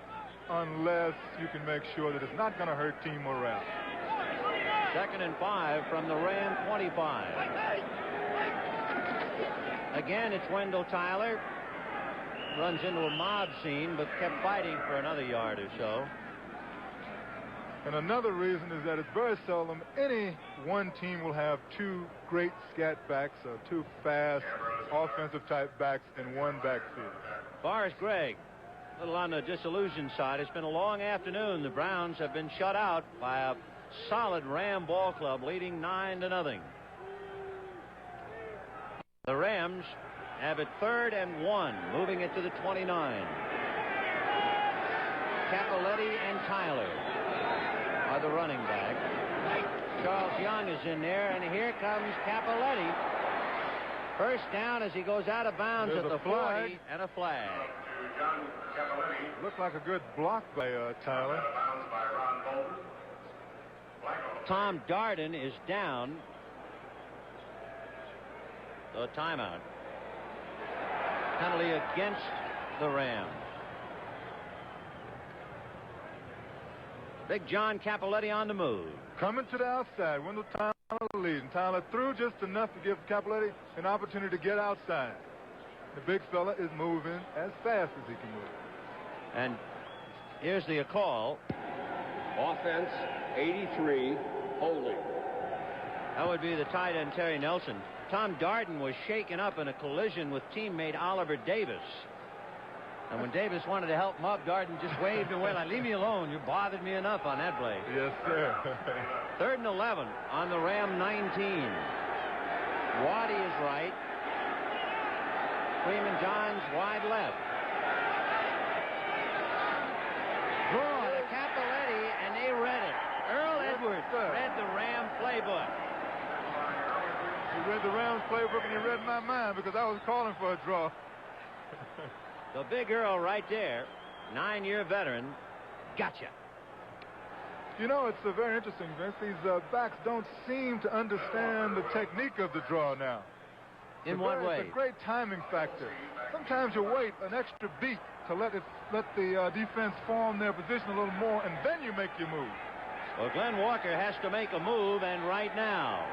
unless you can make sure that it's not going to hurt team morale. 2nd and 5 from the Ram 25. Again, it's Wendell Tyler. Runs into a mob scene, but kept fighting for another yard or so. And another reason is that it's very seldom any one team will have 2 great scat backs or 2 fast offensive type backs in one backfield. Forrest Gregg, a little on the disillusioned side. It's been a long afternoon. The Browns have been shut out by a solid Ram ball club, leading 9-0. The Rams have it 3rd and 1, moving it to the 29. Cappelletti and Tyler are the running back. Charles Young is in there, and here comes Cappelletti. First down as he goes out of bounds There's at the a flag. 40, and a flag. John Cappelletti. Looked like a good block by Tyler. Out of bounds by Ron Bolden. Flag on the play. Tom Darden is down. So a timeout. Penalty against the Rams. Big John Capoletti on the move. Coming to the outside. Wendell Tyler leading. Tyler threw just enough to give Capoletti an opportunity to get outside. The big fella is moving as fast as he can move. And here's the call. Offense, 83, holding. That would be the tight end, Terry Nelson. Tom Darden was shaken up in a collision with teammate Oliver Davis. And when Davis wanted to help him up, Darden just waved away like, leave me alone. You bothered me enough on that play. Yes, sir. 3rd and 11 on the Ram 19. Waddy is right. Freeman Johns wide left. Draw to Capoletti, and they read it. Earl Edwards read the Ram playbook. He read the Rams playbook, and he read my mind because I was calling for a draw. The big Earl right there, 9-year veteran, gotcha. You know, it's very interesting, Vince. These backs don't seem to understand the technique of the draw now. In what way? It's a great timing factor. Sometimes you wait an extra beat to let the defense form their position a little more, and then you make your move. Well, Glenn Walker has to make a move, and right now.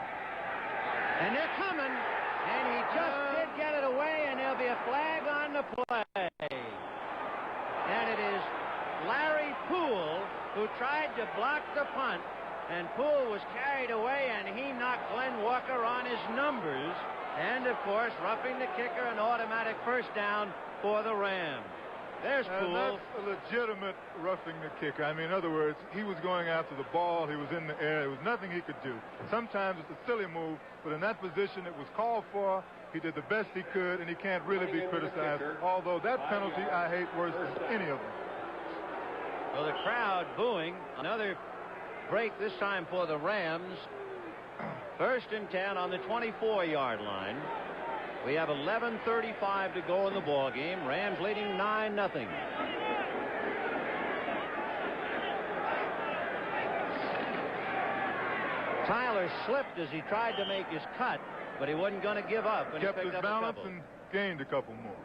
And they're coming, and he just did get it away, and there'll be a flag on the play. And it is Larry Poole who tried to block the punt, and Poole was carried away, and he knocked Glenn Walker on his numbers. And, of course, roughing the kicker, an automatic first down for the Rams. There's Poole. And that's a legitimate roughing the kicker. I mean, in other words, he was going after the ball. He was in the air. There was nothing he could do. Sometimes it's a silly move, but in that position it was called for. He did the best he could, and he can't really be criticized. Although that penalty I hate worse than any of them. Well, the crowd booing. Another break this time for the Rams. 1st and 10 on the 24-yard line. We have 11:35 to go in the ball game. Rams leading 9-0. Tyler slipped as he tried to make his cut, but he wasn't going to give up. And kept he his picked up balance and gained a couple more.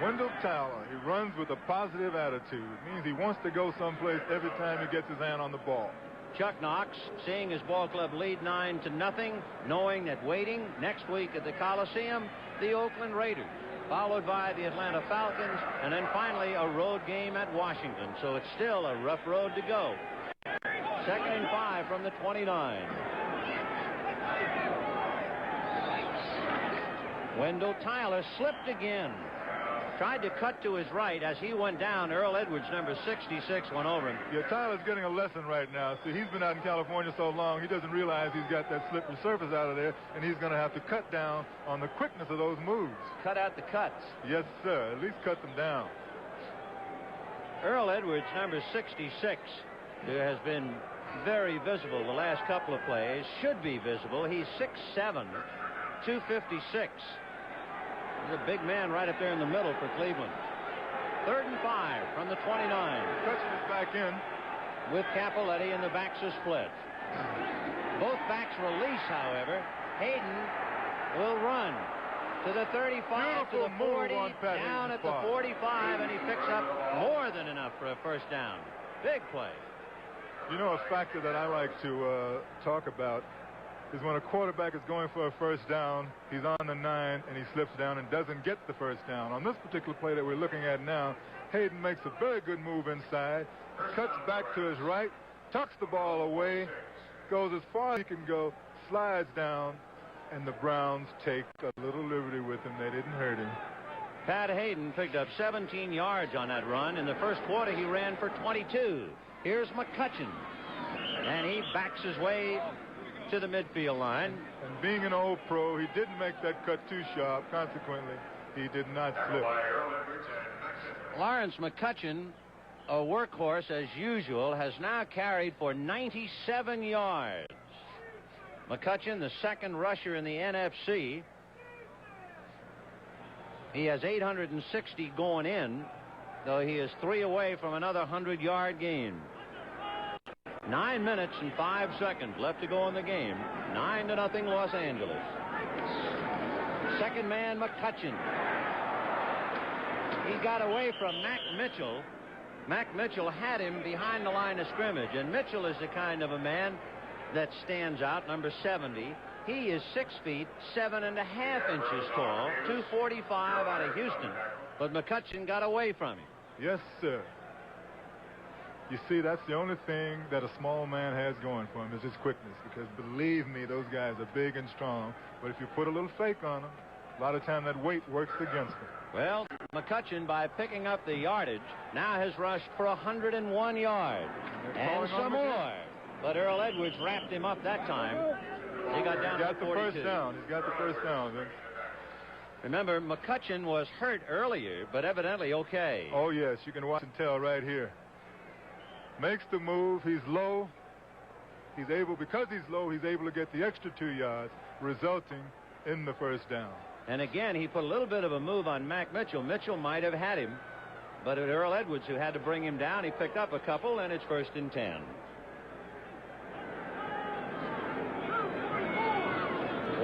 Wendell Tyler, he runs with a positive attitude. It means he wants to go someplace every time he gets his hand on the ball. Chuck Knox seeing his ball club lead 9-0, knowing that waiting next week at the Coliseum, the Oakland Raiders, followed by the Atlanta Falcons, and then finally a road game at Washington. So it's still a rough road to go. 2nd and 5 from the 29. Wendell Tyler slipped again. Tried to cut to his right as he went down. Earl Edwards, number 66, went over him. Yeah, Tyler's getting a lesson right now. See, he's been out in California so long, he doesn't realize he's got that slippery surface out of there, and he's going to have to cut down on the quickness of those moves. Cut out the cuts. Yes, sir. At least cut them down. Earl Edwards, number 66, who has been very visible the last couple of plays, should be visible. He's 6'7", 256. He's a big man right up there in the middle for Cleveland. 3rd and 5 from the 29. Touching is back in. With Capoletti and the backs are split. Both backs release, however. Hayden will run to the 35, Beautiful to the 40, Hayden's down at the part. 45, and he picks up more than enough for a first down. Big play. You know, a factor that I like to talk about is when a quarterback is going for a first down, he's on the 9, and he slips down and doesn't get the first down. On this particular play that we're looking at now, Hayden makes a very good move inside, cuts back to his right, tucks the ball away, goes as far as he can go, slides down, and the Browns take a little liberty with him. They didn't hurt him. Pat Hayden picked up 17 yards on that run. In the first quarter, he ran for 22. Here's McCutcheon, and he backs his way to the midfield line. And being an old pro, he didn't make that cut too sharp. Consequently, he did not slip. Lawrence McCutcheon, a workhorse as usual, has now carried for 97 yards. McCutcheon, the second rusher in the NFC. He has 860 going in, though he is 3 away from another 100-yard game. 9 minutes and 5 seconds left to go in the game. 9-0 Los Angeles. Second man, McCutchen. He got away from Mac Mitchell. Mac Mitchell had him behind the line of scrimmage, and Mitchell is the kind of a man that stands out, number 70. He is 6 feet 7.5 inches tall, 245 out of Houston, but McCutchen got away from him. Yes, sir. You see, that's the only thing that a small man has going for him is his quickness, because believe me, those guys are big and strong, but if you put a little fake on them, a lot of time that weight works against them. Well, McCutchen, by picking up the yardage, now has rushed for 101 yards. And some more. But Earl Edwards wrapped him up that time. He got down to 42. First down. He's got the first down. Remember, McCutchen was hurt earlier, but evidently okay. Oh, yes. You can watch and tell right here. Makes the move. He's low. Because he's low, he's able to get the extra 2 yards, resulting in the first down. And again, he put a little bit of a move on Mac Mitchell. Mitchell might have had him, but at Earl Edwards, who had to bring him down, he picked up a couple, and it's 1st and 10.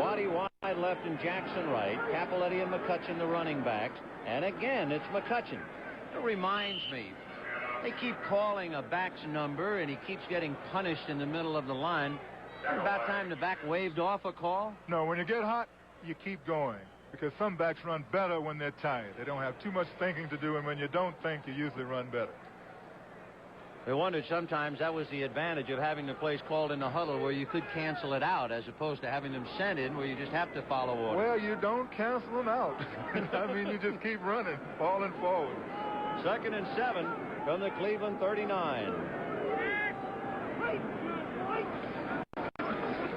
Waddy wide left and Jackson right. Capoletti and McCutchen the running backs. And again, it's McCutchen. It reminds me, they keep calling a back's number, and he keeps getting punished in the middle of the line. It's about time the back waved off a call. No, when you get hot, you keep going, because some backs run better when they're tired. They don't have too much thinking to do, and when you don't think, you usually run better. I wondered sometimes that was the advantage of having the plays called in the huddle, where you could cancel it out, as opposed to having them sent in where you just have to follow orders. Well, you don't cancel them out. I mean, you just keep running, falling forward. 2nd and 7 from the Cleveland 39.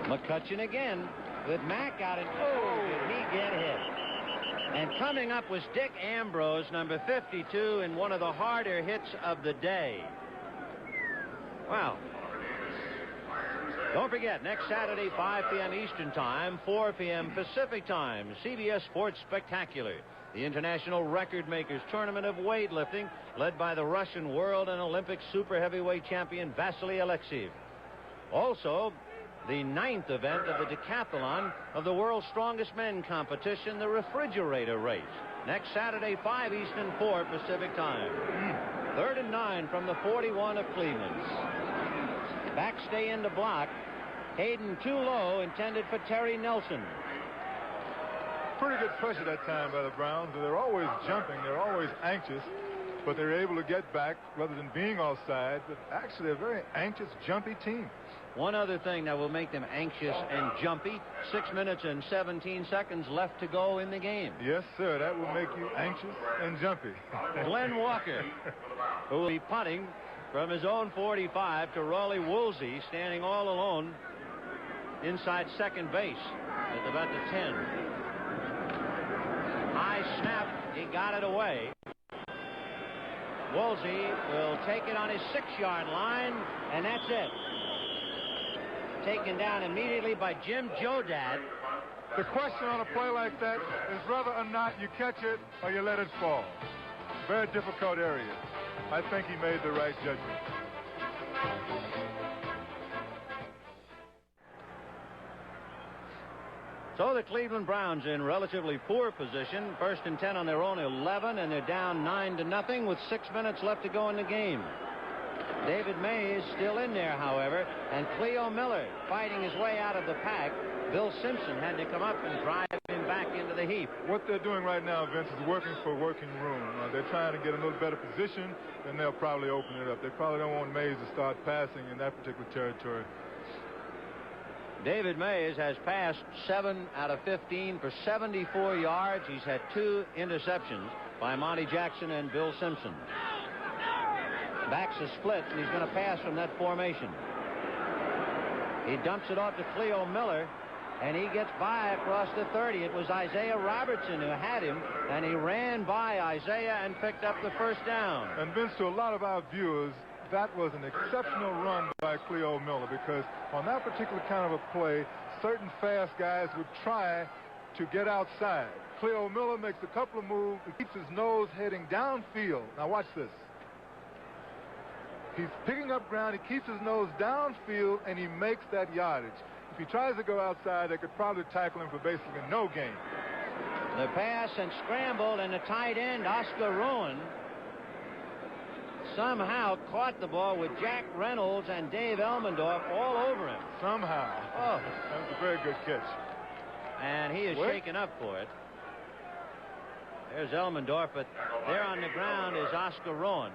McCutchen again with Mack out, and did he get hit. And coming up was Dick Ambrose, number 52, in one of the harder hits of the day. Wow. Don't forget, next Saturday, 5 p.m. Eastern Time, 4 p.m. Pacific Time, CBS Sports Spectacular, the International Record Makers Tournament of Weightlifting, led by the Russian world and Olympic super heavyweight champion Vasily Alexeyev. Also, the 9th event of the decathlon of the world's strongest men competition, the refrigerator race. Next Saturday, 5 Eastern, 4 Pacific Time. 3rd and 9 from the 41 of Cleveland. Back stay in the block. Hayden too low, intended for Terry Nelson. Pretty good pressure that time by the Browns. They're always jumping. They're always anxious, but they're able to get back rather than being offside. But actually, a very anxious, jumpy team. One other thing that will make them anxious and jumpy, 6 minutes and 17 seconds left to go in the game. Yes, sir. That will make you anxious and jumpy. Glenn Walker, who will be punting from his own 45 to Rollie Woolsey, standing all alone inside second base at about the 10. High snap. He got it away. Woolsey will take it on his 6-yard line, and that's it. Taken down immediately by Jim Jodad. The question on a play like that is whether or not you catch it or you let it fall. Very difficult area. I think he made the right judgment. So the Cleveland Browns in relatively poor position. 1st and 10 on their own 11, and they're down 9-0 with 6 minutes left to go in the game. David Mays still in there, however, and Cleo Miller fighting his way out of the pack. Bill Simpson had to come up and drive him back into the heap. What they're doing right now, Vince, is working for working room. They're trying to get a little better position, then they'll probably open it up. They probably don't want Mays to start passing in that particular territory. David Mays has passed 7 out of 15 for 74 yards. He's had 2 interceptions by Monty Jackson and Bill Simpson. Backs a split, and he's going to pass from that formation. He dumps it off to Cleo Miller, and he gets by across the 30. It was Isaiah Robertson who had him, and he ran by Isaiah and picked up the first down. And Vince, to a lot of our viewers, that was an exceptional run by Cleo Miller, because on that particular kind of a play, certain fast guys would try to get outside. Cleo Miller makes a couple of moves and keeps his nose heading downfield. Now watch this. He's picking up ground. He keeps his nose downfield, and he makes that yardage. If he tries to go outside, they could probably tackle him for basically no gain. The pass and scramble, and the tight end, Oscar Rowan, somehow caught the ball with Jack Reynolds and Dave Elmendorf all over him. Somehow. Oh. That was a very good catch. And he is shaken up for it. There's Elmendorf, but there on the ground is Oscar Rowan.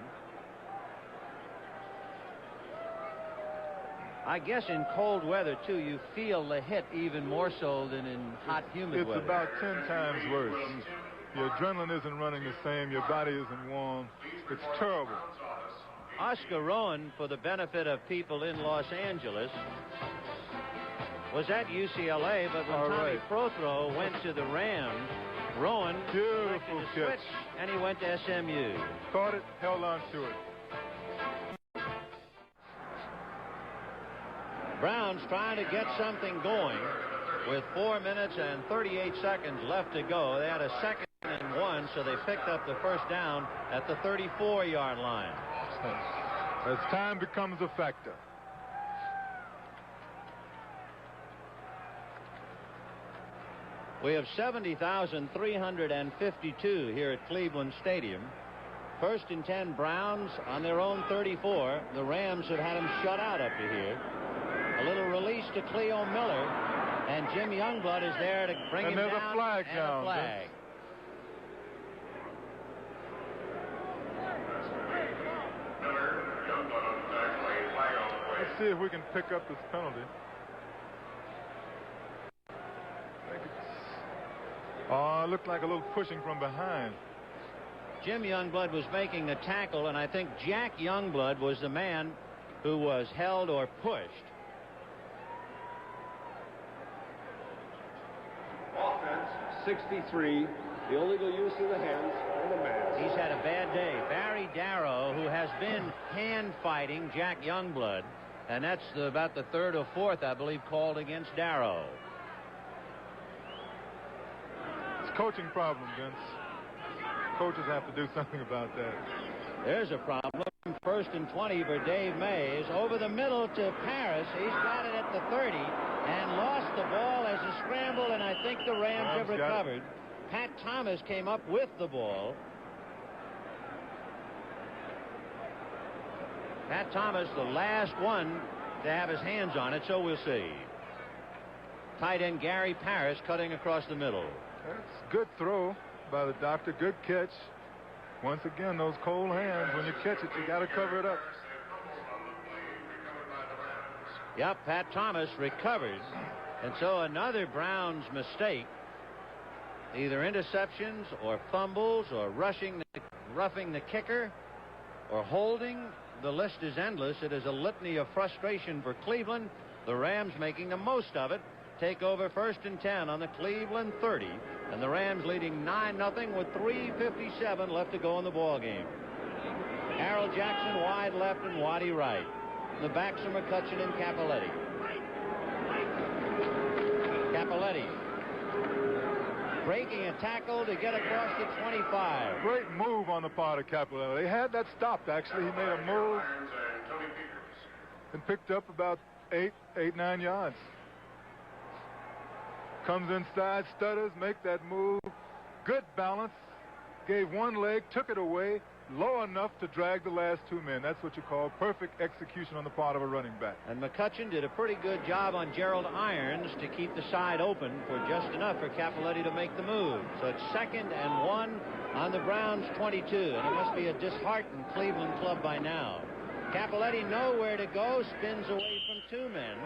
I guess in cold weather, too, you feel the hit even more so than in hot, humid weather. It's about 10 times worse. Your adrenaline isn't running the same. Your body isn't warm. It's terrible. Oscar Rowan, for the benefit of people in Los Angeles, was at UCLA, but when Tommy Prothro went to the Rams, Rowan Beautiful the catch. switch, and he went to SMU. Caught it, held on to it. Browns trying to get something going with 4 minutes and 38 seconds left to go. They had a 2nd and 1, so they picked up the first down at the 34-yard line. As time becomes a factor. We have 70,352 here at Cleveland Stadium. 1st and 10 Browns on their own 34. The Rams have had them shut out up to here. A little release to Cleo Miller, and Jim Youngblood is there to bring him down. And there's a flag down. A flag. Let's see if we can pick up this penalty. Oh, it looked like a little pushing from behind. Jim Youngblood was making the tackle, and I think Jack Youngblood was the man who was held or pushed. Offense, 63. The illegal use of the hands and the mask. He's had a bad day. Barry Darrow, who has been hand fighting Jack Youngblood, and that's about the 3rd or 4th, I believe, called against Darrow. It's a coaching problem, Vince. Coaches have to do something about that. There's a problem. 1st and 20 for Dave Mays. Over the middle to Paris. He's got it at the 30 and lost the ball as a scramble, and I think the Rams have recovered. Pat Thomas came up with the ball. Pat Thomas, the last one to have his hands on it, so we'll see. Tight end Gary Paris cutting across the middle. That's a good throw by the doctor. Good catch. Once again, those cold hands, when you catch it, you got to cover it up. Yep, Pat Thomas recovered. And so another Browns mistake. Either interceptions or fumbles or roughing the kicker or holding. The list is endless. It is a litany of frustration for Cleveland. The Rams making the most of it. Take over 1st and 10 on the Cleveland 30. And the Rams leading 9-0 with 3:57 left to go in the ball game. Harold Jackson wide left and Waddy right. The backs are McCutcheon and Cappelletti. Cappelletti breaking a tackle to get across the 25. Great move on the part of Cappelletti. They had that stopped, actually. He made a move and picked up about 9 yards. Comes inside, stutters, make that move. Good balance. Gave one leg, took it away, low enough to drag the last 2 men. That's what you call perfect execution on the part of a running back. And McCutcheon did a pretty good job on Gerald Irons to keep the side open for just enough for Cappelletti to make the move. So it's 2nd and 1 on the Browns 22. And it must be a disheartened Cleveland club by now. Cappelletti nowhere to go, spins away from 2 men.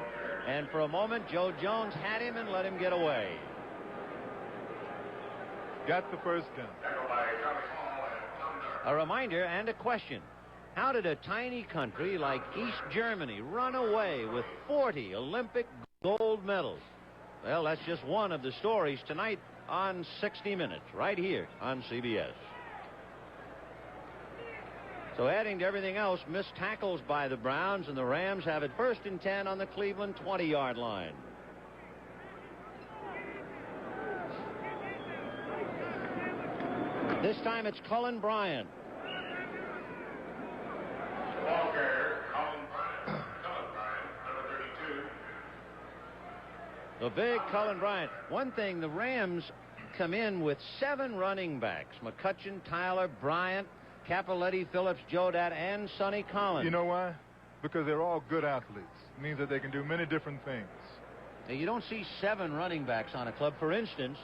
And for a moment, Joe Jones had him and let him get away. Got the first down. A reminder and a question. How did a tiny country like East Germany run away with 40 Olympic gold medals? Well, that's just one of the stories tonight on 60 Minutes, right here on CBS. So adding to everything else, missed tackles by the Browns, and the Rams have it 1st and 10 on the Cleveland 20-yard line. This time it's Cullen Bryant. Ball carrier, The big Cullen Bryant. One thing, the Rams come in with 7 running backs. McCutcheon, Tyler, Bryant, Capoletti, Phillips, Jodat, and Sonny Collins. You know why? Because they're all good athletes. It means that they can do many different things. Now, you don't see 7 running backs on a club. For instance,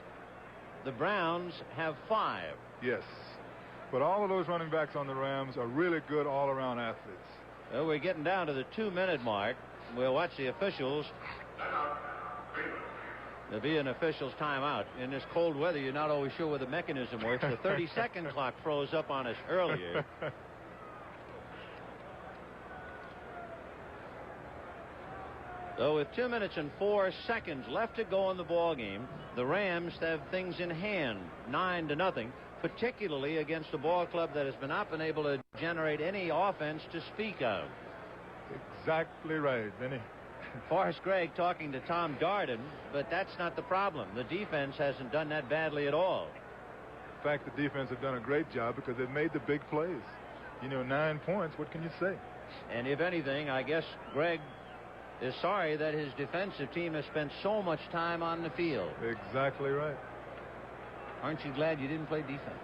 the Browns have 5. Yes. But all of those running backs on the Rams are really good all-around athletes. Well, we're getting down to the 2-minute mark. We'll watch the officials. There'll be an official's timeout. In this cold weather, you're not always sure where the mechanism works. The 30-second clock froze up on us earlier. So with 2 minutes and 4 seconds left to go in the ball game, the Rams have things in hand, 9-0, particularly against a ball club that has not been able to generate any offense to speak of. Exactly right, Vinny. Forrest Gregg talking to Tom Darden, but that's not the problem. The defense hasn't done that badly at all. In fact, the defense have done a great job because they've made the big plays. You know, 9 points, what can you say? And if anything, I guess Gregg is sorry that his defensive team has spent so much time on the field. Exactly right. Aren't you glad you didn't play defense?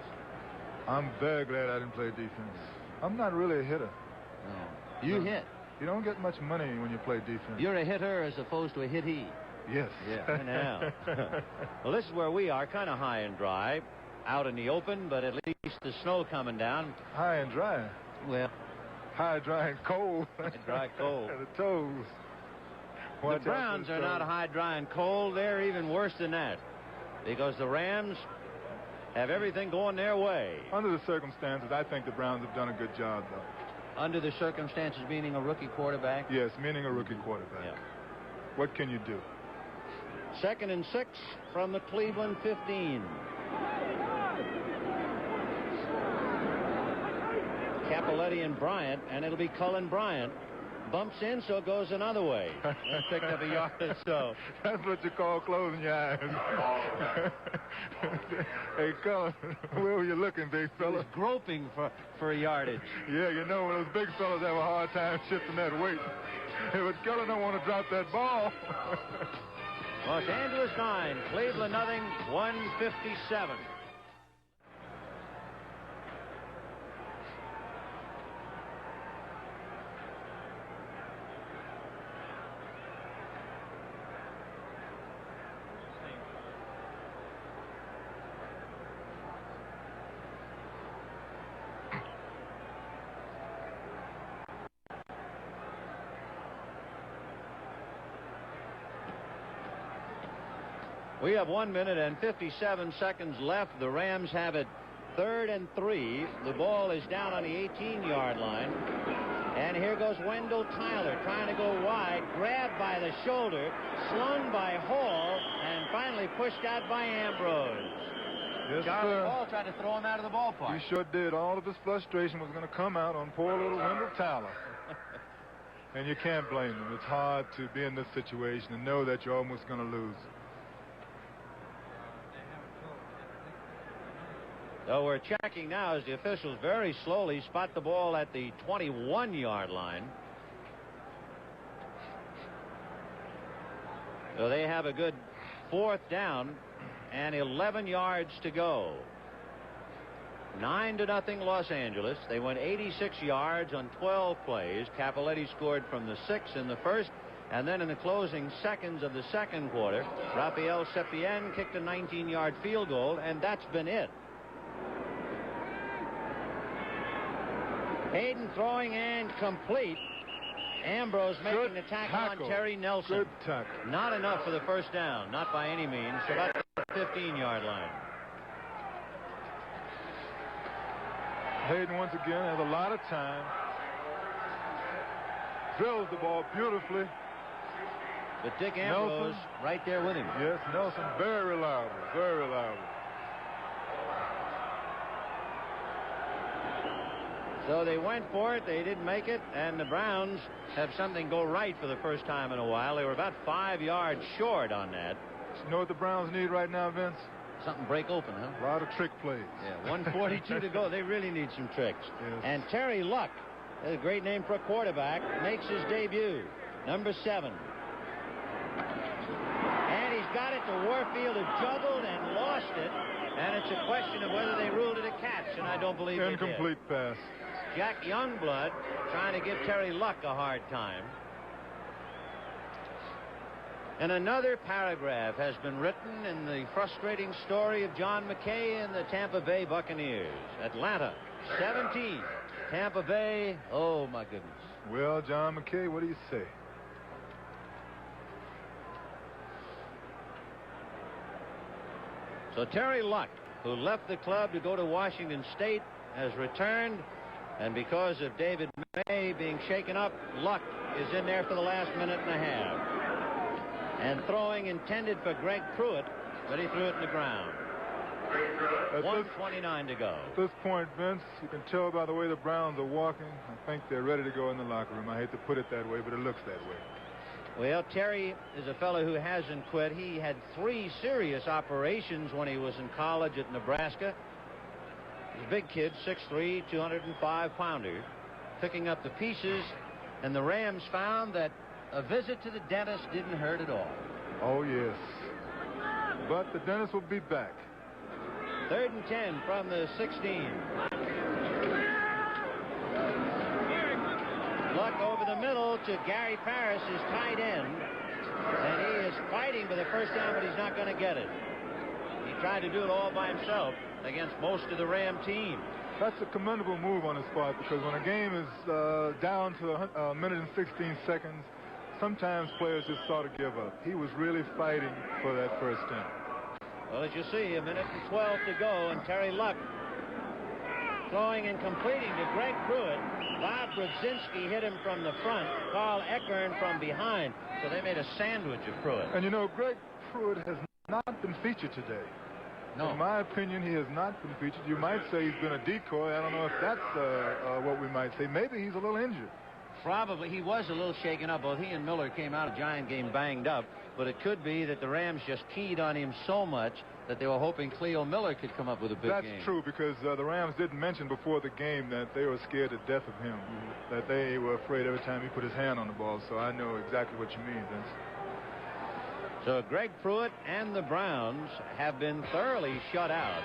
I'm very glad I didn't play defense. I'm not really a hitter. No. You hit. You don't get much money when you play defense. You're a hitter as opposed to a hittee. Yes. Yeah, now. Well, this is where we are, kind of high and dry, out in the open, but at least the snow coming down. High and dry. Well, high, dry, and cold. Dry, cold. And the toes. The Browns are not high, dry, and cold. They're even worse than that, because the Rams have everything going their way. Under the circumstances, I think the Browns have done a good job, though. Under the circumstances, meaning a rookie quarterback? Yes, meaning a rookie quarterback. Yeah. What can you do? 2nd and 6 from the Cleveland 15. Capoletti and Bryant, and it'll be Cullen Bryant. Bumps in, so it goes another way. And picked up a yard or so. That's what you call closing your eyes. Hey, Cullen, where were you looking, big fella? He was groping for yardage. Yeah, you know, when those big fellas have a hard time shifting that weight. Hey, but Cullen don't want to drop that ball. Los Angeles 9, Cleveland nothing, 157. We have 1 minute and 57 seconds left. The Rams have it 3rd and 3. The ball is down on the 18-yard line. And here goes Wendell Tyler trying to go wide, grabbed by the shoulder, slung by Hall, and finally pushed out by Ambrose. Yes, Charlie Hall tried to throw him out of the ballpark. He sure did. All of his frustration was going to come out on poor little Wendell Tyler. And you can't blame him. It's hard to be in this situation and know that you're almost going to lose. So we're checking now as the officials very slowly spot the ball at the 21-yard line. So they have a good 4th down and 11 yards to go. 9-0 Los Angeles. They went 86 yards on 12 plays. Capoletti scored from the 6 in the first, and then in the closing seconds of the second quarter, Rafael Sepien kicked a 19-yard field goal, and that's been it. Hayden throwing and complete. Ambrose making the tackle on Terry Nelson. Good tackle. Not enough for the first down, not by any means. So that's the 15-yard line. Hayden once again has a lot of time. Drills the ball beautifully. But Dick Ambrose right there with him. Yes, Nelson very reliable, very reliable. So they went for it. They didn't make it. And the Browns have something go right for the first time in a while. They were about 5 yards short on that. You know what the Browns need right now, Vince? Something break open, huh? A lot of trick plays. Yeah, 1:42 to go. They really need some tricks. Yes. And Terry Luck, a great name for a quarterback, makes his debut. Number 7. And Warfield had juggled and lost it, and it's a question of whether they ruled it a catch, and I don't believe they did. Incomplete pass. Jack Youngblood trying to give Terry Luck a hard time. And another paragraph has been written in the frustrating story of John McKay and the Tampa Bay Buccaneers. Atlanta, 17. Tampa Bay, oh, my goodness. Well, John McKay, what do you say? So Terry Luck, who left the club to go to Washington State, has returned. And because of David May being shaken up, Luck is in there for the last minute and a half. And throwing intended for Greg Pruitt, but he threw it in the ground. 1:29 to go. At this point, Vince, you can tell by the way the Browns are walking. I think they're ready to go in the locker room. I hate to put it that way, but it looks that way. Well, Terry is a fellow who hasn't quit. He had 3 serious operations when he was in college at Nebraska. He's a big kid, 6'3", 205-pounder, picking up the pieces, and the Rams found that a visit to the dentist didn't hurt at all. Oh, yes. But the dentist will be back. 3rd and 10 from the 16. Luck over the middle to Gary Parrish, his tight end. And he is fighting for the first down, but he's not going to get it. He tried to do it all by himself against most of the Ram team. That's a commendable move on his part, because when a game is down to a minute and 16 seconds, sometimes players just sort of give up. He was really fighting for that first down. Well, as you see, a minute and 12 to go, and Terry Luck throwing and completing to Greg Pruitt. Bob Brzezinski hit him from the front, Carl Eckern from behind, so they made a sandwich of Pruitt. And you know, Greg Pruitt has not been featured today. No. In my opinion, he has not been featured. You might say he's been a decoy. I don't know if that's what we might say. Maybe he's a little injured. Probably. He was a little shaken up. Both he and Miller came out of the Giant game banged up, but it could be that the Rams just keyed on him so much that they were hoping Cleo Miller could come up with a big game. That's true, because the Rams didn't mention before the game that they were scared to death of him, that they were afraid every time he put his hand on the ball. So I know exactly what you mean, Vince. So Greg Pruitt and the Browns have been thoroughly shut out.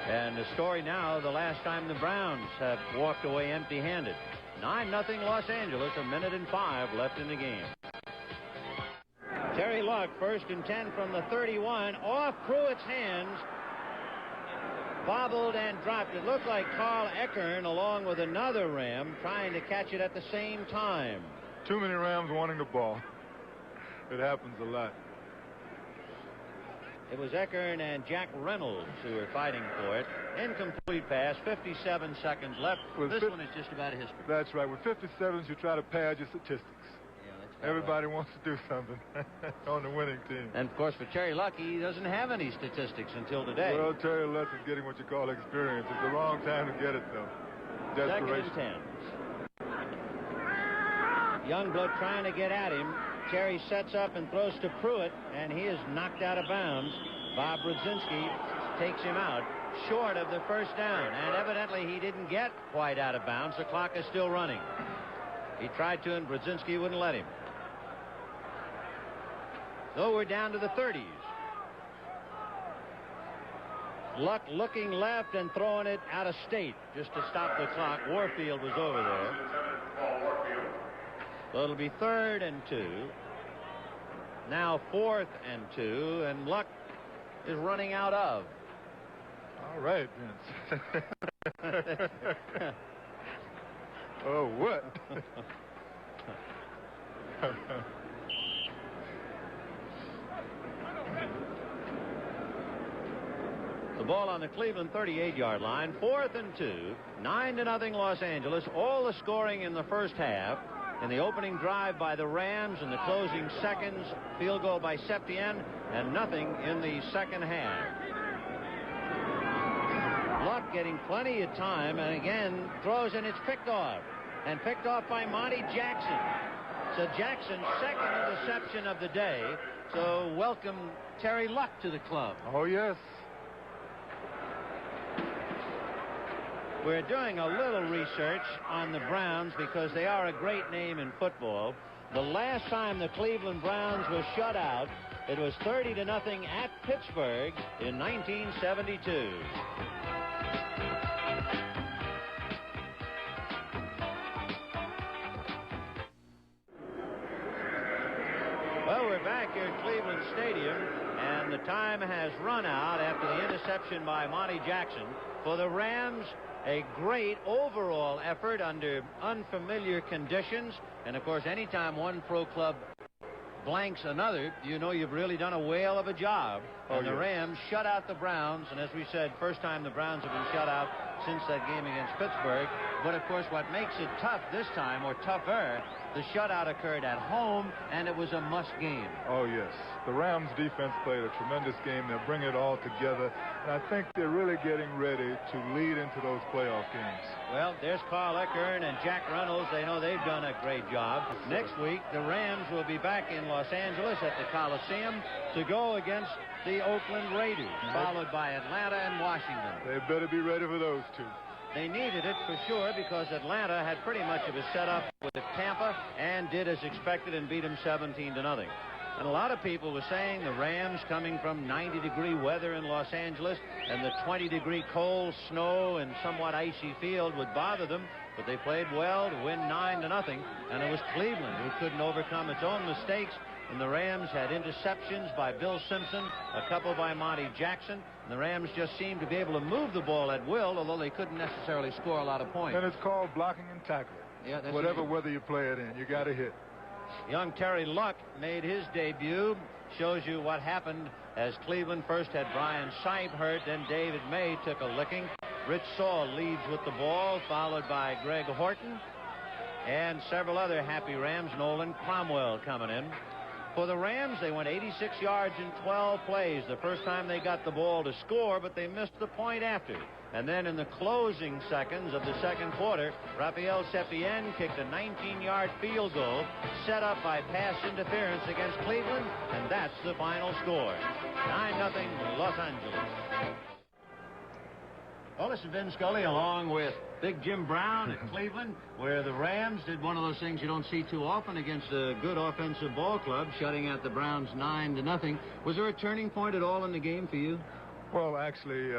And the story now, the last time the Browns have walked away empty-handed. 9-0 Los Angeles, 1:05 left in the game. Terry Luck, 1st and 10 from the 31, off Pruitt's hands, bobbled and dropped. It looked like Carl Eckern, along with another Ram, trying to catch it at the same time. Too many Rams wanting the ball. It happens a lot. It was Eckern and Jack Reynolds who were fighting for it. Incomplete pass, 57 seconds left. This one is just about history. That's right. With 57s, you try to pad your statistics. Everybody wants to do something on the winning team. And, of course, for Terry Luck, he doesn't have any statistics until today. Well, Terry Luck is getting what you call experience. It's the wrong time to get it, though. Desperation. 2nd and 10. Youngblood trying to get at him. Terry sets up and throws to Pruitt, and he is knocked out of bounds. Bob Brzezinski takes him out short of the first down, and evidently he didn't get quite out of bounds. The clock is still running. He tried to, and Brzezinski wouldn't let him. So we're down to the 30s. Luck looking left and throwing it out of state just to stop the clock. Warfield was over there. So it'll be 3rd and 2. Now 4th and 2, and Luck is running out of. All right, Vince. Oh, what? The ball on the Cleveland 38-yard line. 4th and 2. 9-0 Los Angeles. All the scoring in the first half. In the opening drive by the Rams, in the closing seconds, field goal by Septien, and nothing in the second half. Luck getting plenty of time, and again throws, and it's picked off. And picked off by Monty Jackson. So Jackson's 2nd interception of the day. So welcome Terry Luck to the club. Oh, yes. We're doing a little research on the Browns because they are a great name in football. The last time the Cleveland Browns were shut out, it was 30-0 at Pittsburgh in 1972. Well, we're back here at Cleveland Stadium, and the time has run out after the interception by Monty Jackson. For the Rams, a great overall effort under unfamiliar conditions. And, of course, anytime one pro club blanks another, you know you've really done a whale of a job. And the Rams shut out the Browns, and as we said, first time the Browns have been shut out since that game against Pittsburgh. But, of course, what makes it tough this time, or tougher, the shutout occurred at home, and it was a must game. Oh, yes. The Rams defense played a tremendous game. They'll bring it all together, and I think they're really getting ready to lead into those playoff games. Well, there's Carl Eckern and Jack Reynolds. They know they've done a great job. Next week, the Rams will be back in Los Angeles at the Coliseum to go against the Oakland Raiders, followed by Atlanta and Washington. They better be ready for those two. They needed it for sure because Atlanta had pretty much of a setup with Tampa and did as expected and beat them 17-0. And a lot of people were saying the Rams, coming from 90-degree weather in Los Angeles and the 20-degree cold snow and somewhat icy field, would bother them. But they played well to win 9-0. And it was Cleveland who couldn't overcome its own mistakes. And the Rams had interceptions by Bill Simpson, a couple by Monty Jackson. And the Rams just seemed to be able to move the ball at will, although they couldn't necessarily score a lot of points. And it's called blocking and tackling. Yeah, that's whatever weather you play it in, you got to hit. Young Terry Luck made his debut. Shows you what happened as Cleveland first had Brian Sipe hurt, then David May took a licking. Rich Saul leads with the ball, followed by Greg Horton and several other happy Rams. Nolan Cromwell coming in. For the Rams, they went 86 yards in 12 plays. The first time they got the ball to score, but they missed the point after. And then in the closing seconds of the second quarter, Rafael Sepien kicked a 19-yard field goal set up by pass interference against Cleveland, and that's the final score. 9-0 Los Angeles. Well, this is Vin Scully along with Big Jim Brown at Cleveland, where the Rams did one of those things you don't see too often against a good offensive ball club, shutting out the Browns 9-0. Was there a turning point at all in the game for you? Well, actually,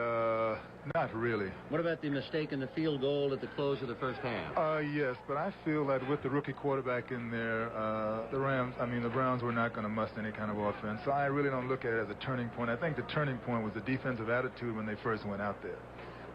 not really. What about the mistake in the field goal at the close of the first half? Yes, but I feel that with the rookie quarterback in there, the Browns were not going to must any kind of offense. So I really don't look at it as a turning point. I think the turning point was the defensive attitude when they first went out there.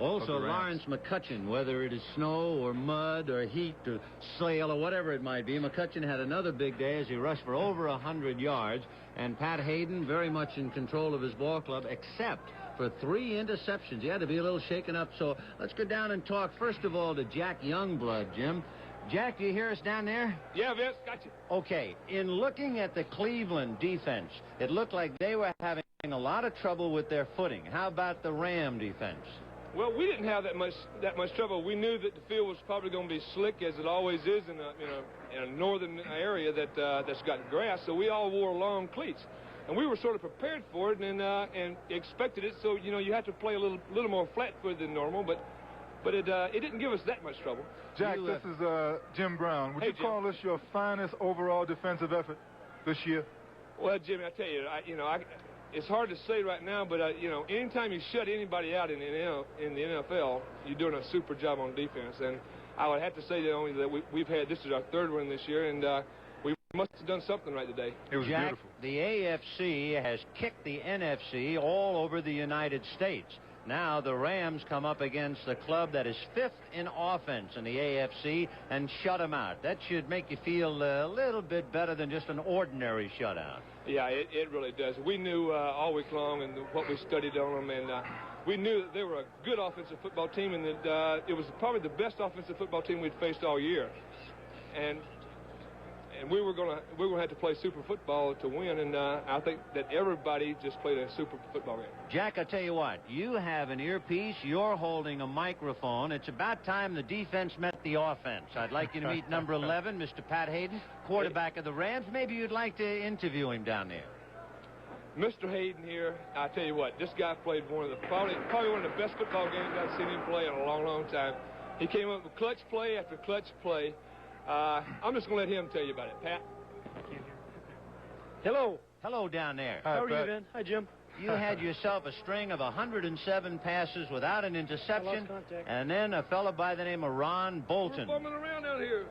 Also, Lawrence McCutcheon, whether it is snow or mud or heat or sail or whatever it might be, McCutcheon had another big day as he rushed for over 100 yards. And Pat Hayden very much in control of his ball club, except for 3 interceptions. He had to be a little shaken up. So let's go down and talk, first of all, to Jack Youngblood, Jim. Jack, do you hear us down there? Yeah, Vince, got you. Okay. In looking at the Cleveland defense, it looked like they were having a lot of trouble with their footing. How about the Ram defense? Well, we didn't have that much trouble. We knew that the field was probably going to be slick, as it always is in a northern area that's got grass. So we all wore long cleats, and we were sort of prepared for it and expected it. So you had to play a little more flat-footed than normal, but it didn't give us that much trouble. Jack, this is Jim Brown. Would you call this your finest overall defensive effort this year? Well, Jimmy, I tell you, it's hard to say right now, but anytime you shut anybody out in the NFL, you're doing a super job on defense. And I would have to say that we've had, this is our 3rd one this year, and we must have done something right today. It was Jack, beautiful. The AFC has kicked the NFC all over the United States. Now the Rams come up against the club that is 5th in offense in the AFC and shut them out. That should make you feel a little bit better than just an ordinary shutout. Yeah, it really does. We knew all week long and what we studied on them, and we knew that they were a good offensive football team, and that it was probably the best offensive football team we'd faced all year. And we were gonna have to play super football to win, and I think that everybody just played a super football game. Jack, I tell you what, you have an earpiece, you're holding a microphone. It's about time the defense met the offense. I'd like you to meet number 11, Mr. Pat Hayden, quarterback of the Rams. Maybe you'd like to interview him down there. Mr. Hayden here, I tell you what, this guy played probably one of the best football games I've seen him play in a long, long time. He came up with clutch play after clutch play. I'm just going to let him tell you about it. Pat? Hello. Hello down there. Hi, How are Pat. you, Vin? Hi, Jim. You had yourself a string of 107 passes without an interception, contact. and then a fellow by the name of Ron Bolton. We're bumming around down here.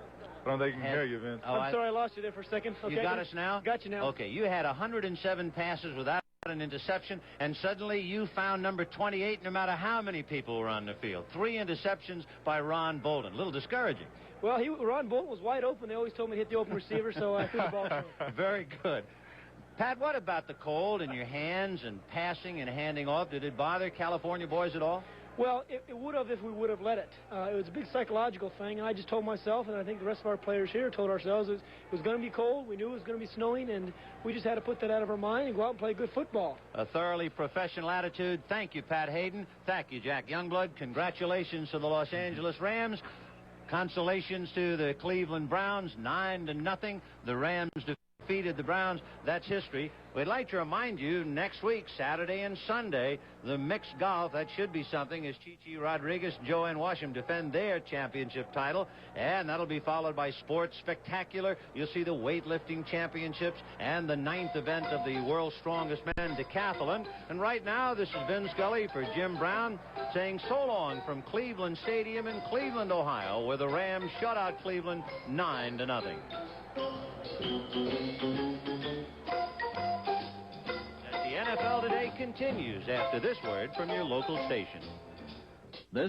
I don't think they can hear you, Vince. Oh, I'm sorry I lost you there for a second. Okay, You got us now? Got you now. Okay, you had 107 passes without an interception, and suddenly you found number 28 no matter how many people were on the field. 3 interceptions by Ron Bolton. A little discouraging. Well, Ron Bolton was wide open. They always told me to hit the open receiver, so I threw the ball to him. Very good. Pat, what about the cold in your hands and passing and handing off? Did it bother California boys at all? Well, it would have if we would have let it. It was a big psychological thing, and I just told myself, and I think the rest of our players here told ourselves it was going to be cold. We knew it was going to be snowing, and we just had to put that out of our mind and go out and play good football. A thoroughly professional attitude. Thank you, Pat Hayden. Thank you, Jack Youngblood. Congratulations to the Los Angeles Rams. Consolations to the Cleveland Browns, 9-0. The Rams defeated the Browns. That's history. We'd like to remind you next week, Saturday and Sunday, the mixed golf, that should be something, as Chichi Rodriguez, Joanne Washam defend their championship title. And that'll be followed by Sports Spectacular. You'll see the weightlifting championships and the 9th event of the World's Strongest Men Decathlon. And right now, this is Vin Scully for Jim Brown saying so long from Cleveland Stadium in Cleveland, Ohio, where the Rams shut out Cleveland 9-0. The NFL Today continues after this word from your local station.